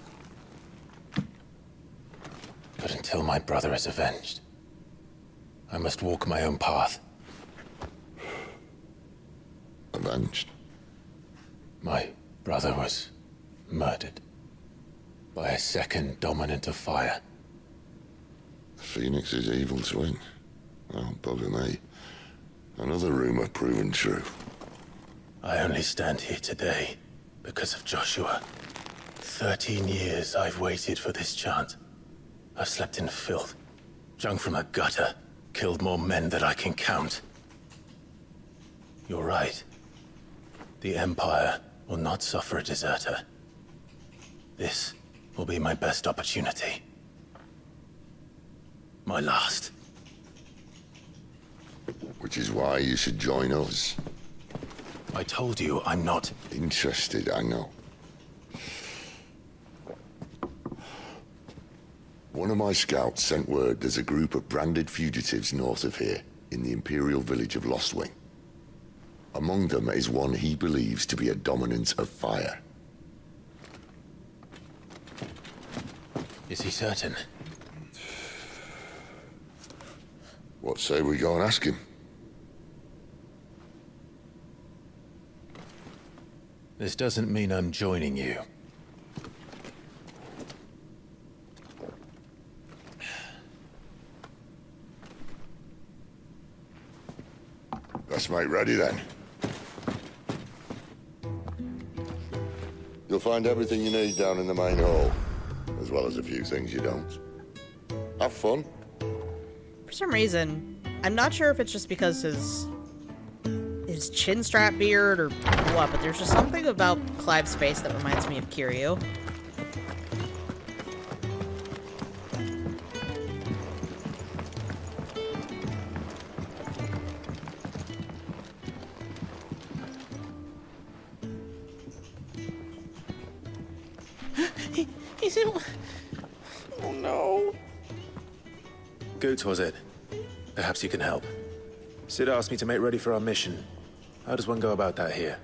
But until my brother is avenged, I must walk my own path. Avenged? My brother was murdered by a second dominant of fire. Phoenix's evil twin. Oh, bugger me. Another rumor proven true. I only stand here today because of Joshua. 13 years I've waited for this chance. I've slept in filth, drunk from a gutter, killed more men than I can count. You're right. The Empire will not suffer a deserter. This will be my best opportunity. My last. Which is why you should join us. I told you I'm not interested, I know. One of my scouts sent word there's a group of branded fugitives north of here, in the Imperial village of Lostwing. Among them is one he believes to be a dominant of fire. Is he certain? What say we go and ask him? This doesn't mean I'm joining you. Let's make ready then. You'll find everything you need down in the main hall, as well as a few things you don't. Have fun. For some reason, I'm not sure if it's just because his chin strap beard or what, but there's just something about Clive's face that reminds me of Kiryu. He's in... Oh no. Goots, was it? Perhaps you can help. Sid asked me to make ready for our mission. How does one go about that here?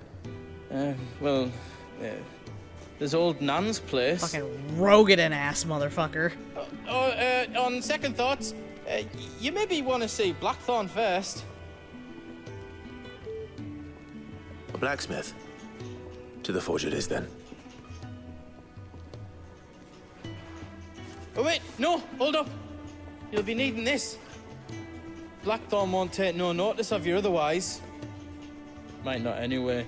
There's old Nan's place. Fucking Rogan ass motherfucker. On second thoughts, you maybe want to see Blackthorn first. A blacksmith? To the forge it is, then. Oh wait, no, hold up. You'll be needing this. Blackthorn won't take no notice of you otherwise. Might not anyway.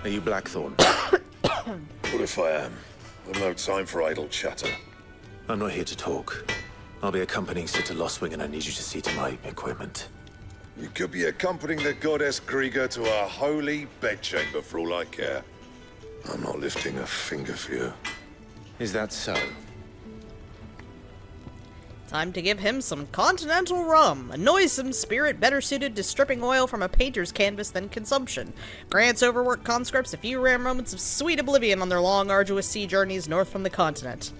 Are you Blackthorn? What if I am? I've no time for idle chatter. I'm not here to talk. I'll be accompanying Sid to Lostwing, and I need you to see to my equipment. You could be accompanying the goddess Griga to a holy bedchamber for all I care. I'm not lifting a finger for you. Is that so? Time to give him some continental rum, a noisome spirit better suited to stripping oil from a painter's canvas than consumption. Grants overworked conscripts a few rare moments of sweet oblivion on their long, arduous sea journeys north from the continent.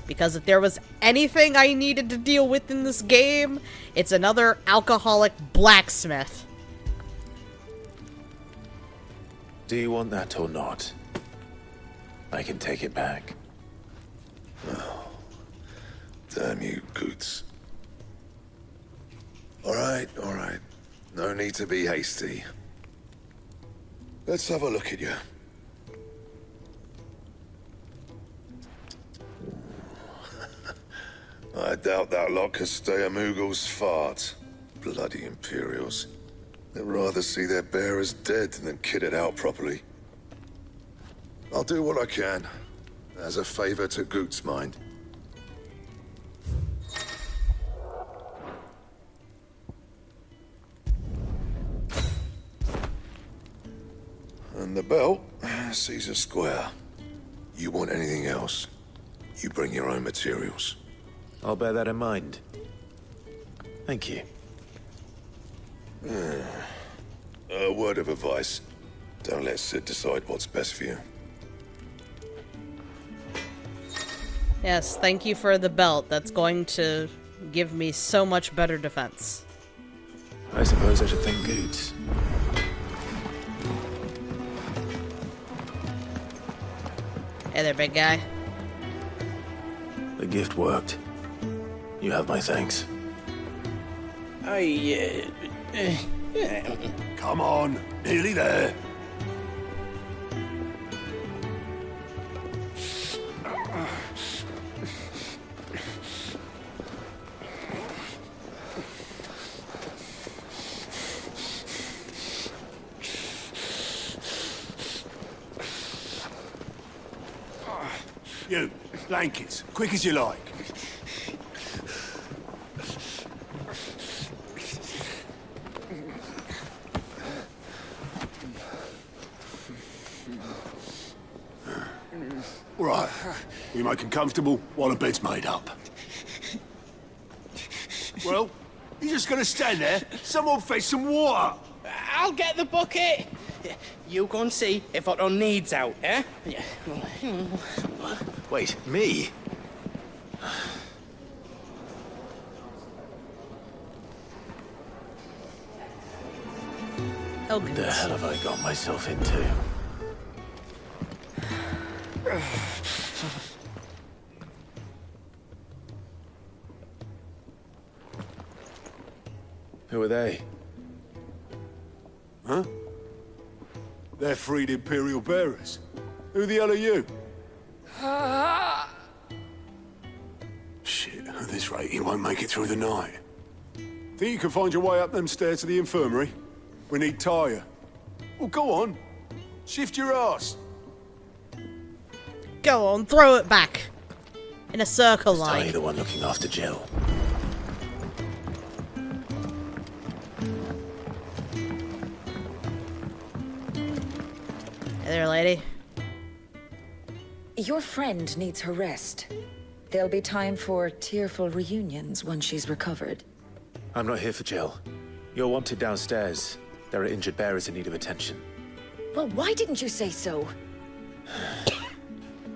Because if there was anything I needed to deal with in this game, it's another alcoholic blacksmith. Do you want that or not? I can take it back. Oh, damn you, Goots. All right. No need to be hasty. Let's have a look at you. I doubt that lot could stay a Moogle's fart. Bloody Imperials. They'd rather see their bearers dead than kitted out properly. I'll do what I can, as a favor to Goot's mind. And the belt sees a square. You want anything else, you bring your own materials. I'll bear that in mind. Thank you. A word of advice. Don't let Sid decide what's best for you. Yes, thank you for the belt. That's going to give me so much better defense. I suppose I should thank Goots. Hey there, big guy. The gift worked. You have my thanks. Come on, nearly there. You, blankets, quick as you like. Right, we make him comfortable while the bed's made up. Well, you just gonna stand there? Someone fetch some water! I'll get the bucket! You go and see if Otto needs out, eh? Wait, me? Oh, what the hell have I got myself into? Who are they? Huh? They're freed Imperial bearers. Who the hell are you? Shit, at this rate, he won't make it through the night. Think you can find your way up them stairs to the infirmary? We need Tyre. Well, go on. Shift your ass. Go on, throw it back. In a circle, Is like. Ty the one looking after Jill? Hey there, lady. Your friend needs her rest. There'll be time for tearful reunions once she's recovered. I'm not here for Jill. You're wanted downstairs. There are injured bearers in need of attention. Well, why didn't you say so?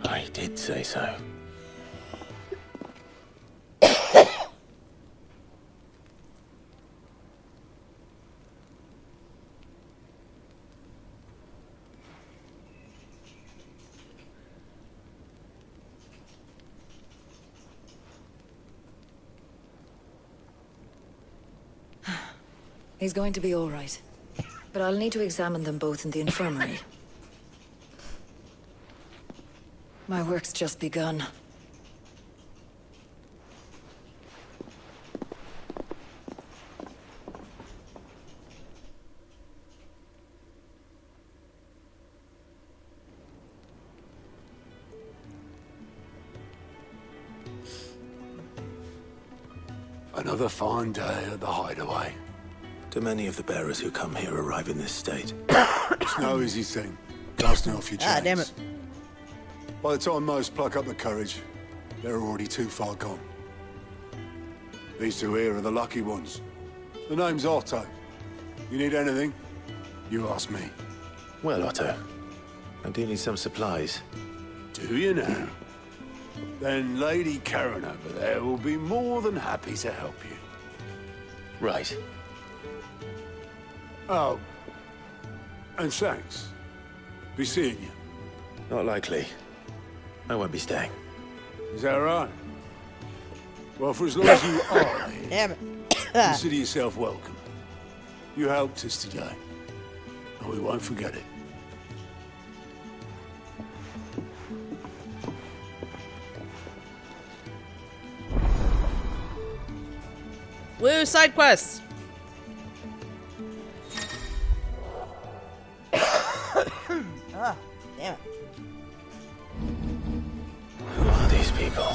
I did say so. He's going to be all right. But I'll need to examine them both in the infirmary. My work's just begun. Another fine day at the Hideaway. Do many of the bearers who come here arrive in this state? It's no easy thing, casting off your chains. Ah, damn it. By the time most pluck up the courage, they're already too far gone. These two here are the lucky ones. The name's Otto. You need anything, you ask me. Well, Otto, I do need some supplies. Do you now? Then Lady Karen over there will be more than happy to help you. Right. Oh, and thanks. Be seeing you. Not likely. I won't be staying. Is that right? Well, for as long as you are here, Damn it. consider yourself welcome. You helped us today, and we won't forget it. Woo, side quests. Ah, damn it. Who are these people?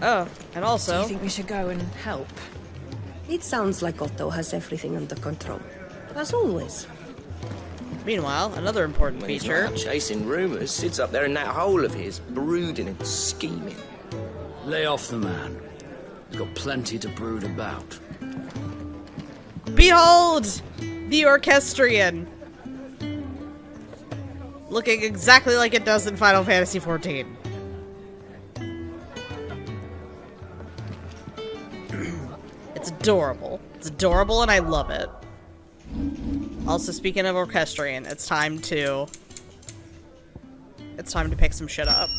Oh, and also... Do you think we should go and help? It sounds like Otto has everything under control. As always. Meanwhile, another important When he's feature... not out chasing rumours, sits up there in that hole of his, brooding and scheming. Lay off the man. He's got plenty to brood about. Behold! The Orchestrion! Looking exactly like it does in Final Fantasy XIV. It's adorable. It's adorable and I love it. Also, speaking of Orchestrion, it's time to pick some shit up.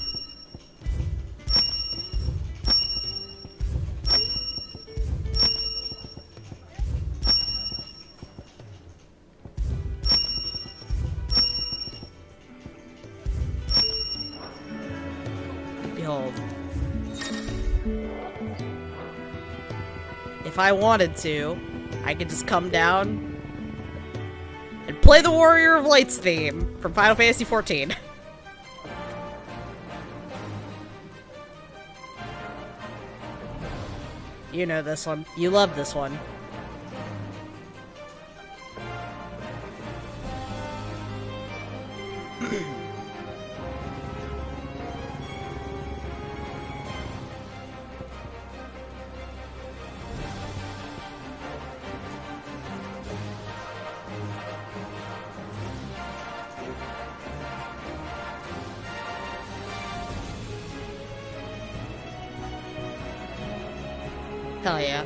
Behold. If I wanted to, I could just come down and play the Warrior of Lights theme from Final Fantasy XIV. You know this one. You love this one. Hell yeah.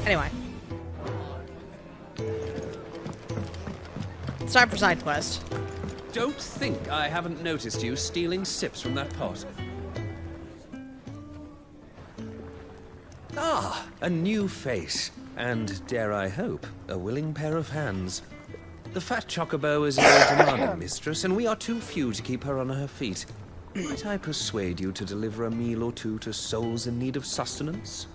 Anyway. It's time for side quest. Don't think I haven't noticed you stealing sips from that pot. Ah, a new face. And, dare I hope, a willing pair of hands. The fat chocobo is a very demanding mistress, and we are too few to keep her on her feet. Might I persuade you to deliver a meal or two to souls in need of sustenance?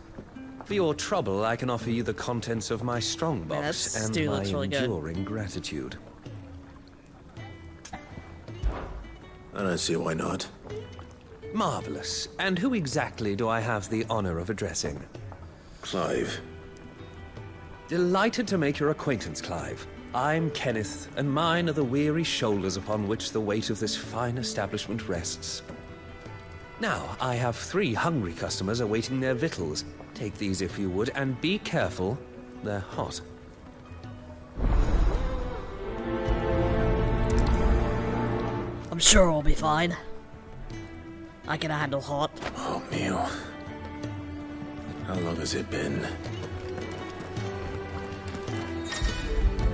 For your trouble, I can offer you the contents of my strongbox and my enduring gratitude. I don't see why not. Marvelous. And who exactly do I have the honor of addressing? Clive. Delighted to make your acquaintance, Clive. I'm Kenneth, and mine are the weary shoulders upon which the weight of this fine establishment rests. Now, I have 3 hungry customers awaiting their victuals. Take these if you would, and be careful, they're hot. I'm sure I'll be fine. I can handle hot. Oh, meal. How long has it been?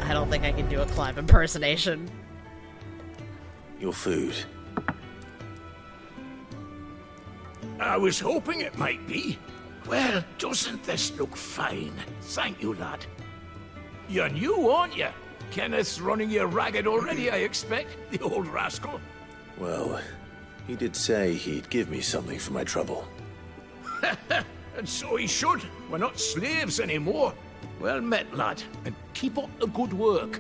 I don't think I can do a Clive impersonation. Your food. I was hoping it might be. Well, doesn't this look fine? Thank you, lad. You're new, aren't you? Kenneth's running you ragged already, I expect, the old rascal. Well, he did say he'd give me something for my trouble. And so he should. We're not slaves anymore. Well met, lad, and keep up the good work.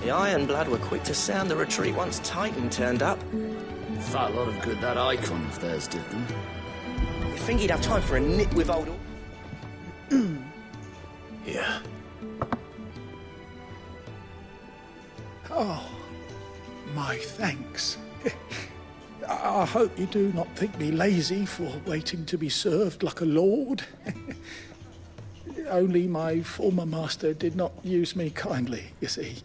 The Ironblood were quick to sound the retreat once Titan turned up. Fat lot of good that icon of theirs did them. You think he'd have time for a nip with old... Here. Oh, my thanks. I hope you do not think me lazy for waiting to be served like a lord. Only my former master did not use me kindly, you see.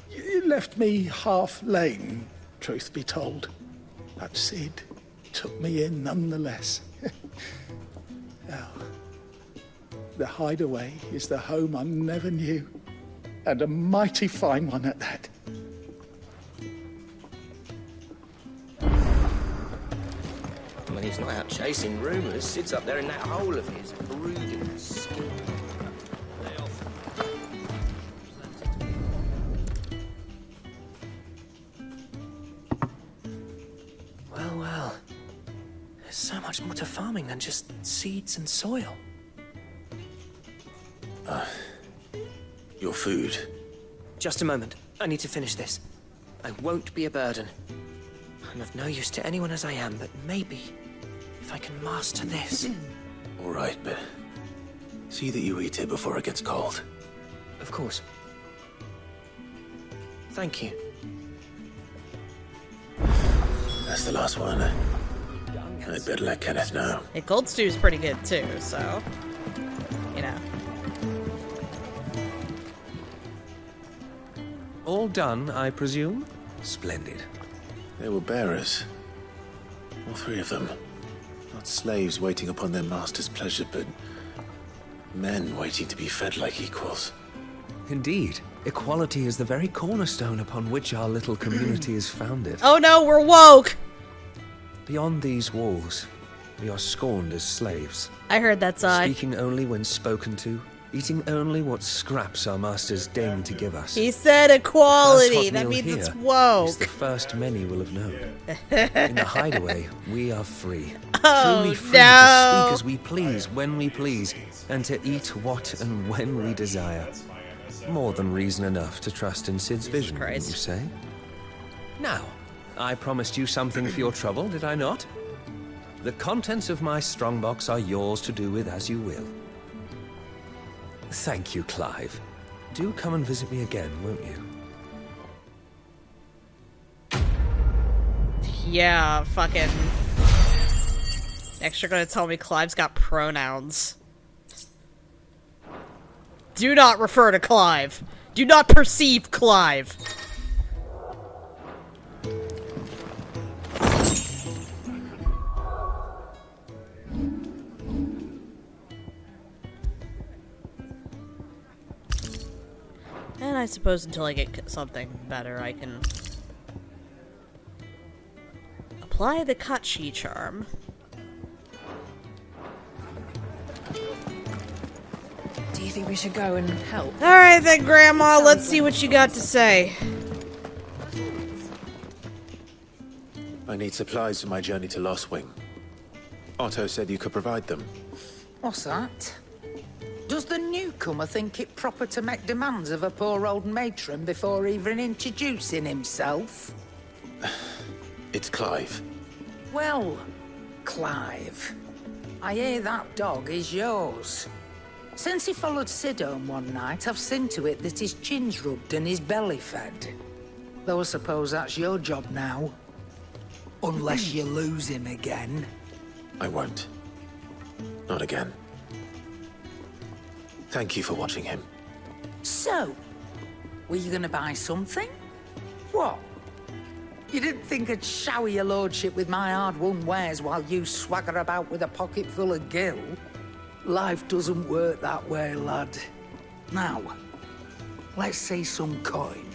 He left me half lame, truth be told. But Sid took me in nonetheless. Now, the hideaway is the home I never knew, and a mighty fine one at that. When he's not out chasing rumours, Sid's up there in that hole of his, brooding and scheming. Well. There's so much more to farming than just seeds and soil. Your food. Just a moment. I need to finish this. I won't be a burden. I'm of no use to anyone as I am, but maybe if I can master this. All right, but see that you eat it before it gets cold. Of course. Thank you. That's the last one. I'd better let Kenneth know. Hey, cold stew's pretty good too, so you know. All done, I presume? Splendid. They were bearers. All three of them. Not slaves waiting upon their master's pleasure, but men waiting to be fed like equals. Indeed. Equality is the very cornerstone upon which our little community is founded. Oh no, we're woke! Beyond these walls, we are scorned as slaves. I heard that side. Speaking only when spoken to, eating only what scraps our masters deign to give us. He said equality. That means it's woke. Is the first many will have known. In the hideaway, we are free. Oh, truly free to speak as we please, when we please, and to eat what and when we desire. More than reason enough to trust in Sid's vision, wouldn't you say? Now, I promised you something for your trouble, did I not? The contents of my strongbox are yours to do with as you will. Thank you, Clive. Do come and visit me again, won't you? Yeah, fucking. Next, you're gonna tell me Clive's got pronouns. Do not refer to Clive. Do not perceive Clive. And I suppose until I get something better, I can apply the Kachi charm. Do you think we should go and help? Alright then, Grandma, let's see what you got to say. I need supplies for my journey to Lost Wing. Otto said you could provide them. What's that? Does the newcomer think it proper to make demands of a poor old matron before even introducing himself? It's Clive. Well, Clive, I hear that dog is yours. Since he followed Sid home one night, I've seen to it that his chin's rubbed and his belly fed. Though I suppose that's your job now. Unless you lose him again. I won't. Not again. Thank you for watching him. So, were you gonna buy something? What? You didn't think I'd shower your lordship with my hard-won wares while you swagger about with a pocket full of gil? Life doesn't work that way, lad. Now, let's see some coin.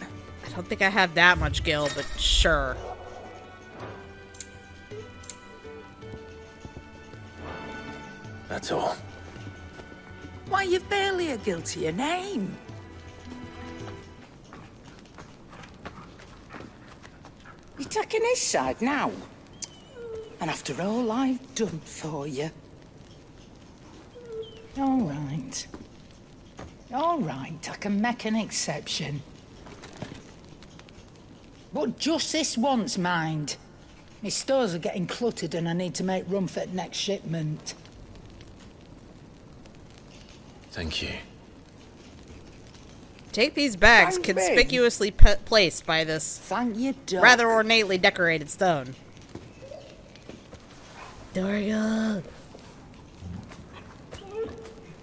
I don't think I have that much gil, but sure. That's all. Why, you've barely a gil to your name. You're taking his side now? And after all I've done for you. All right. All right, I can make an exception. But just this once, mind. My stores are getting cluttered and I need to make room for the next shipment. Thank you. Take these bags Thank me. conspicuously placed by this Thank you, Doc. rather ornately decorated stone. Dorian!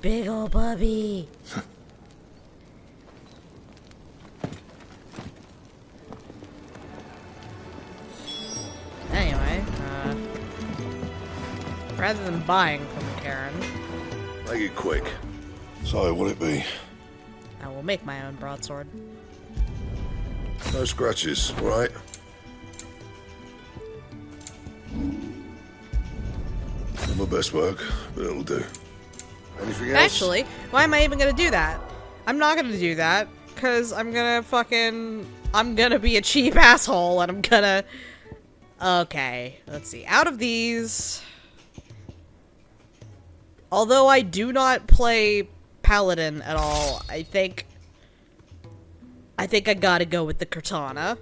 Big ol' puppy! Anyway, rather than buying from Karen, Make it quick. So, what'll it be? I will make my own broadsword. No scratches, all right? Not my best work, but it'll do. Anything else? Actually, why am I even gonna do that? I'm not gonna do that, because I'm gonna be a cheap asshole, and I'm gonna... Okay, let's see. Out of these... Although I do not play Paladin at all, I think I gotta go with the Katana.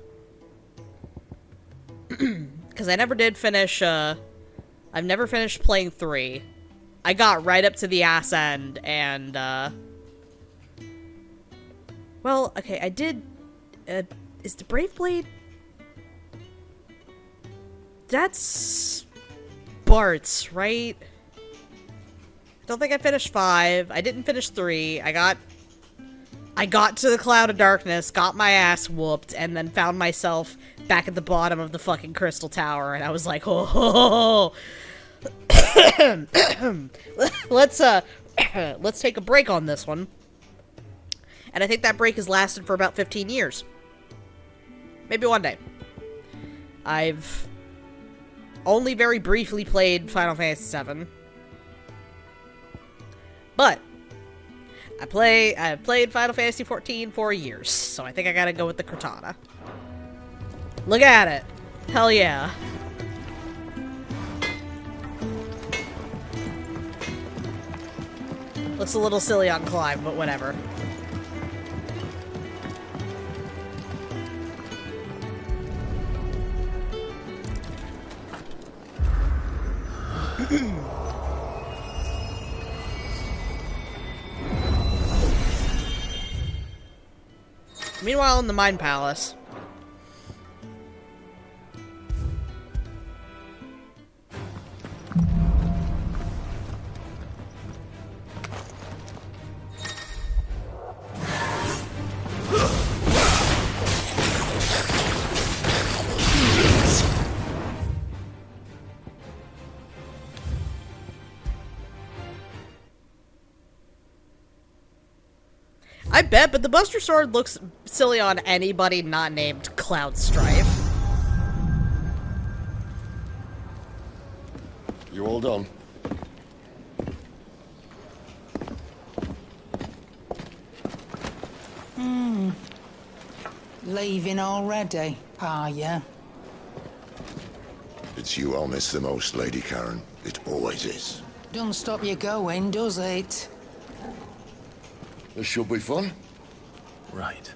Because I never did finish, I've never finished playing 3. I got right up to the ass end, and, well, okay, I did, is the Brave Blade... That's... Bart's, right? I don't think I finished 5. I didn't finish 3. I got to the Cloud of Darkness, got my ass whooped, and then found myself back at the bottom of the fucking Crystal Tower, and I was like, oh, let's take a break on this one. And I think that break has lasted for about 15 years. Maybe one day. I've only very briefly played Final Fantasy VII. But I've played Final Fantasy XIV for years, so I think I gotta go with the Katana. Look at it. Hell yeah. Looks a little silly on Clive, but whatever. Meanwhile, in the Mind Palace. I bet, but the Buster Sword looks silly on anybody not named Cloud Strife. You all done? Leaving already, are ya? It's you I'll miss the most, Lady Karen. It always is. Don't stop you going, does it? This should be fun. Right.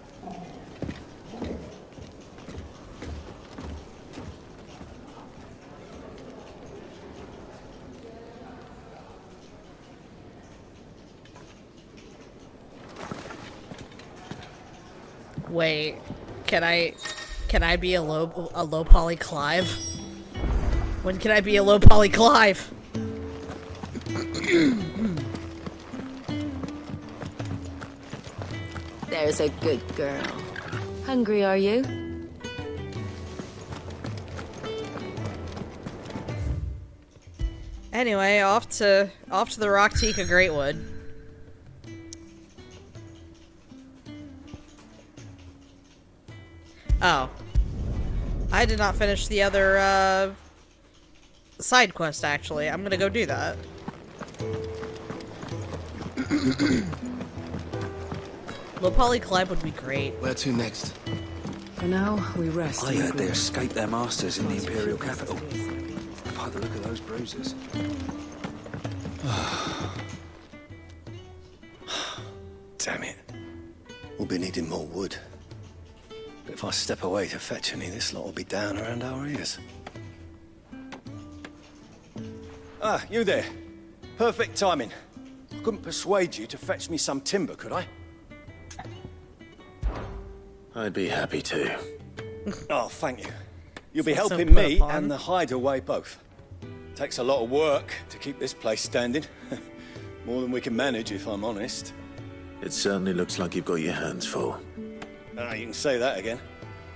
Wait, can I be a low poly Clive? When can I be a low poly Clive? There's a good girl. Hungry, are you? Anyway, off to the Rock Tika Greatwood. Oh. I did not finish the other, side quest, actually. I'm gonna go do that. Low poly Clive would be great. Where to next? For now, we rest. I heard they escaped their masters in the Imperial capital. By the look of those bruises. Damn it. We'll be needing more wood. But if I step away to fetch any, this lot will be down around our ears. Ah, you there. Perfect timing. I couldn't persuade you to fetch me some timber, could I? I'd be happy to. Oh, thank you. You'll be So helping put me upon. and the hideaway both. Takes a lot of work to keep this place standing. More than we can manage, if I'm honest. It certainly looks like you've got your hands full. Ah, you can say that again.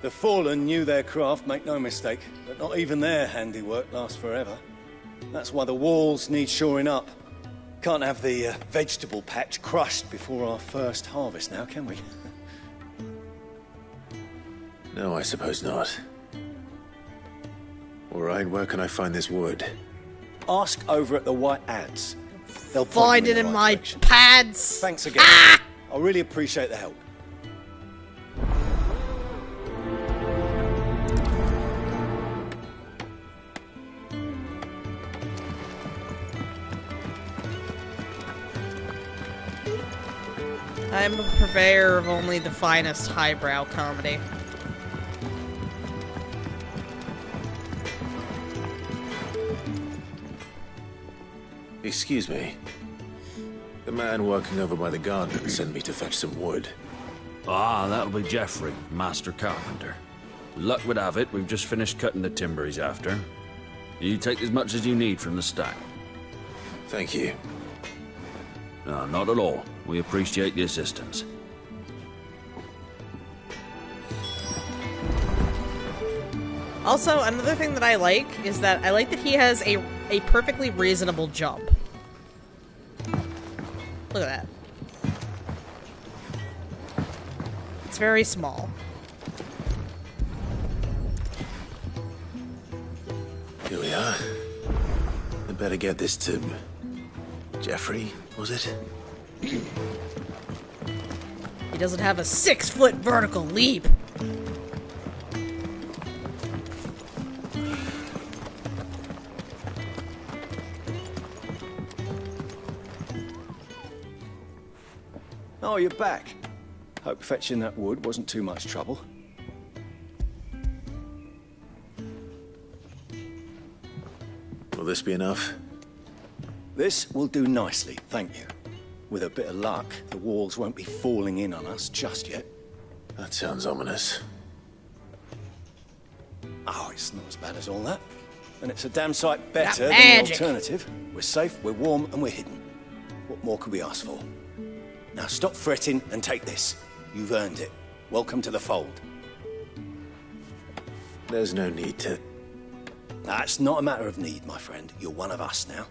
The Fallen knew their craft, make no mistake, but not even their handiwork lasts forever. That's why the walls need shoring up. Can't have the vegetable patch crushed before our first harvest now, can we? No, I suppose not. All right, where can I find this wood? Ask over at the White Ads. They'll Find it in my pads. Thanks again. I really appreciate the help. I'm a purveyor of only the finest highbrow comedy. Excuse me. The man working over by the garden sent me to fetch some wood. Ah, that'll be Geoffrey, master carpenter. Luck would have it, we've just finished cutting the timber he's after. You take as much as you need from the stack. Thank you. No, not at all. We appreciate the assistance. Also, another thing that I like is that I like that he has a perfectly reasonable jump. Look at that. It's very small. Here we are. I'd better get this to... Geoffrey, was it? He doesn't have a 6-foot vertical leap. Oh, you're back. Hope fetching that wood wasn't too much trouble. Will this be enough? This will do nicely, thank you. With a bit of luck, the walls won't be falling in on us just yet. That sounds ominous. Oh, it's not as bad as all that. And it's a damn sight better than the magic. alternative. We're safe, we're warm, and we're hidden. What more could we ask for? Now stop fretting and take this. You've earned it. Welcome to the fold. There's no need to... That's not a matter of need, my friend. You're one of us now.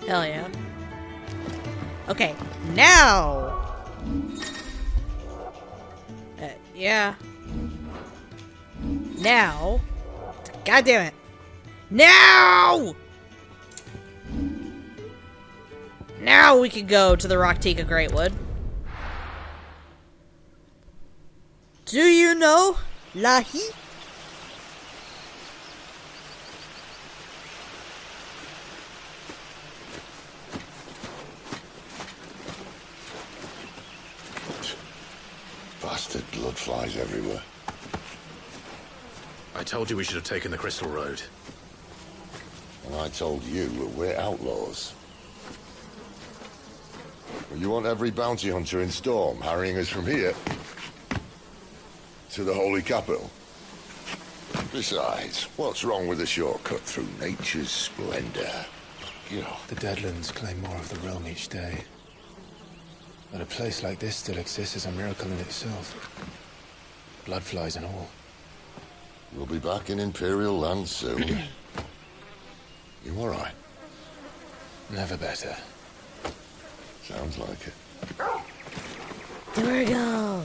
Hell yeah. Okay, now! Yeah. Now. God damn it. Now! Now we can go to the Rocktika Greatwood. Do you know Lahi? Bastard blood flies everywhere. I told you we should have taken the Crystal Road. And I told you that we're outlaws. Well, you want every bounty hunter in Storm harrying us from here to the Holy Capital? Besides, what's wrong with a shortcut through nature's splendor? You know, The Deadlands claim more of the realm each day. But a place like this still exists is a miracle in itself. Bloodflies and all. we'll be back in Imperial land soon. You all right? Never better. Sounds like it. There we go.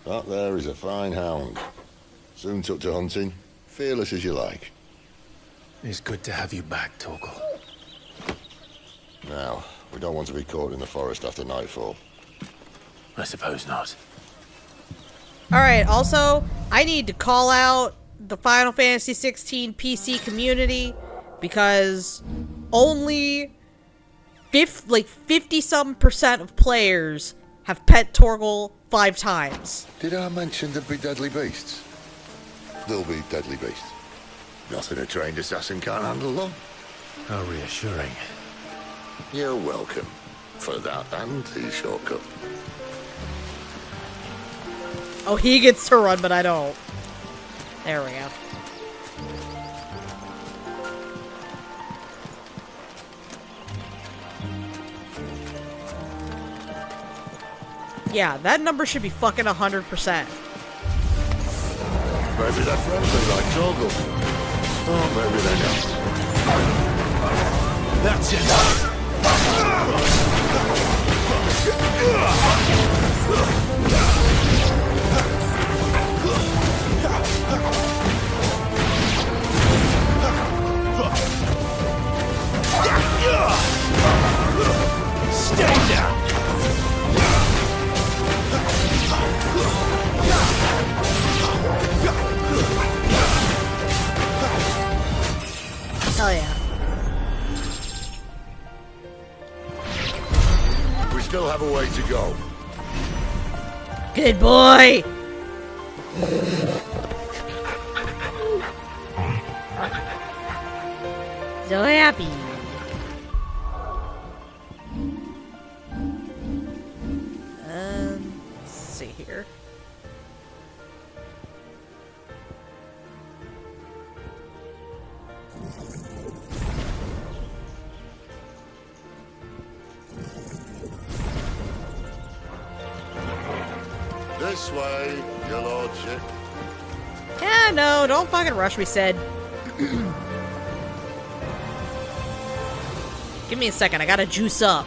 That there is a fine hound. Soon took to hunting. Fearless as you like. It's good to have you back, Torgal. Now, we don't want to be caught in the forest after nightfall. I suppose not. Alright, also, I need to call out the Final Fantasy XVI PC community because only 50-some% of players have pet Torgal 5 times. Did I mention there'd be deadly beasts? There'll be deadly beasts. Nothing a trained assassin can't handle, though. How reassuring. You're welcome. For that and the shortcut. Oh, he gets to run, but I don't. There we go. Yeah, that number should be fucking 100%. Maybe they're friendly like Torgal. Oh, maybe they're not. That's enough! Stay down! Hell yeah. We still have a way to go. Good boy! So happy. Let's see here. This way, your lordship. Yeah, no, don't fucking rush me, Sid. Give me a second, I gotta juice up.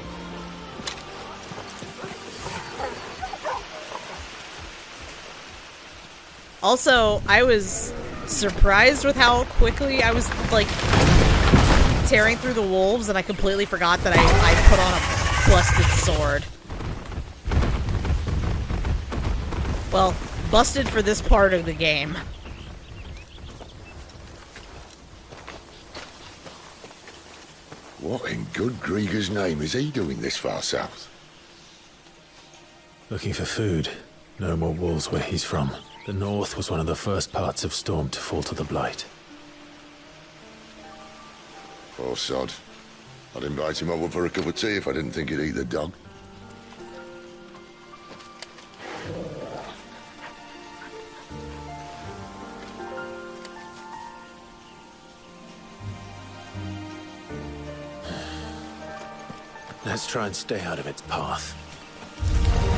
Also, I was surprised with how quickly I was, like, tearing through the wolves, and I completely forgot that I put on a busted sword. Well, busted for this part of the game. What in good Grieger's name is he doing this far south? Looking for food. No more wolves where he's from. The north was one of the first parts of Storm to fall to the Blight. Poor sod. I'd invite him over for a cup of tea if I didn't think he'd eat the dog. Let's try and stay out of its path.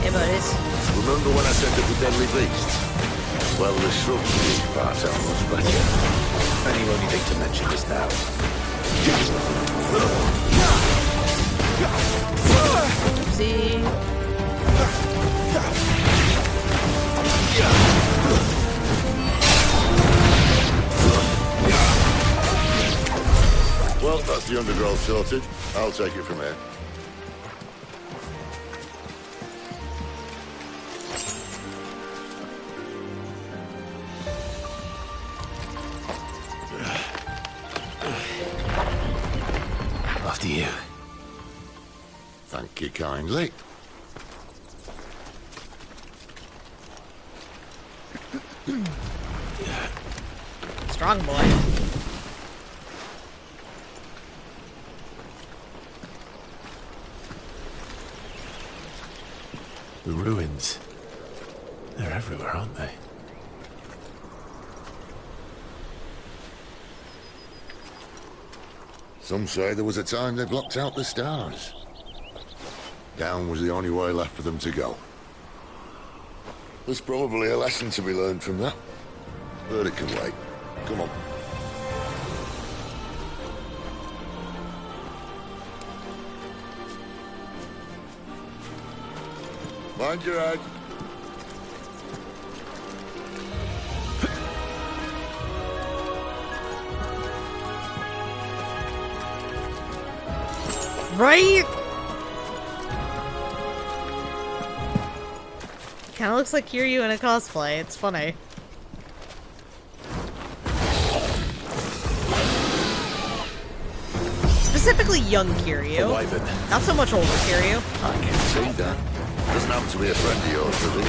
Hey, buddies. Remember when I said there were deadly beasts? Well, the shrubs in these parts are much better. And you only think to mention this now. See. Well, that's the undergrowth sorted. I'll take it from here. After you. Thank you kindly. Strong boy. The ruins. They're everywhere, aren't they? Some say there was a time they blocked out the stars. Down was the only way left for them to go. There's probably a lesson to be learned from that. But it can wait. Come on. Mind your head. Right? Kinda looks like Kiryu in a cosplay. It's funny. Specifically young Kiryu. Not so much older Kiryu. I can see that. Doesn't happen to be a friend of yours, does he?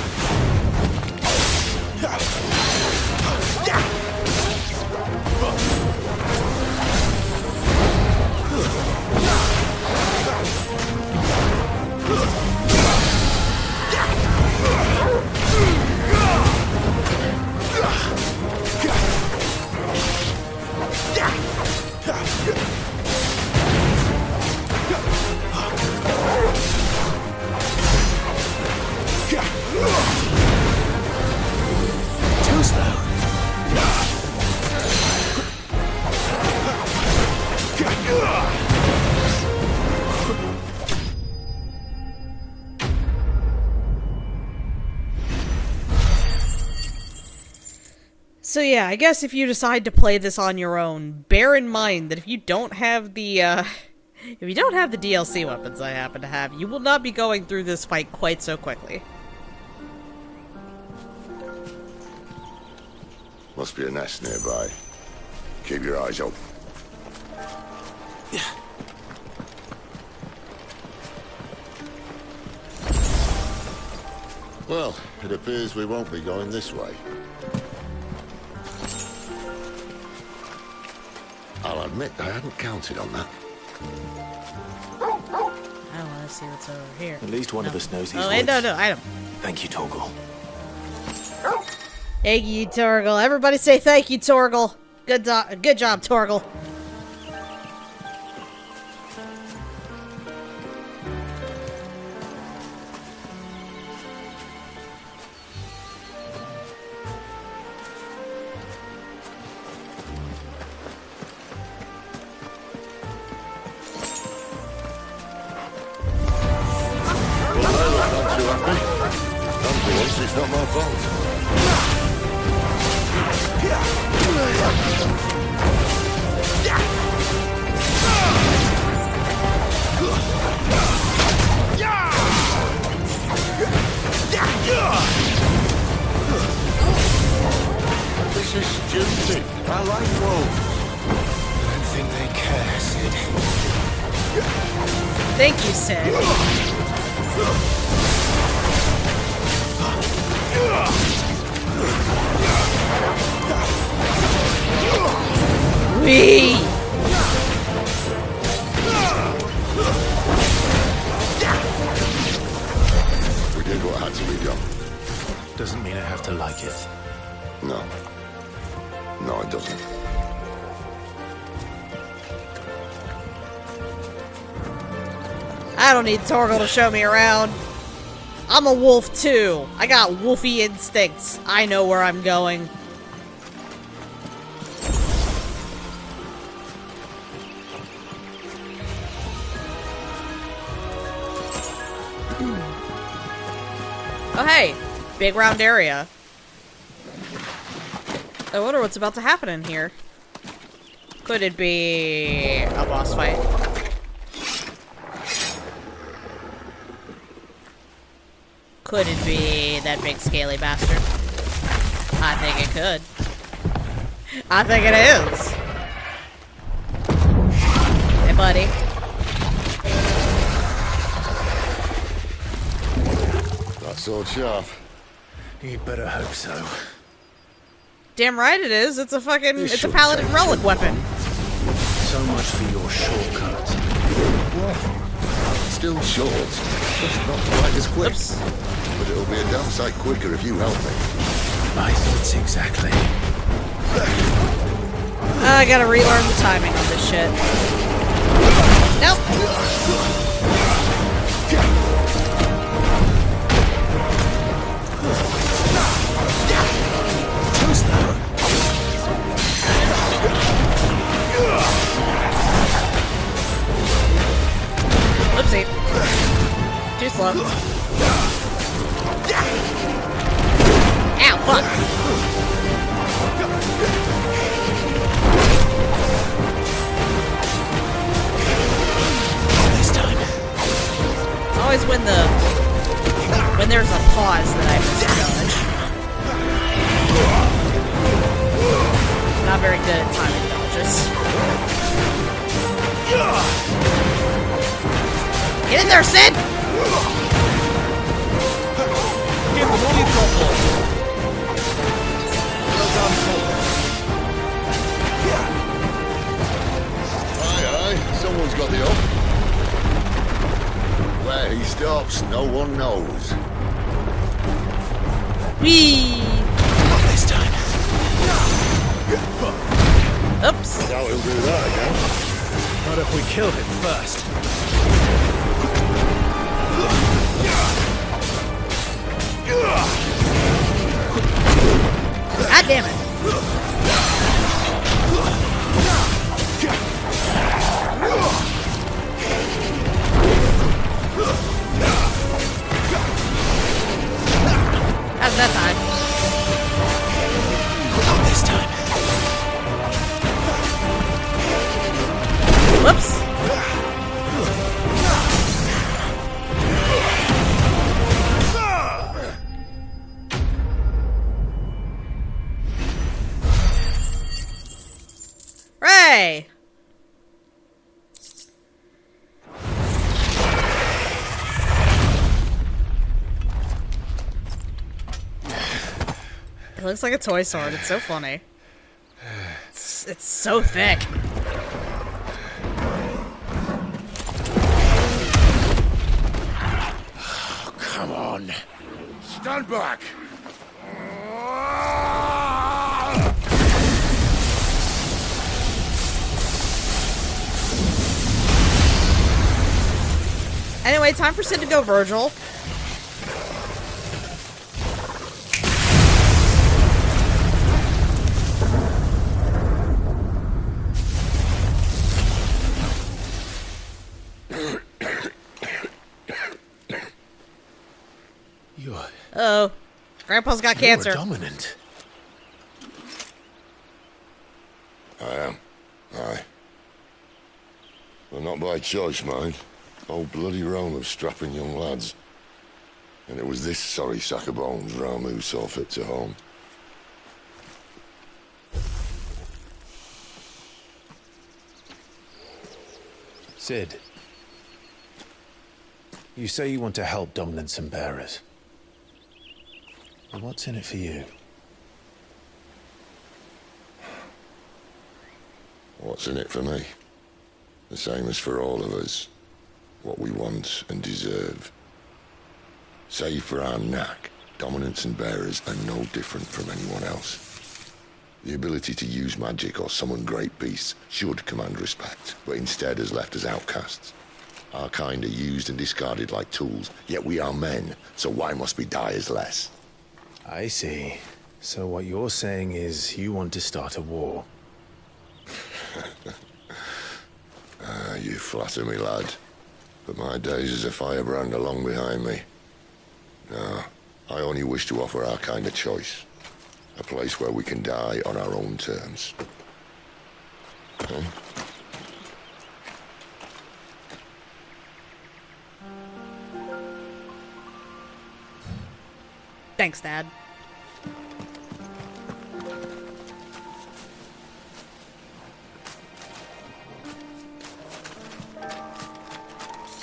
Too slow. So yeah, I guess if you decide to play this on your own, bear in mind that if you don't have the, if you don't have the DLC weapons I happen to have, you will not be going through this fight quite so quickly. Must be a nest nearby. Keep your eyes open. Well, it appears we won't be going this way. I'll admit I hadn't counted on that. I want to see what's over here. At least one of us knows these Oh, woods. no, item. Thank you, Torgal. Thank you, Torgal. Everybody say thank you, Torgal. Good job, Torgal. It's not my fault. This is stupid. I like wolves. I don't think they care, Sid. Thank you, Sid. Wee! We did what had to be done. Doesn't mean I have to like it. No. No, it doesn't. I don't need Torgal to show me around. I'm a wolf too. I got wolfy instincts. I know where I'm going. Oh hey, big round area. I wonder what's about to happen in here. Could it be a boss fight? Could it be that big scaly bastard? I think it could. I think it is. Hey, buddy. That sword sharp. You'd better hope so. Damn right it is. It's a fucking, it's a paladin relic weapon. So much for your shortcut. What? Still short. Just not quite as quick. Oops. But it'll be a damn sight quicker if you help me. My thoughts exactly. I gotta relearn the timing on this shit. Nope. Too slow. Oopsie. Too slow. Ow, fuck. This time. Always when the then there's a pause that I misjudge. Not very good at timing dodges. Get in there, Sid! Give him all you've got, boy. Well done, Paul. Aye, someone's got the up. Where he stops, no one knows. Whee! Not this time. Oops. Doubt he'll do that again. Not if we kill him first. God damn it. How's that time? Not this time. Whoops. Hooray! It looks like a toy sword. It's so funny. It's so thick. Oh, come on. Stand back. Anyway, time for Sid to go Virgil. Uh-oh. Grandpa's got cancer. You're dominant. I am. Aye. But not by choice, mind. Whole bloody realm of strapping young lads. And it was this sorry sack of bones Ramu saw fit to home. Sid. You say you want to help dominants and bearers. But what's in it for you? What's in it for me? The same as for all of us. What we want and deserve. Save for our knack, dominants and bearers are no different from anyone else. The ability to use magic or summon great beasts should command respect, but instead has left us outcasts. Our kind are used and discarded like tools, yet we are men, so why must we die as less? I see. So what you're saying is you want to start a war. You flatter me, lad. But my days as a firebrand are long behind me. No, I only wish to offer our kind a choice. A place where we can die on our own terms. Okay? Thanks, Dad.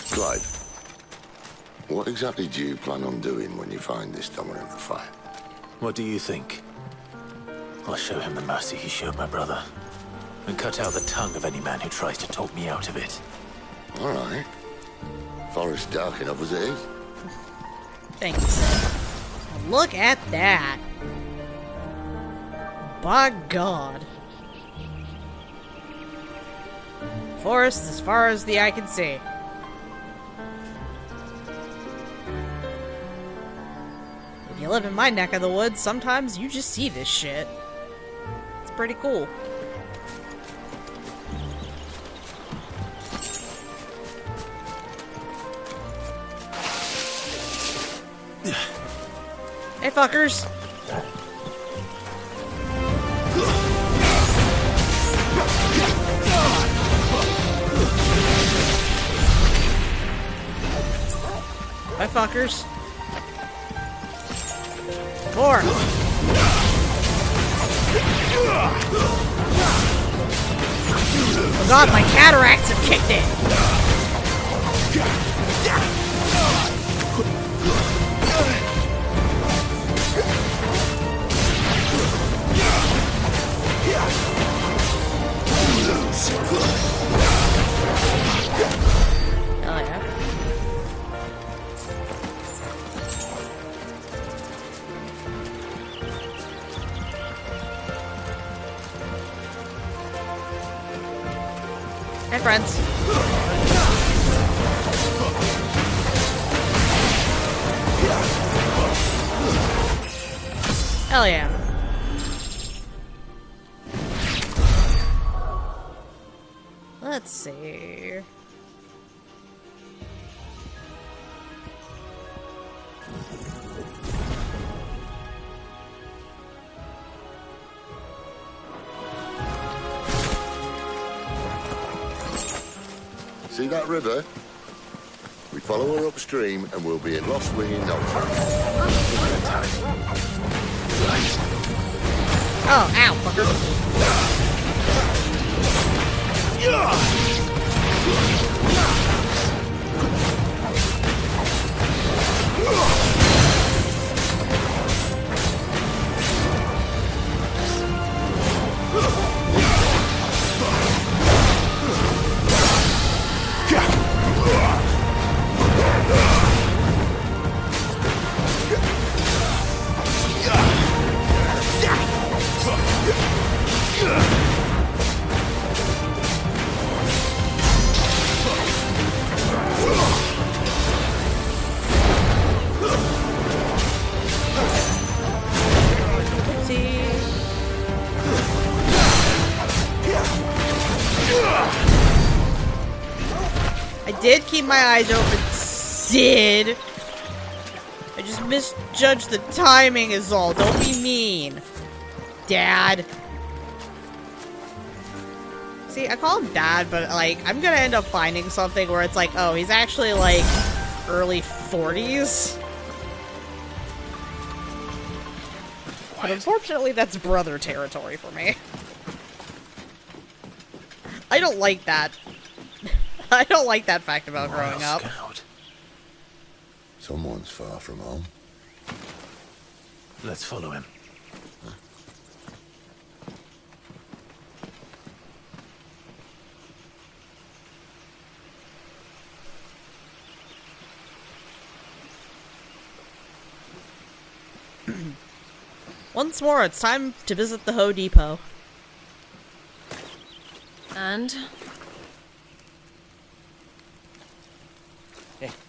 Clive, what exactly do you plan on doing when you find this dominant of fire? What do you think? I'll show him the mercy he showed my brother. And cut out the tongue of any man who tries to talk me out of it. All right. Forest dark enough as it is. Thanks. Look at that. By God. Forest as far as the eye can see. If you live in my neck of the woods, sometimes you just see this shit. It's pretty cool. Hey, fuckers. Hi, fuckers. More. Oh god, my cataracts have kicked in. Oh yeah. Hey, friends. Hell yeah. Let's see. See that river? We follow her upstream and we'll be in Lost Wing in no time. Oh, ow, fucker. I did keep my eyes open. Did. I just misjudged the timing is all. Don't be mean. Dad. See, I call him Dad, but like, I'm gonna end up finding something where it's like, oh, he's actually like early 40s. But unfortunately, that's brother territory for me. I don't like that. I don't like that fact about growing up. Someone's far from home. Let's follow him. Once more, it's time to visit the Ho Depot. And?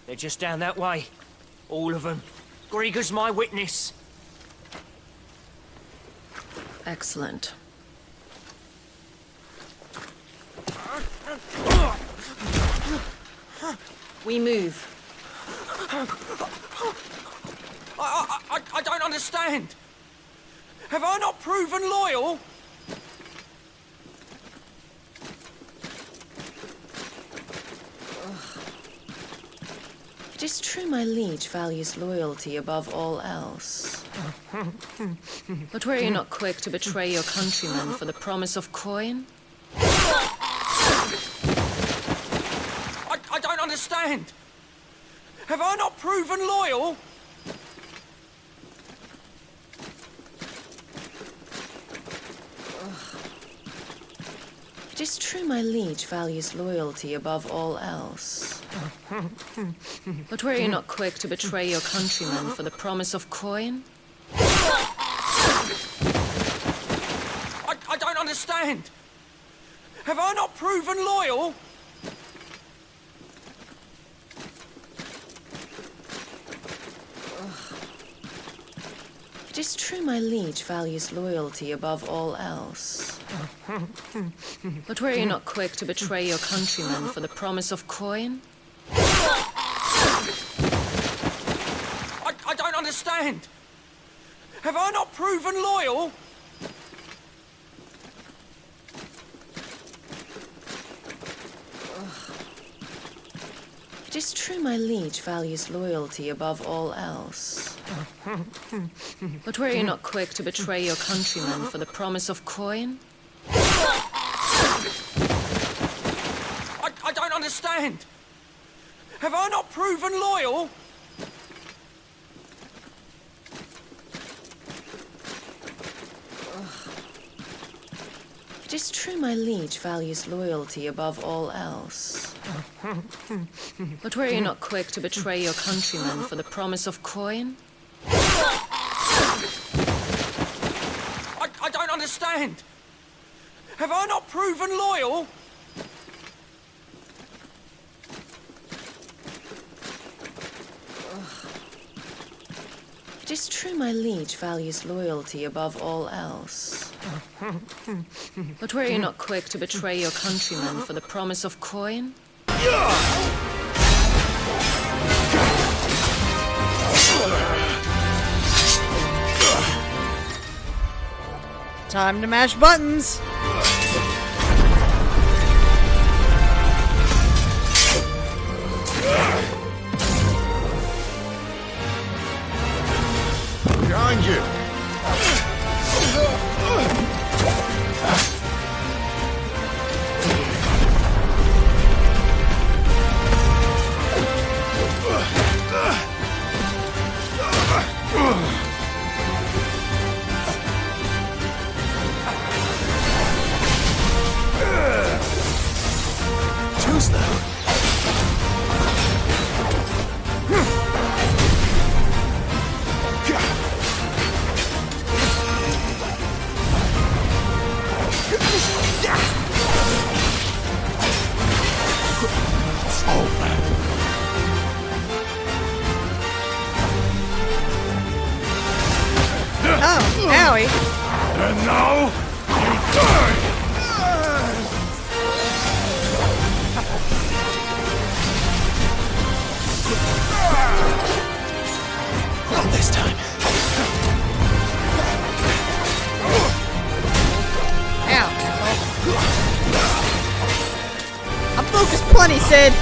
They're just down that way. All of them. Grieger's my witness. Excellent. We move. I don't understand. Have I not proven loyal? It is true my liege values loyalty above all else. But were you not quick to betray your countrymen for the promise of coin? I don't understand. Have I not proven loyal? It is true my liege values loyalty above all else. But were you not quick to betray your countrymen for the promise of coin? I don't understand. Have I not proven loyal? It is true my liege values loyalty above all else. But were you not quick to betray your countrymen for the promise of coin? I don't understand. Have I not proven loyal? It is true my liege values loyalty above all else. But were you not quick to betray your countrymen for the promise of coin? I don't understand. Have I not proven loyal? It is true my liege values loyalty above all else. But were you not quick to betray your countrymen for the promise of coin? I don't understand. Have I not proven loyal? It is true my liege values loyalty above all else. But were you not quick to betray your countrymen for the promise of coin? Time to mash buttons. Behind you! Choose them. Oh, owie. And now, you die! Not this time. Ow. I'm focused plenty, Sid.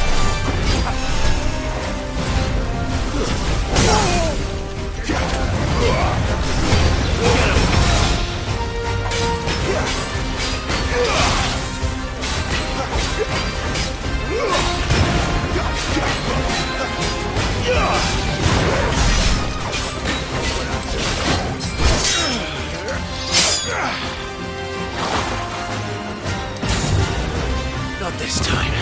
Not this time.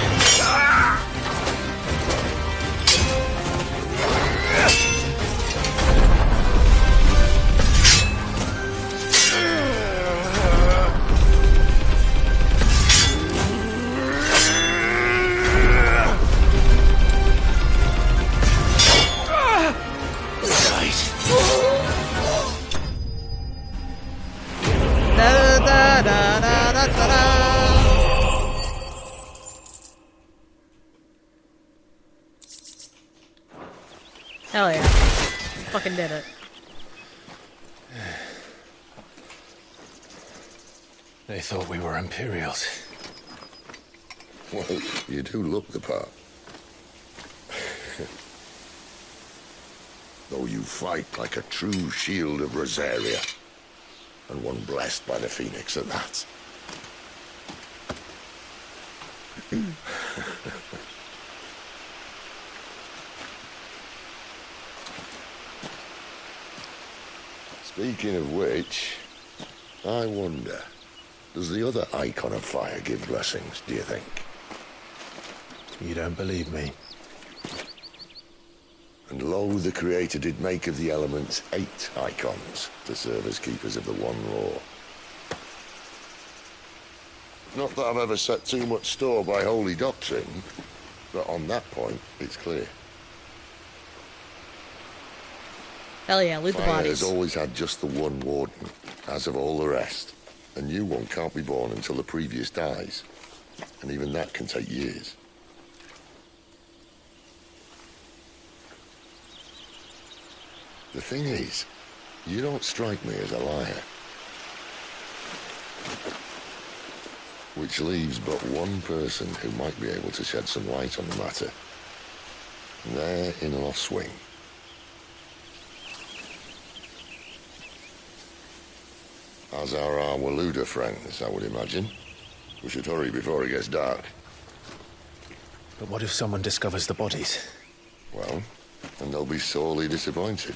Da da da da da da da. Hell yeah. Fucking did it. They thought we were Imperials. Well, you do look the part. Though you fight like a true shield of Rosaria. And one blessed by the Phoenix at that. Speaking of which, I wonder, does the other icon of fire give blessings, do you think? You don't believe me? And lo, the Creator did make of the elements 8 icons to serve as keepers of the one law. Not that I've ever set too much store by holy doctrine, but on that point, it's clear. Hell yeah, loot the Fire bodies. has always had just the one warden, as of all the rest. A new one can't be born until the previous dies. And even that can take years. The thing is, you don't strike me as a liar. Which leaves but one person who might be able to shed some light on the matter. There in Lost Wing. As are our Waluda friends, I would imagine. We should hurry before it gets dark. But what if someone discovers the bodies? Well, then they'll be sorely disappointed.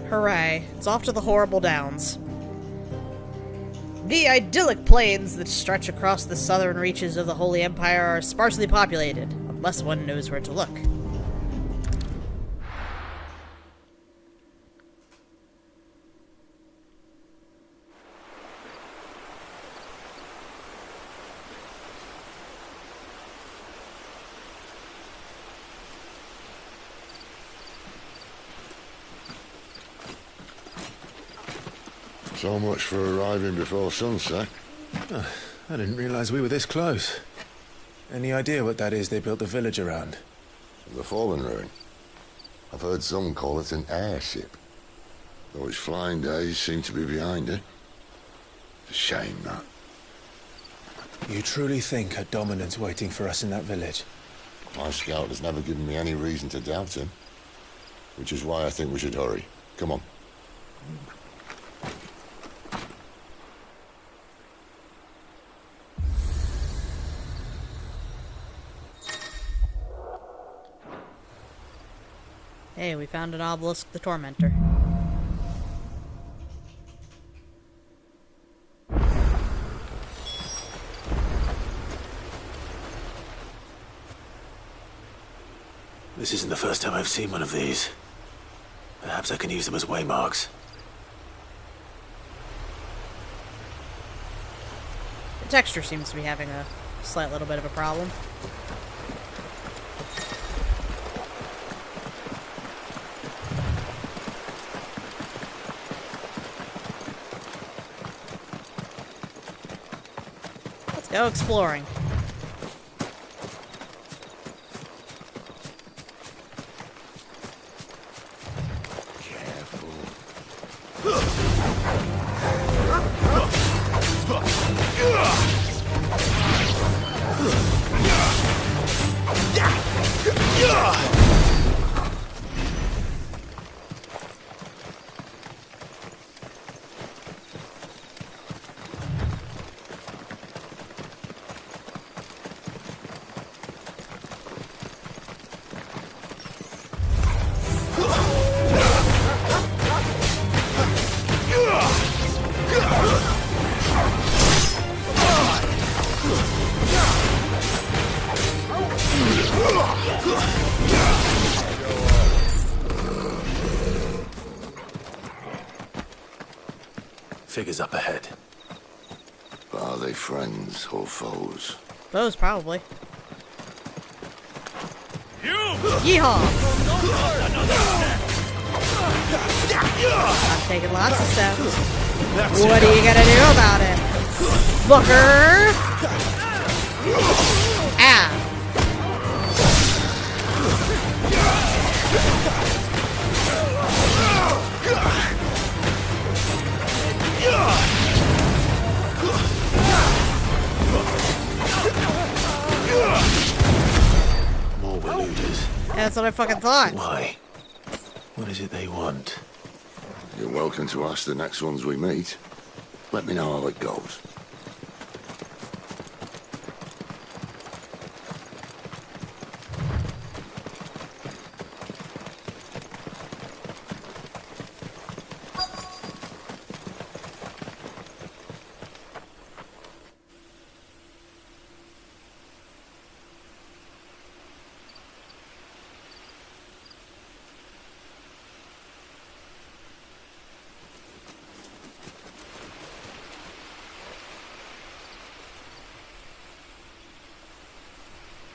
Hooray, it's off to the horrible downs. The idyllic plains that stretch across the southern reaches of the Holy Empire are sparsely populated, unless one knows where to look. So much for arriving before sunset. Oh, I didn't realize we were this close. Any idea what that is they built the village around? The fallen ruin. I've heard some call it an airship. Though its flying days seem to be behind it. It's a shame, that. You truly think a dominant's waiting for us in that village? My scout has never given me any reason to doubt him. Which is why I think we should hurry. Come on. Hey, we found an obelisk, the Tormentor. This isn't the first time I've seen one of these. Perhaps I can use them as waymarks. The texture seems to be having a slight little bit of a problem. Go exploring. Figures up ahead. Are they friends or foes? Those, probably. Yeehaw! I'm taking lots of steps. What are you gonna do about it? Fucker! Ah! More Waludas. That's what I fucking thought. Why? What is it they want? You're welcome to ask the next ones we meet. Let me know how it goes.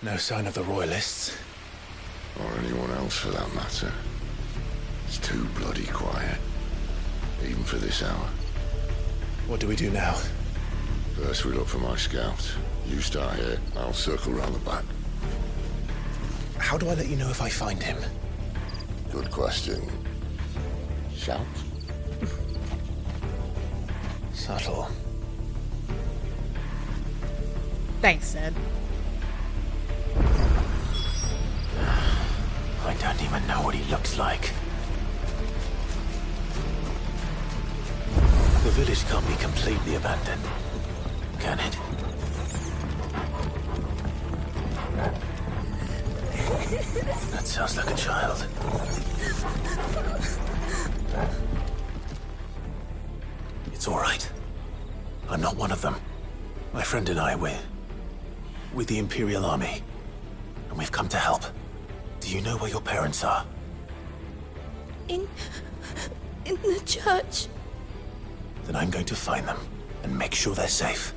No sign of the Royalists. Or anyone else for that matter. It's too bloody quiet. Even for this hour. What do we do now? First we look for my scouts. You start here, I'll circle round the back. How do I let you know if I find him? Good question. Shout? Subtle. Thanks, Sid. I don't even know what he looks like. The village can't be completely abandoned, can it? That sounds like a child. It's all right. I'm not one of them. My friend and I, we're with the Imperial Army, and we've come to help. Do you know where your parents are? In the church. Then I'm going to find them and make sure they're safe.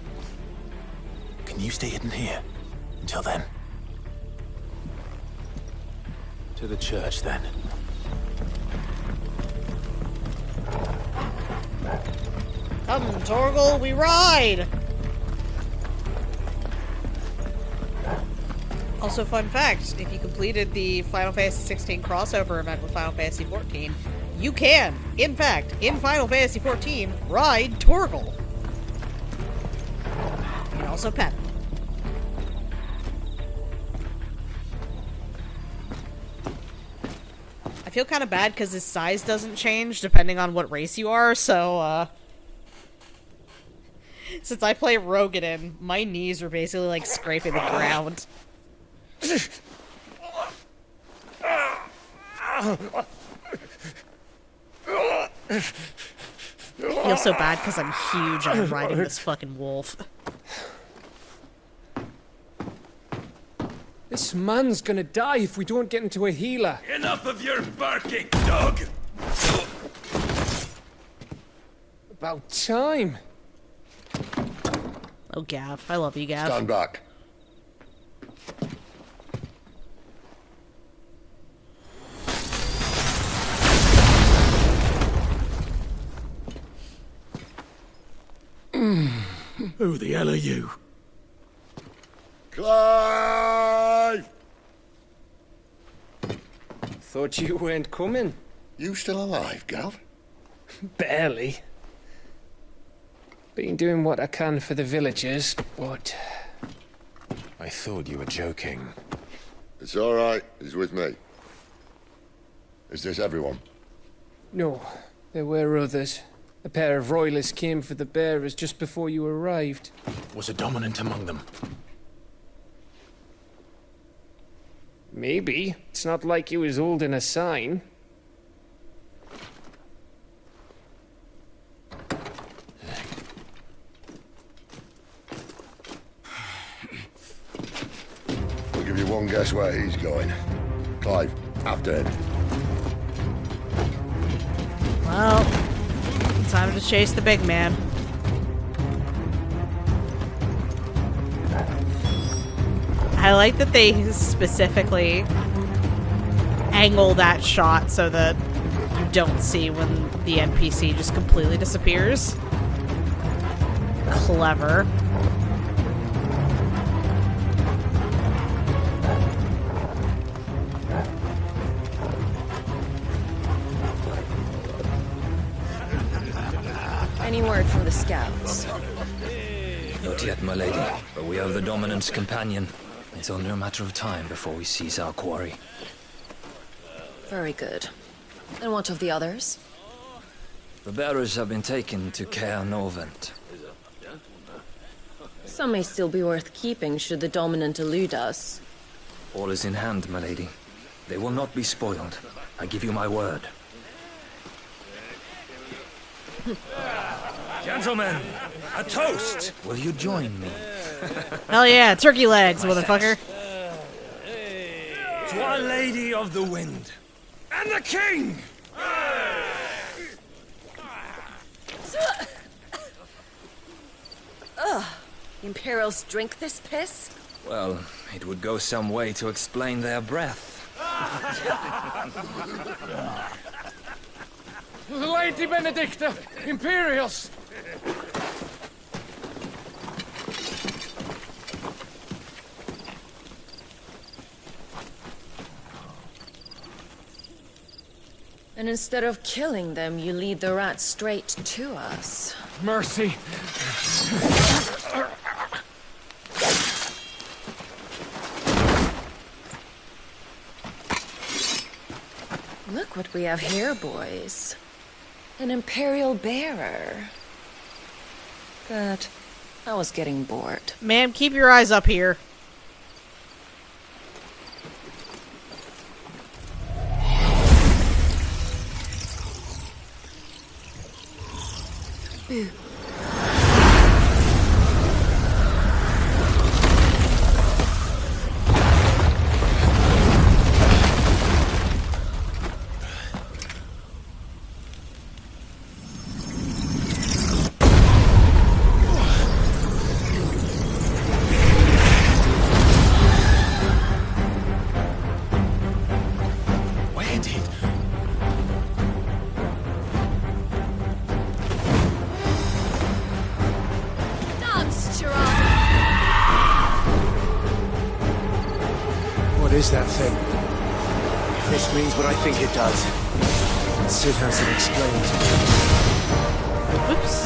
Can you stay hidden here until then? To the church, then. Come, Torgal, we ride! Also, fun fact, if you completed the Final Fantasy XVI crossover event with Final Fantasy XIV, you can, in fact, in Final Fantasy XIV, ride Torgal. You can also pet him. I feel kind of bad because his size doesn't change depending on what race you are, so, since I play Rogadin, my knees are basically, like, scraping the ground. I feel so bad because I'm huge and I'm riding this fucking wolf. This man's gonna die if we don't get into a healer. Enough of your barking, dog! About time. Oh, Gav. I love you, Gav. Stand back. Who the hell are you? Clive! Thought you weren't coming. You still alive, Gav? Barely. Been doing what I can for the villagers, but... I thought you were joking. It's all right. He's with me. Is this everyone? No, there were others. A pair of royalists came for the bearers just before you arrived. Was a dominant among them? Maybe. It's not like he was holding a sign. I'll give you one guess where he's going. Clive, after him. Well, time to chase the big man. I like that they specifically angle that shot so that you don't see when the NPC just completely disappears. Clever. Any word from the scouts? Not yet, my lady, but we have the dominant's companion. It's only a matter of time before we seize our quarry. Very good. And what of the others? The bearers have been taken to Caer Novent. Some may still be worth keeping should the dominant elude us. All is in hand, my lady. They will not be spoiled. I give you my word. Gentlemen, a toast! Will you join me? Hell yeah, turkey legs, motherfucker. To Our Lady of the Wind. And the King! Ugh. Imperials drink this piss? Well, it would go some way to explain their breath. Lady Benedicta! Imperials! And instead of killing them, you lead the rats straight to us. Mercy. Look what we have here, boys. An Imperial bearer. Good. I was getting bored. Ma'am, keep your eyes up here. Boo. What is that thing? If this means what I think it does, Sid has to explain to me. Whoops.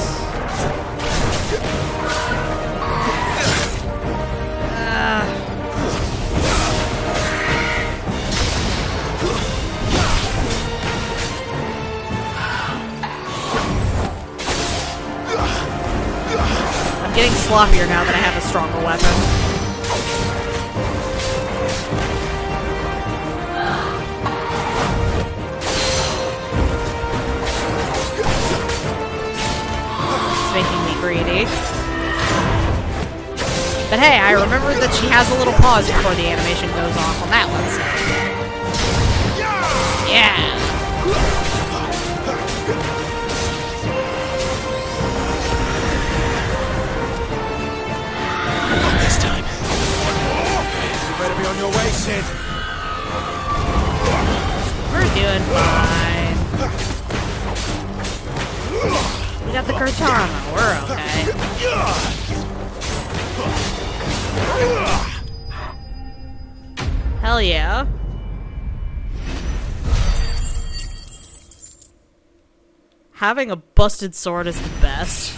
I'm getting sloppier now that I have a stronger weapon. Making me greedy. But hey, I remembered that she has a little pause before the animation goes off on that one, so. Yeah! Not this time. You better be on your way, Sid. We're doing fine. We got the Cortana, we're okay. Hell yeah. Having a busted sword is the best.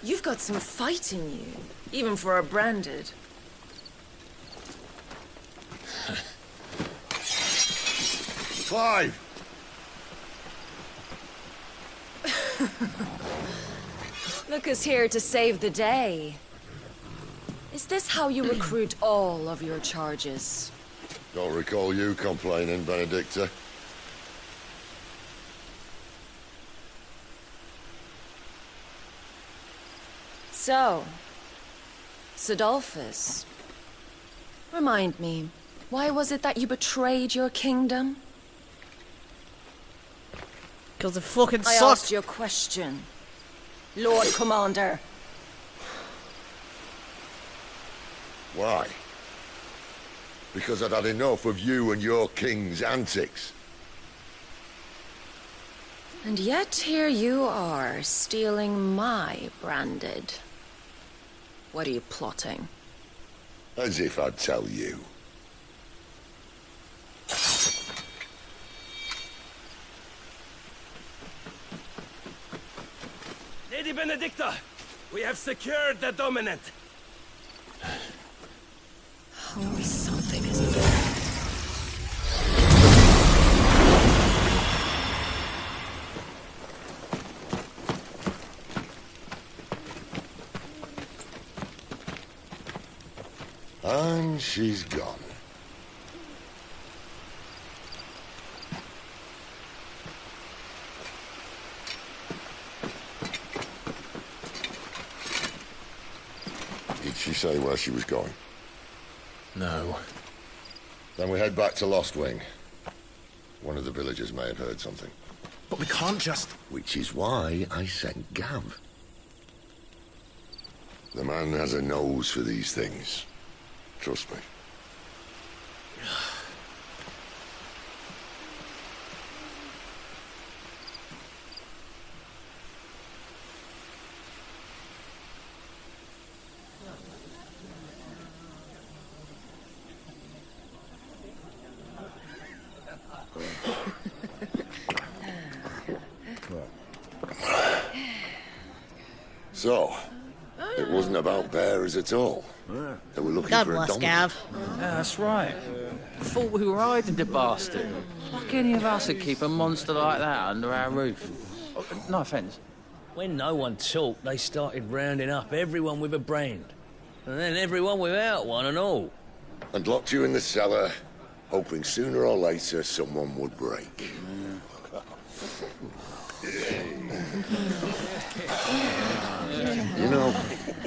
You've got some fight in you, even for a branded. Clive! Look who's here to save the day. Is this how you recruit all of your charges? Don't recall you complaining, Benedicta. So, Sidolphus, remind me, why was it that you betrayed your kingdom? Because it fucking I sucked. asked your question, Lord Commander. Why? Because I'd had enough of you and your king's antics. And yet here you are, stealing my branded. What are you plotting? As if I'd tell you. Lady Benedicta, we have secured the dominant. Always something, isn't there? And she's gone. Did she say where she was going? No. Then we head back to Lost Wing. One of the villagers may have heard something. But we can't just... Which is why I sent Gav. The man has a nose for these things. Trust me. So, it wasn't about bearers at all. They were looking God for a bless dominant. Gav. Yeah, that's right. Thought we were hiding the bastard. Like any of us would keep a monster like that under our roof. Oh, no offence. When no one talked, they started rounding up everyone with a brand. And then everyone without one and all. And locked you in the cellar, hoping sooner or later someone would break. You know,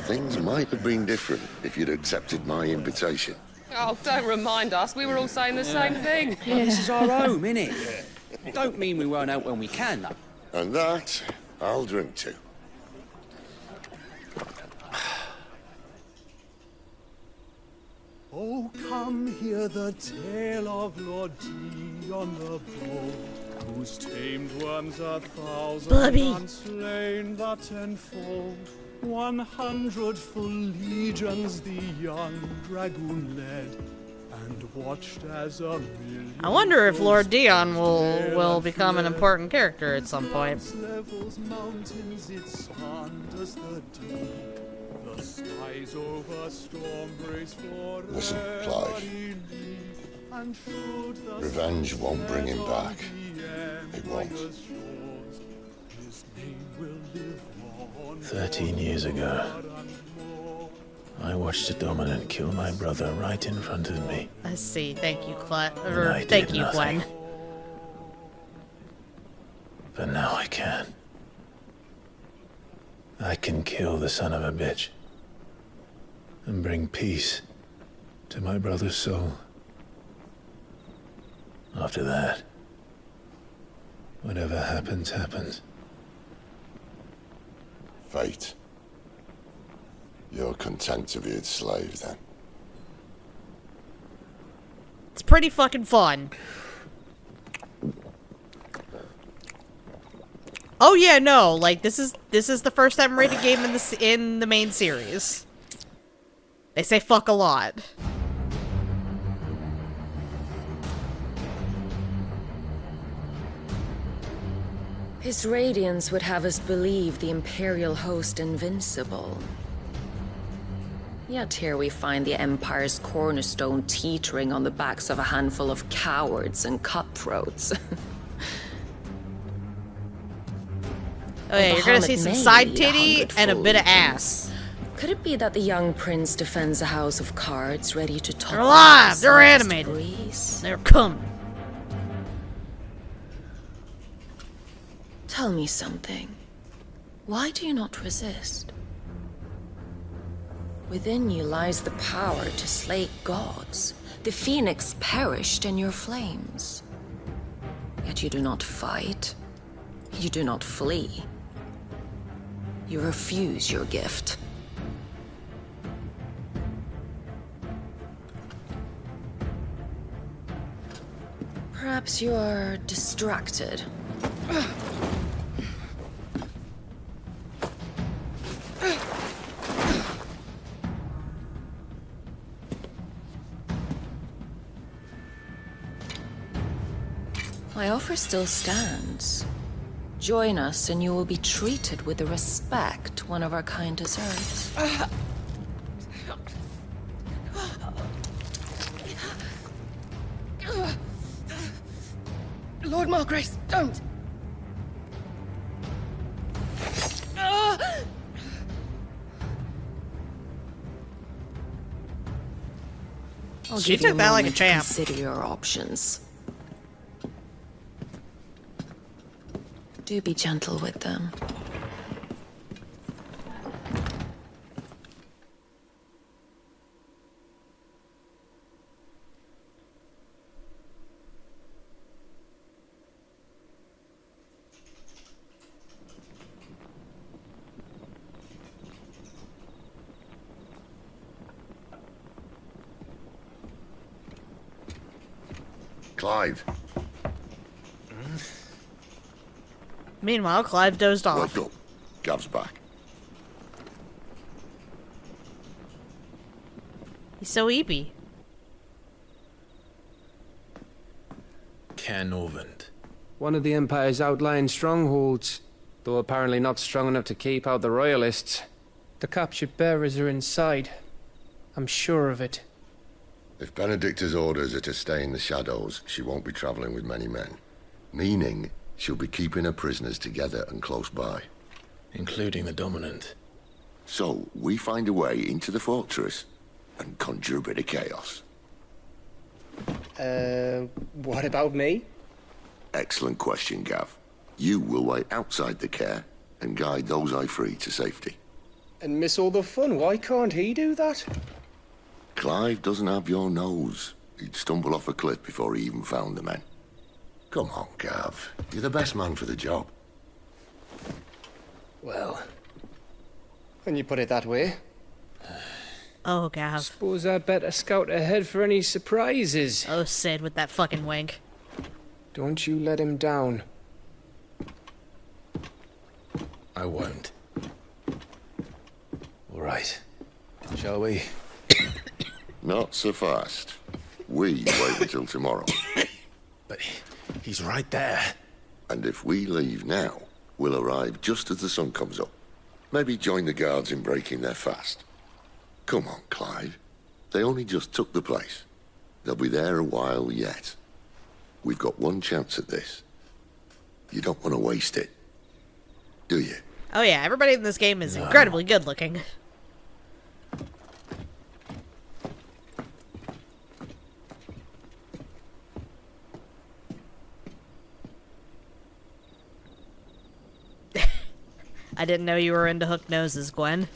things might have been different if you'd accepted my invitation. Oh, don't remind us. We were all saying the same thing. This is our home, innit? Don't mean we won't out when we can, though. And that, I'll drink to. Oh, come hear the tale of Lord Dion the Bold, whose tamed worms 1,000 Bobby. unslain the tenfold. 100 full legions the young dragoon led, and watched as a million. I wonder if Lord Dion will become an important character at some point. Levels mountains, it sanders the deep. The skies over storm brace for Listen, Clive. and should the Revenge won't bring him back. It won't. his name will live on. 13 years ago, I watched a dominant kill my brother right in front of me. I see. Thank you, Clive. And I Thank did you, nothing. Gwen. But now I can. I can kill the son of a bitch and bring peace to my brother's soul. After that, whatever happens, happens. Fate. You're content to be its slave, then? It's pretty fucking fun. Oh yeah, no, like this is the first time rated game in the main series. They say fuck a lot. His radiance would have us believe the Imperial host invincible. Yet here we find the Empire's cornerstone teetering on the backs of a handful of cowards and cutthroats. Oh yeah, you're gonna see some side titty and a bit of ass. Could it be that the young prince defends a house of cards ready to topple? They're alive! the They're last animated! breeze? They're coming! Tell me something. Why do you not resist? Within you lies the power to slay gods. The phoenix perished in your flames. Yet you do not fight. You do not flee. You refuse your gift. Perhaps you are distracted. My offer still stands. Join us and you will be treated with the respect one of our kind deserves. Lord Margrace, don't! I'll She give you took that like a moment to champ. Consider your options. Do be gentle with them. Clive. Meanwhile, Clive dozed off. Wake up. Gav's back. He's so eepy. One of the Empire's outlying strongholds. though apparently not strong enough to keep out the royalists. The captured bearers are inside. I'm sure of it. If Benedicta's orders are to stay in the shadows, she won't be traveling with many men. Meaning, she'll be keeping her prisoners together and close by. Including the Dominant. So, we find a way into the fortress and conjure a bit of chaos. What about me? Excellent question, Gav. You will wait outside the care and guide those I free to safety. And miss all the fun. Why can't he do that? Clive doesn't have your nose. He'd stumble off a cliff before he even found the men. Come on, Gav. You're the best man for the job. Well, when you put it that way. Oh, Gav. Suppose I'd better scout ahead for any surprises. Oh, Sid with that fucking wink. Don't you let him down. I won't. All right. Shall we? Not so fast. We wait until tomorrow. But he's right there. And if we leave now, we'll arrive just as the sun comes up. Maybe join the guards in breaking their fast. Come on, Clive. They only just took the place. They'll be there a while yet. We've got one chance at this. You don't want to waste it, do you? Oh yeah, everybody in this game is incredibly good looking. I didn't know you were into hooked noses, Gwen.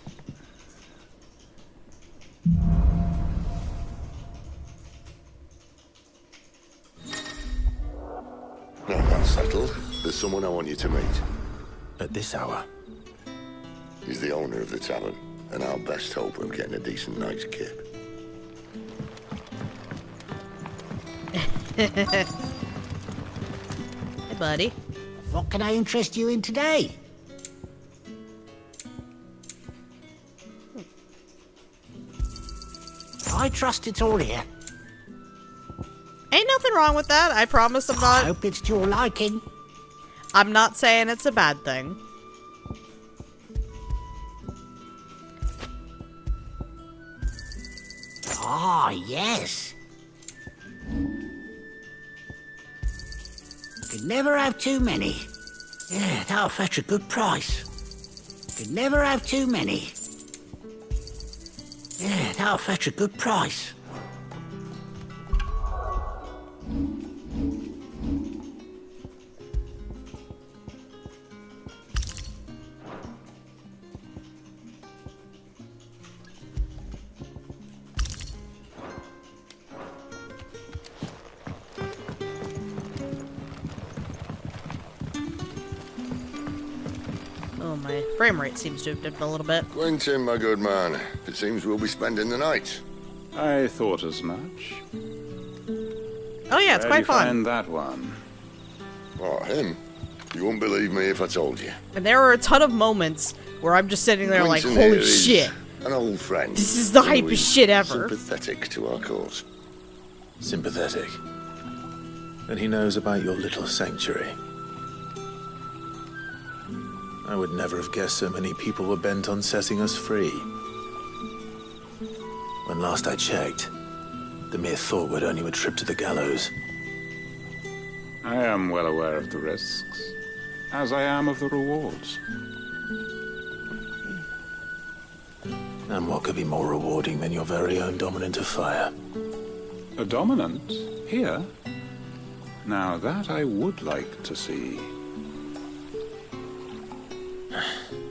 Now that's settled. There's someone I want you to meet. At this hour? He's the owner of the tavern, and our best hope of getting a decent night's kip. Hey, buddy. What can I interest you in today? I trust it's all here. Ain't nothing wrong with that. I promise I'm not. I hope it's to your liking. I'm not saying it's a bad thing. Ah, yes. Could never have too many. Yeah, that'll fetch a good price. Could never have too many. Yeah, that'll fetch a good price. Oh, my frame rate seems to have dipped a little bit. Quentin, my good man. It seems we'll be spending the night. I thought as much. Oh yeah, it's Where quite do you fun. find that one? Oh, him? You wouldn't believe me if I told you. And there are a ton of moments where I'm just sitting there like, Quentin holy here is shit. An old friend. This is the who hypest is shit ever. Sympathetic to our cause. Sympathetic. Then he knows about your little sanctuary. I would never have guessed so many people were bent on setting us free. When last I checked, the mere thought would earn you a trip to the gallows. I am well aware of the risks, as I am of the rewards. And what could be more rewarding than your very own dominant of fire? A dominant? Here? Now that I would like to see.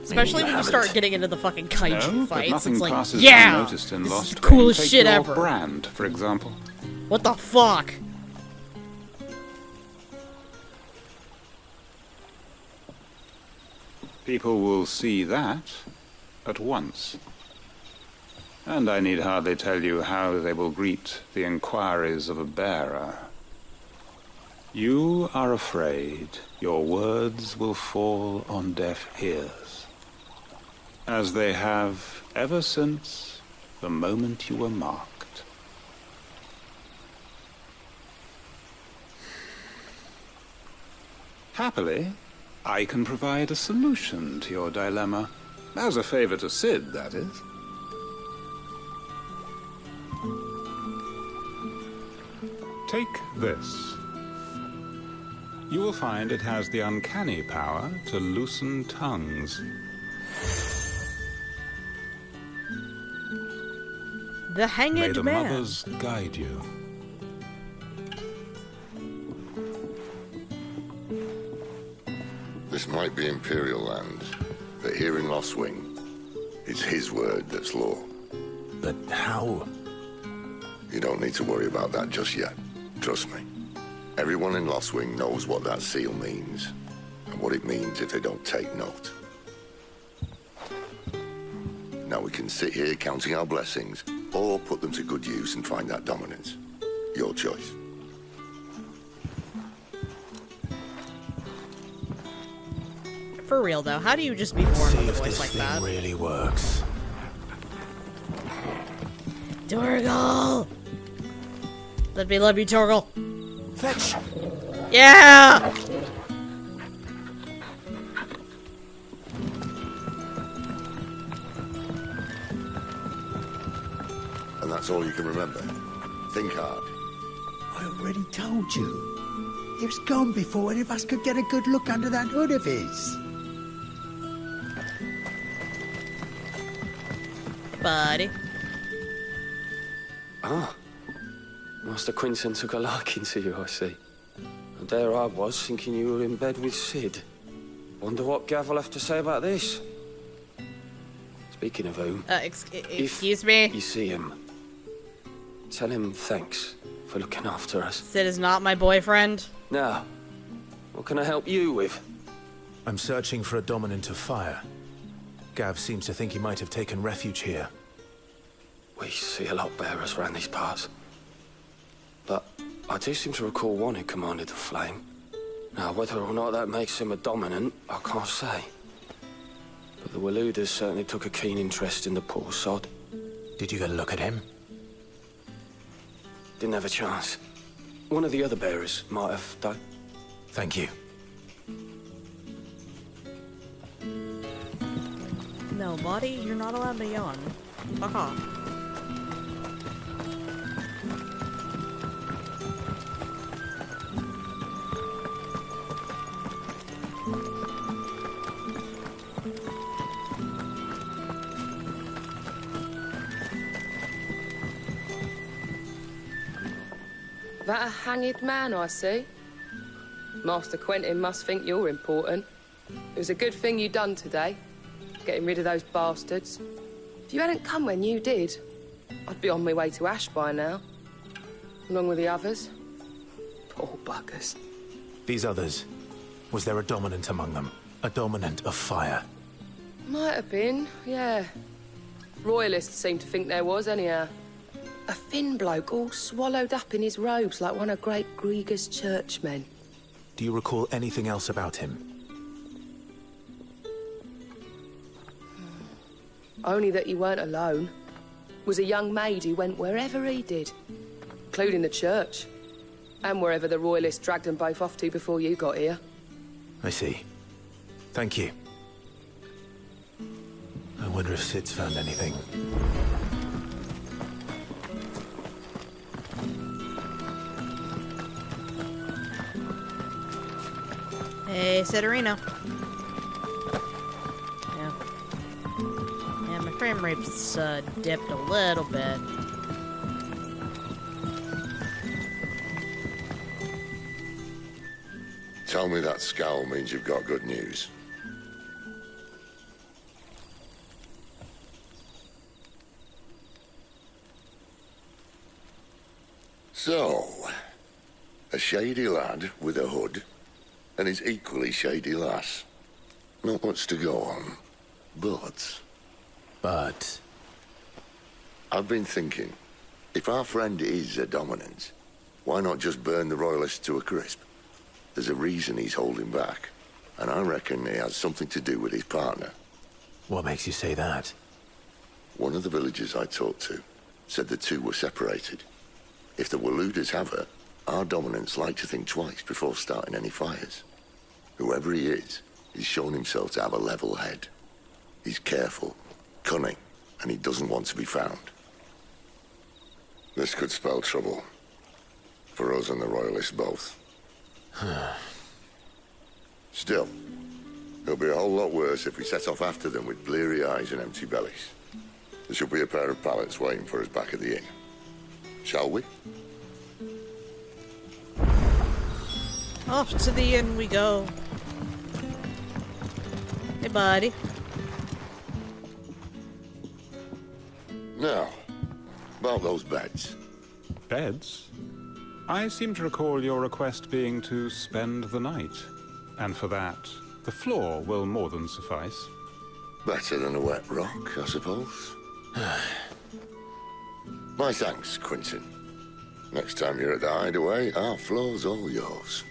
Especially when you start getting into the fucking kaiju No, but fights. nothing It's like, passes yeah! unnoticed in This Lost is the coolest Take shit your ever. Brand, for example. What the fuck? People will see that at once. And I need hardly tell you how they will greet the inquiries of a bearer. You are afraid your words will fall on deaf ears, as they have ever since the moment you were marked. Happily, I can provide a solution to your dilemma. As a favor to Cid, that is. Take this. You will find it has the uncanny power to loosen tongues. The Hanged May the Man. mothers guide you. This might be Imperial land, but here in Lostwing, it's his word that's law. But how? You don't need to worry about that just yet. Trust me. Everyone in Lostwing knows what that seal means, and what it means if they don't take note. Now we can sit here counting our blessings, or put them to good use and find that dominance. Your choice. For real though, how do you just be born with a voice like that? Really works. Torgal! Let me love you, Torgal. Fetch! Yeah! And that's all you can remember. Think hard. I already told you. He was gone before any of us could get a good look under that hood of his. Buddy. Ah. Master Quinton took a liking to you, I see. And there I was, thinking you were in bed with Cid. Wonder what Gav will have to say about this. Speaking of whom... excuse me? You see him. Tell him thanks for looking after us. Cid is not my boyfriend. Now, what can I help you with? I'm searching for a dominant of fire. Gav seems to think he might have taken refuge here. We see a lot bearers around these parts. But I do seem to recall one who commanded the flame. Now, whether or not that makes him a dominant, I can't say. But the Waluders certainly took a keen interest in the poor sod. Did you get a look at him? Didn't have a chance. One of the other bearers might have done. Thank you. No, buddy, you're not allowed to yawn. Fuck off. That a hanged man, I see. Master Quentin must think you're important. It was a good thing you done today, getting rid of those bastards. If you hadn't come when you did, I'd be on my way to Ash by now, along with the others. Poor buggers. These others, was there a dominant among them? A dominant of fire? Might have been, yeah. Royalists seem to think there was, anyhow. A thin bloke all swallowed up in his robes like one of Great Gregor's churchmen. Do you recall anything else about him? Only that he weren't alone. Was a young maid who went wherever he did, including the church, and wherever the Royalists dragged them both off to before you got here. I see. Thank you. I wonder if Cid's found anything. Hey, Ciderino. Yeah. Yeah, my frame rate's dipped a little bit. Tell me that scowl means you've got good news. So, a shady lad with a hood, and his equally shady lass. Not much to go on, but... I've been thinking, if our friend is a dominant, why not just burn the Royalists to a crisp? There's a reason he's holding back, and I reckon he has something to do with his partner. What makes you say that? One of the villagers I talked to said the two were separated. If the Waluders have her, our dominants like to think twice before starting any fires. Whoever he is, He's shown himself to have a level head. He's careful, cunning, and he doesn't want to be found. This could spell trouble. For us and the Royalists both. Still, it'll be a whole lot worse if we set off after them with bleary eyes and empty bellies. There should be a pair of pallets waiting for us back at the inn. Shall we? Off to the inn we go. Hey, buddy. Now, about those beds. Beds? I seem to recall your request being to spend the night. And for that, the floor will more than suffice. Better than a wet rock, I suppose. My thanks, Quentin. Next time you're at the hideaway, our floor's all yours.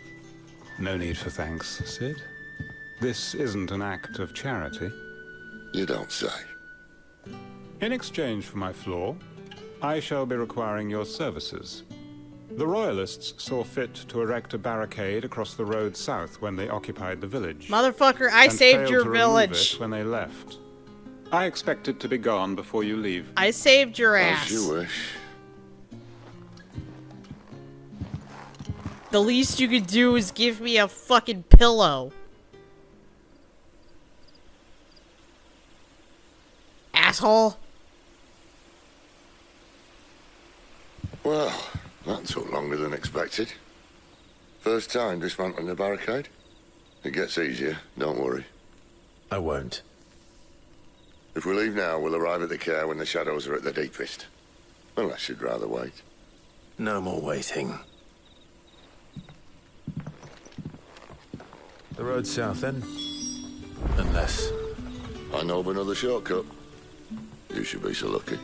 No need for thanks, Sid. This isn't an act of charity. You don't say. In exchange for my floor, I shall be requiring your services. The Royalists saw fit to erect a barricade across the road south when they occupied the village. Motherfucker, I saved your village. It when they left. I expect it to be gone before you leave. I saved your ass. As you wish. The least you could do is give me a fucking pillow. Asshole. Well, that took longer than expected. First time dismantling the barricade? It gets easier, don't worry. I won't. If we leave now, we'll arrive at the care when the shadows are at their deepest. Unless you'd rather wait. No more waiting. The road south, then? Unless... I know of another shortcut. You should be so lucky.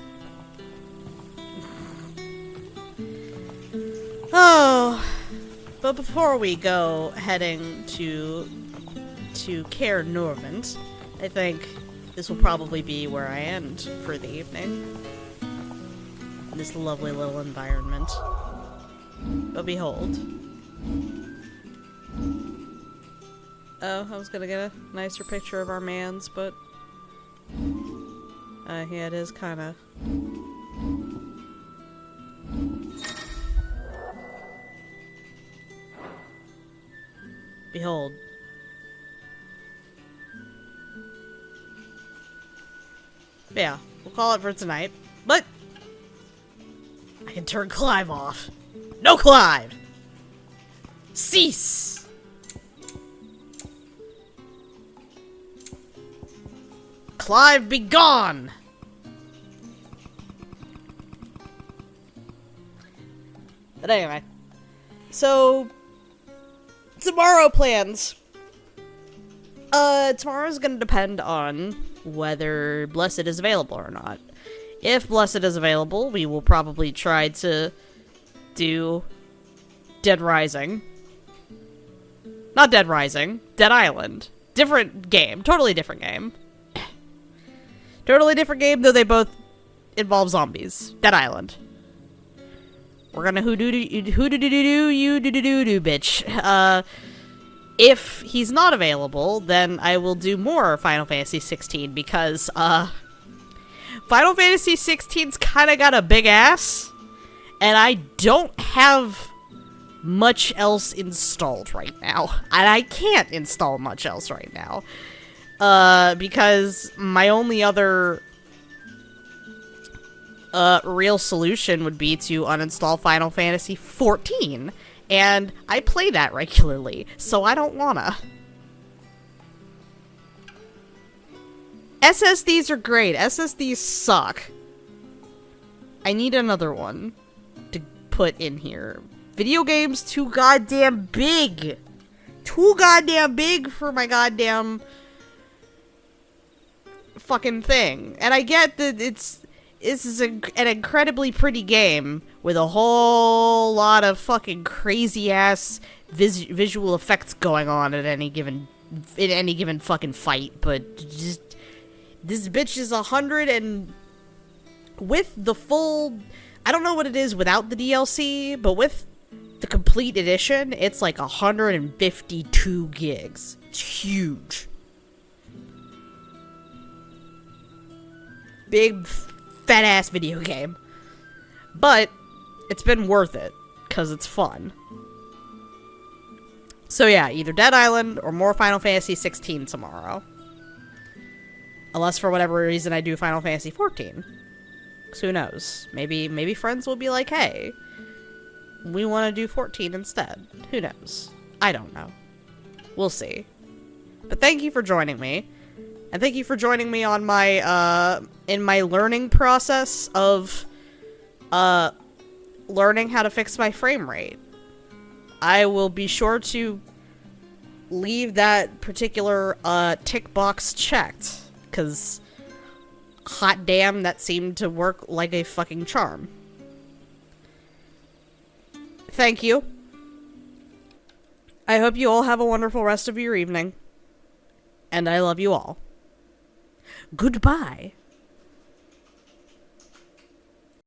Oh, but before we go heading to Caer Norvent, I think this will probably be where I end for the evening. This lovely little environment. But behold. Oh, I was gonna get a nicer picture of our mans, but yeah, it is kinda. Behold. Yeah, we'll call it for tonight. But I can turn Clive off. No Clive! Cease! Clive, be gone! But anyway. So tomorrow plans. Tomorrow's gonna depend on whether Blessed is available or not. If Blessed is available, we will probably try to do Dead Rising. Not Dead Rising, Dead Island. Different game, totally different game. Totally different game, though they both involve zombies. Dead Island. We're gonna who-do-do-do-do, you-do-do-do-do, bitch. If he's not available, then I will do more Final Fantasy XVI, because, Final Fantasy XVI's kinda got a big ass, and I don't have much else installed right now. And I can't install much else right now. Because my only other real solution would be to uninstall Final Fantasy XIV, and I play that regularly, so I don't wanna. SSDs are great. SSDs suck. I need another one to put in here. Video games too goddamn big. Too goddamn big for my goddamn fucking thing. And I get that this is an incredibly pretty game with a whole lot of fucking crazy ass visual effects going on at any given fucking fight, but just this bitch is 100 and with the full, I don't know what it is without the DLC, but with the complete edition, it's like 152 gigs. It's huge. big, fat-ass video game. But it's been worth it, because it's fun. So yeah, either Dead Island or more Final Fantasy 16 tomorrow. Unless for whatever reason I do Final Fantasy 14. Because who knows? Maybe friends will be like, hey, we want to do 14 instead. Who knows? I don't know. We'll see. But thank you for joining me. And thank you for joining me on my, in my learning process of, learning how to fix my frame rate. I will be sure to leave that particular, tick box checked. Because, hot damn, that seemed to work like a fucking charm. Thank you. I hope you all have a wonderful rest of your evening. And I love you all. Goodbye.